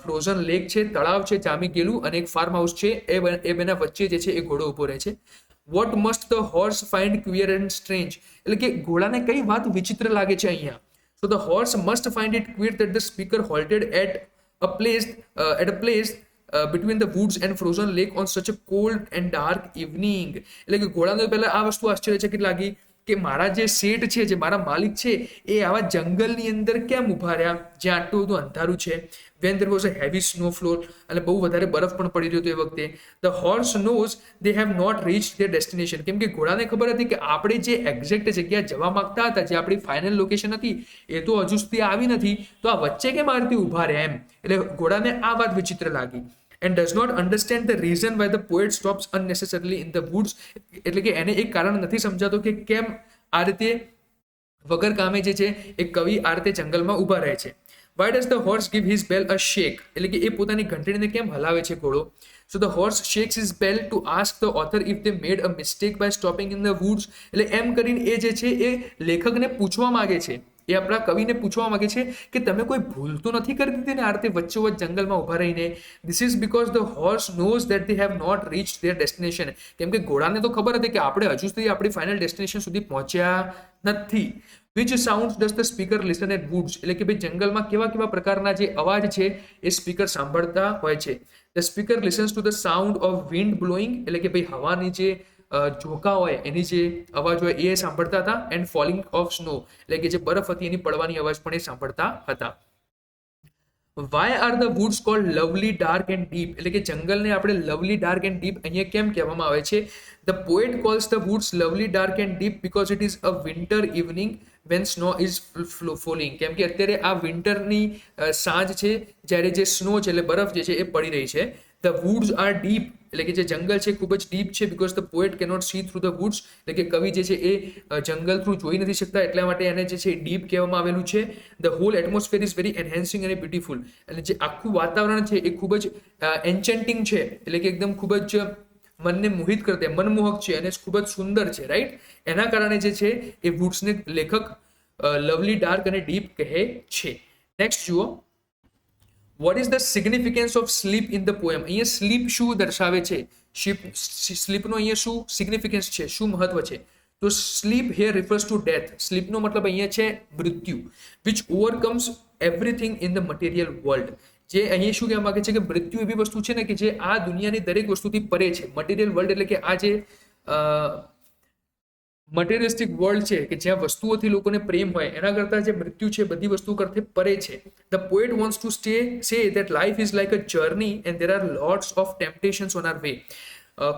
ફ્રોઝન લેક છે, તળાવ છે જામી ગયેલું, અને એક ફાર્મ હાઉસ છે, એ બેના વચ્ચે જે છે એ ઘોડો ઊભો રહે છે. What must the horse find queer and strange? એટલે કે ઘોડાને કઈ વાત વિચિત્ર લાગે છે અહીંયા? So the horse must find it queer that the speaker halted at a place between the woods and frozen lake on such a cold and dark evening. એટલે કે ઘોડાને પહેલા આ વસ્તુ આશ્ચર્યચકિત લાગી કે મારા જે શેઠ છે, જે મારા માલિક છે, એ આવા જંગલની અંદર કેમ ઊભા રહ્યા જ્યાં આટલું બધું અંધારું છે? When there was a heavy snowfall, અને બહુ વધારે બરફ પણ પડી રહ્યો હતો એ વખતે. The horse knows they have not reached their destination. કેમ કે ઘોડાને ખબર હતી કે આપણે જે એક્ઝેક્ટ જગ્યા જવા માંગતા હતા, જે આપણી ફાઇનલ લોકેશન હતી, એ તો હજુ સુધી આવી નથી, તો આ વચ્ચે કેમ આ રીતે ઊભા રહ્યા એમ? એટલે ઘોડાને આ વાત વિચિત્ર લાગી. And does not understand the reason why the poet stops unnecessarily in the woods. એટલે કે એને એક કારણ નથી સમજાતો કે કેમ આ રીતે વગર કામે જે છે એ કવિ આ રીતે જંગલમાં ઊભા રહે છે. Why does the horse give his bell a shake. એટલે કે એ પોતાની ઘંટડીને કેમ હલાવે છે ઘોડો. So the horse shakes his bell to ask the author if they made a mistake by stopping in the woods. એટલે એમ કરીને એ જે છે એ લેખકને પૂછવા માંગે છે, એ આપણા કવિને પૂછવા માંગે છે કે તમે કોઈ ભૂલ તો નથી કરી દીધી ને આ રીતે વચ્ચોવચ્ચ જંગલમાં ઊભા રહીને. This is because the horse knows that they have not reach their destination. કેમ કે ઘોડાને તો ખબર હતી કે આપણે હજુ સુધી આપણી ફાઇનલ ડેસ્ટિનેશન સુધી પહોંચ્યા નથી. Which sound does the speaker listen at woods. એટલે કે ભાઈ જંગલમાં કેવા કેવા પ્રકારના જે અવાજ છે એ સ્પીકર સાંભળતા હોય છે. The speaker listens to the sound of wind blowing. એટલે કે ભાઈ હવાની જે ઝોકા હોય એની જે અવાજ હોય એ સાંભળતા હતા. And falling of snow. એટલે કે જે બરફ હતી એની પડવાની અવાજ પણ એ સાંભળતા હતા. Why are the woods called lovely dark and deep. એટલે કે જંગલને આપણે લવલી ડાર્ક એન્ડ ડીપ અહીંયા કેમ કહેવામાં આવે છે. The poet calls the woods lovely dark and deep because it is a winter evening when snow is falling. કેમ કે અત્યારે આ વિન્ટરની સાંજ છે જ્યારે જે સ્નો છે એટલે બરફ જે છે એ પડી રહી છે. The woods are deep. એટલે કે જે જંગલ છે ખૂબ જ ડીપ છે because the poet cannot see through the woods. એટલે કે કવિ જે છે એ જંગલ થ્રુ જોઈ નથી શકતા એટલા માટે એને જે છે ડીપ કહેવામાં આવેલું છે. The whole atmosphere is very enhancing અને બ્યુટીફુલ. એટલે જે આખું વાતાવરણ છે એ ખૂબ જ એન્ચેન્ટિંગ છે. એટલે કે એકદમ ખૂબ જ મનને મોહિત કરતે મનમોહક છે અને ખૂબ જ સુંદર છે. રાઈટ, એના કારણે જે છે એ વુડ્સને લેખક લવલી ડાર્ક અને ડીપ કહે છે. નેક્સ્ટ જુઓ, vote is the significance of sleep in the poem. અહીંયા સ્લીપ શું દર્શાવે છે, સ્લીપનો અહીંયા શું સિગ્નિફિકન્સ છે, શું મહત્વ છે. તો sleep here refers to death. સ્લીપનો મતલબ અહીંયા છે મૃત્યુ. Which overcomes everything in the material world. જે અહીંયા શું કહેવા માંગે છે કે મૃત્યુ એવી વસ્તુ છે ને કે જે આ દુનિયાની દરેક વસ્તુથી પરે છે. મટીરિયલ વર્લ્ડ એટલે કે આ જે મટીરિયલિસ્ટિક વર્લ્ડ છે કે જ્યાં વસ્તુઓથી લોકોને પ્રેમ હોય એના કરતાં જે મૃત્યુ છે બધી વસ્તુ કરતા પરે છે. The poet wants to say that life is like a journey and there are lots of temptations on our way.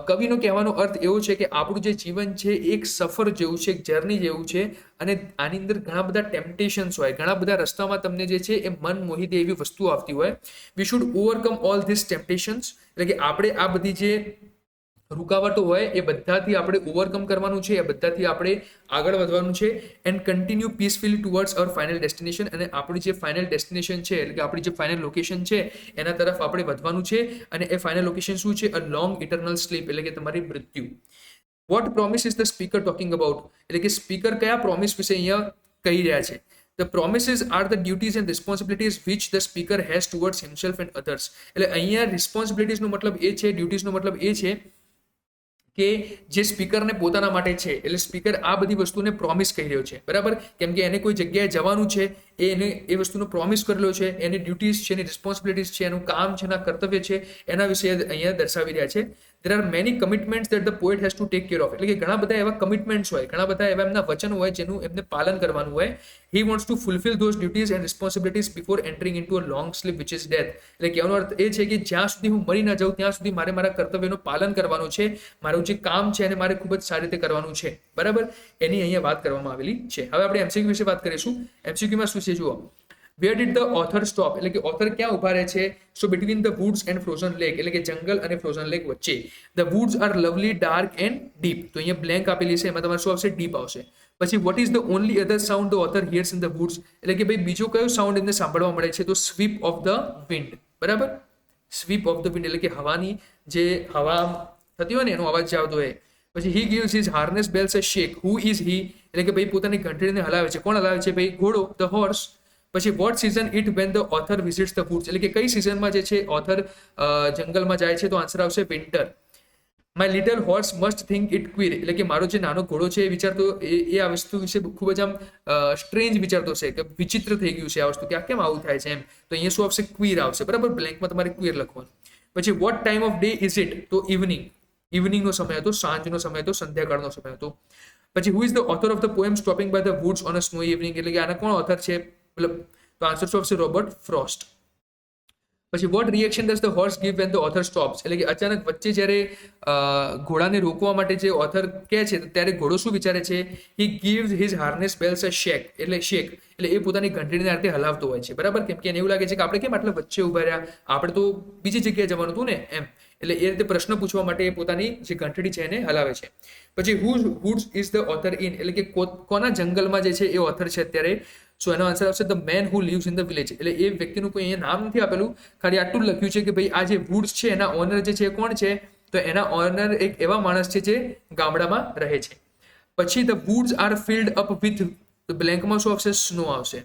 કવિનો કહેવાનો અર્થ એવો છે કે આપણું જે જીવન છે એક સફર જેવું છે, એક જર્ની જેવું છે અને આની અંદર ઘણા બધા ટેમ્પટેશન્સ હોય, ઘણા બધા રસ્તામાં તમને જે છે એ મન મોહી દે એવી વસ્તુઓ આવતી હોય. We should overcome all this temptations. એટલે કે આપણે આ બધી જે રૂકાવટો હોય એ બધાથી આપણે ઓવરકમ કરવાનું છે, એ બધાથી આપણે આગળ વધવાનું છે. And continue peacefully towards our final destination. અને આપણી જે ફાઇનલ ડેસ્ટિનેશન છે એટલે કે આપણી જે ફાઇનલ લોકેશન છે એના તરફ આપણે વધવાનું છે. અને એ ફાઇનલ લોકેશન શું છે? A long eternal sleep. એટલે કે તમારી મૃત્યુ. What promise is the speaker talking about. એટલે કે સ્પીકર કયા પ્રોમિસ વિશે અહીંયા કહી રહ્યા છે. The promises are the duties and responsibilities which the speaker has towards himself and others. એટલે અહીંયા responsibilities નો મતલબ એ છે, duties નો મતલબ એ છે કે જે સ્પીકરને પોતાના માટે છે. એટલે સ્પીકર આ બધી વસ્તુને પ્રોમિસ કહી રહ્યો છે, બરાબર. કેમ કે એને કોઈ જગ્યાએ જવાનું છે, એને એ વસ્તુનો પ્રોમિસ કરેલો છે, એની ડ્યુટીઝ છે, એની રિસ્પોન્સિબિલિટીઝ છે, એનું કામ છે, એના કર્તવ્ય છે, એના વિશે અહીંયા દર્શાવી રહ્યા છે. There are many commitments that the poet has to take care of. એટલે કે ઘણા બધા એવા કમિટમેન્ટ્સ હોય, ઘણા બધા એવા એમના વચન હોય જેનું એમને પાલન કરવાનું હોય. He wants to fulfil those duties and responsibilities before entering into a long sleep which is death. એટલે કહેવાનો અર્થ એ છે કે જ્યાં સુધી હું મરી ના જાઉં ત્યાં સુધી મારે મારા કર્તવ્યનું પાલન કરવાનું છે. મારું જે કામ છે એને મારે ખૂબ જ સારી રીતે કરવાનું છે, બરાબર. એની અહીંયા વાત કરવામાં આવેલી છે. હવે આપણે એમસીક્યુ વિશે વાત કરીશું. એમસીક્યુમાં શું છે જુઓ. Where did the author stop. એટલે કે ઓથર ક્યાં ઉભા રહે છે? So between the woods and frozen lake. એટલે કે જંગલ અને ફ્રોઝન લેક વચ્ચે. The woods are lovely dark and deep. તો અહીંયા બ્લેન્ક આપેલી છે, એમાં તમારે શું આવશે? ડીપ આવશે. પછી what is the only other sound the author hears in the woods. એટલે કે ભાઈ બીજો કયો સાઉન્ડ એમને સાંભળવા મળે છે? તો સ્વીપ ઓફ ધ વિન્ડ, બરાબર. સ્વીપ ઓફ ધ વિન્ડ એટલે કે હવાની જે હવા થતી હોય ને એનો અવાજ જે આવતો હોય. પછી he gives his harness bells a shake. Who is he? એટલે કે ભાઈ પોતાની ઘંટડીને હલાવે છે. કોણ હલાવે છે? ભાઈ ઘોડો, ધ હોર્સ. પછી what season it when the author visits the woods. એટલે કે કઈ સિઝનમાં જે છે ઓથર જંગલમાં જાય છે? તો આન્સર આવશે winter. My little horse must think it queer. એટલે કે મારો જે નાનો ઘોડો છે એ વિચારતો એ આ વસ્તુ વિશે ખૂબ જ આમ સ્ટ્રેન્જ વિચારતો છે કે વિચિત્ર થઈ ગયું છે આ વસ્તુ, કે આ કેમ આવું થાય છે એમ. તો અહીંયા શું આવશે? ક્વીર આવશે, બરાબર. બ્લેન્કમાં તમારે ક્વીર લખવાનું. પછી what time of day is it? તો ઇવનિંગ. ઇવનિંગનો સમય હતો, સાંજનો સમય હતો, સંધ્યાકાળનો સમય હતો. પછી who is the author of the poem stopping by the woods on a snowy evening. એટલે કે આના કોણ ઓથર છે? મતલબ તો આન્સર શું આવશે? Robert Frost. પછી what reaction does the horse give when the author stops, એટલે કે અચાનક વચ્ચે જ્યારે ઘોડાને રોકવા માટે જે ઓથર કહે છે ત્યારે ઘોડો શું વિચારે છે? હી gives his harness bells a shake, એટલે એ પોતાની ઘંટડીને આ રીતે હલાવતો હોય છે, બરાબર? કેમ કે એને એવું લાગે છે કે આપણે કેમ આટલા વચ્ચે ઉભા રહ્યા, આપણે તો બીજી જગ્યાએ જવાનું હતું ને એમ. એટલે એ રીતે પ્રશ્ન પૂછવા માટે એ પોતાની જે ઘંટડી છે એને હલાવે છે. પછી હુડ્સ ઇઝ ધ ઓથર ઇન, એટલે કે કોના જંગલમાં જે છે એ ઓથર છે અત્યારે? સો એનો આન્સર આવશે the main who lives in the village, એટલે એ વ્યક્તિનું કોઈ અહીંયા નામ નથી આપેલું, ખાલી આટલું લખ્યું છે કે ભાઈ આ જે વુડ્સ છે એના ઓનર જે છે કોણ છે? તો એના ઓનર એક એવા માણસ છે જે ગામડામાં રહે છે. પછી the woods are filled up with, બ્લેન્કમાં શું આવશે? સ્નો આવશે.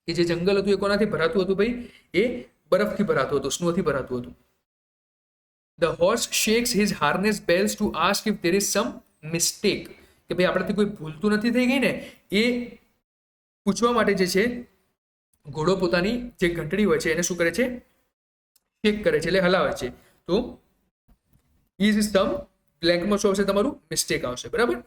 કે જે જંગલ હતું એ કોનાથી ભરાતું હતું ભાઈ? એ બરફથી ભરાતું હતું, સ્નોથી ભરાતું હતું. The horse shakes his harness bells to ask if there is sum mistake, કે ભાઈ આપણાથી કોઈ ભૂલ તો નથી થઈ ગઈ ને, એ પૂછવા માટે જે છે ઘોડો પોતાની જે ઘંટડી હોય છે એને શું કરે છે? શેક કરે છે, એટલે હલાવે છે. તો ઇઝ સમ, બ્લેન્કમાં શું આવશે? તમારું મિસ્ટેક આવશે, બરાબર?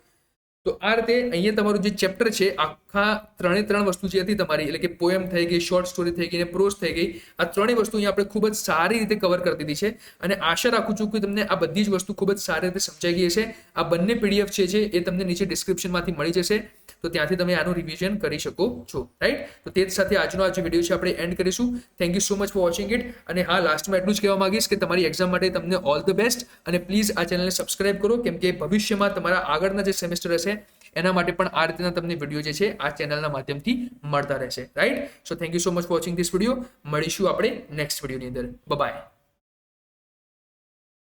તો આ રીતે અહીંયા તમારું જે ચેપ્ટર છે આખા 3 વસ્તુ જે હતી તમારી, એટલે કે પોએમ થઈ ગઈ, શોર્ટ સ્ટોરી થઈ ગઈ અને પ્રોઝ થઈ ગઈ, આ 3 વસ્તુ અહીંયા આપણે ખૂબ જ સારી રીતે કવર કરી દીધી છે. અને આશા રાખું છું કે તમને આ બધી જ વસ્તુ ખૂબ જ સારી રીતે સમજાઈ ગઈ હશે. આ બંને પીડીએફ છે એ તમને નીચે ડિસ્ક્રિપ્શનમાંથી મળી જશે, તો ત્યાંથી તમે આનું રિવિઝન કરી શકો છો, રાઈટ? તો તે જ સાથે આજનો આ જે વિડીયો છે આપણે એન્ડ કરીશું. Thank you so much for watching it. અને હા, લાસ્ટમાં એટલું જ કહેવા માંગીશ કે તમારી એક્ઝામ માટે તમને ઓલ ધ બેસ્ટ, અને પ્લીઝ આ ચેનલને સબસ્ક્રાઇબ કરો, કેમ કે ભવિષ્યમાં તમારા આગળના જે સેમેસ્ટર હશે એના માટે પણ આ રીતના તમને વિડીયો જે છે આ ચેનલના માધ્યમથી મળતા રહેશે, right? So thank you so much for watching this video. મળીશું આપણે નેક્સ્ટ વિડીયોની અંદર. બાય.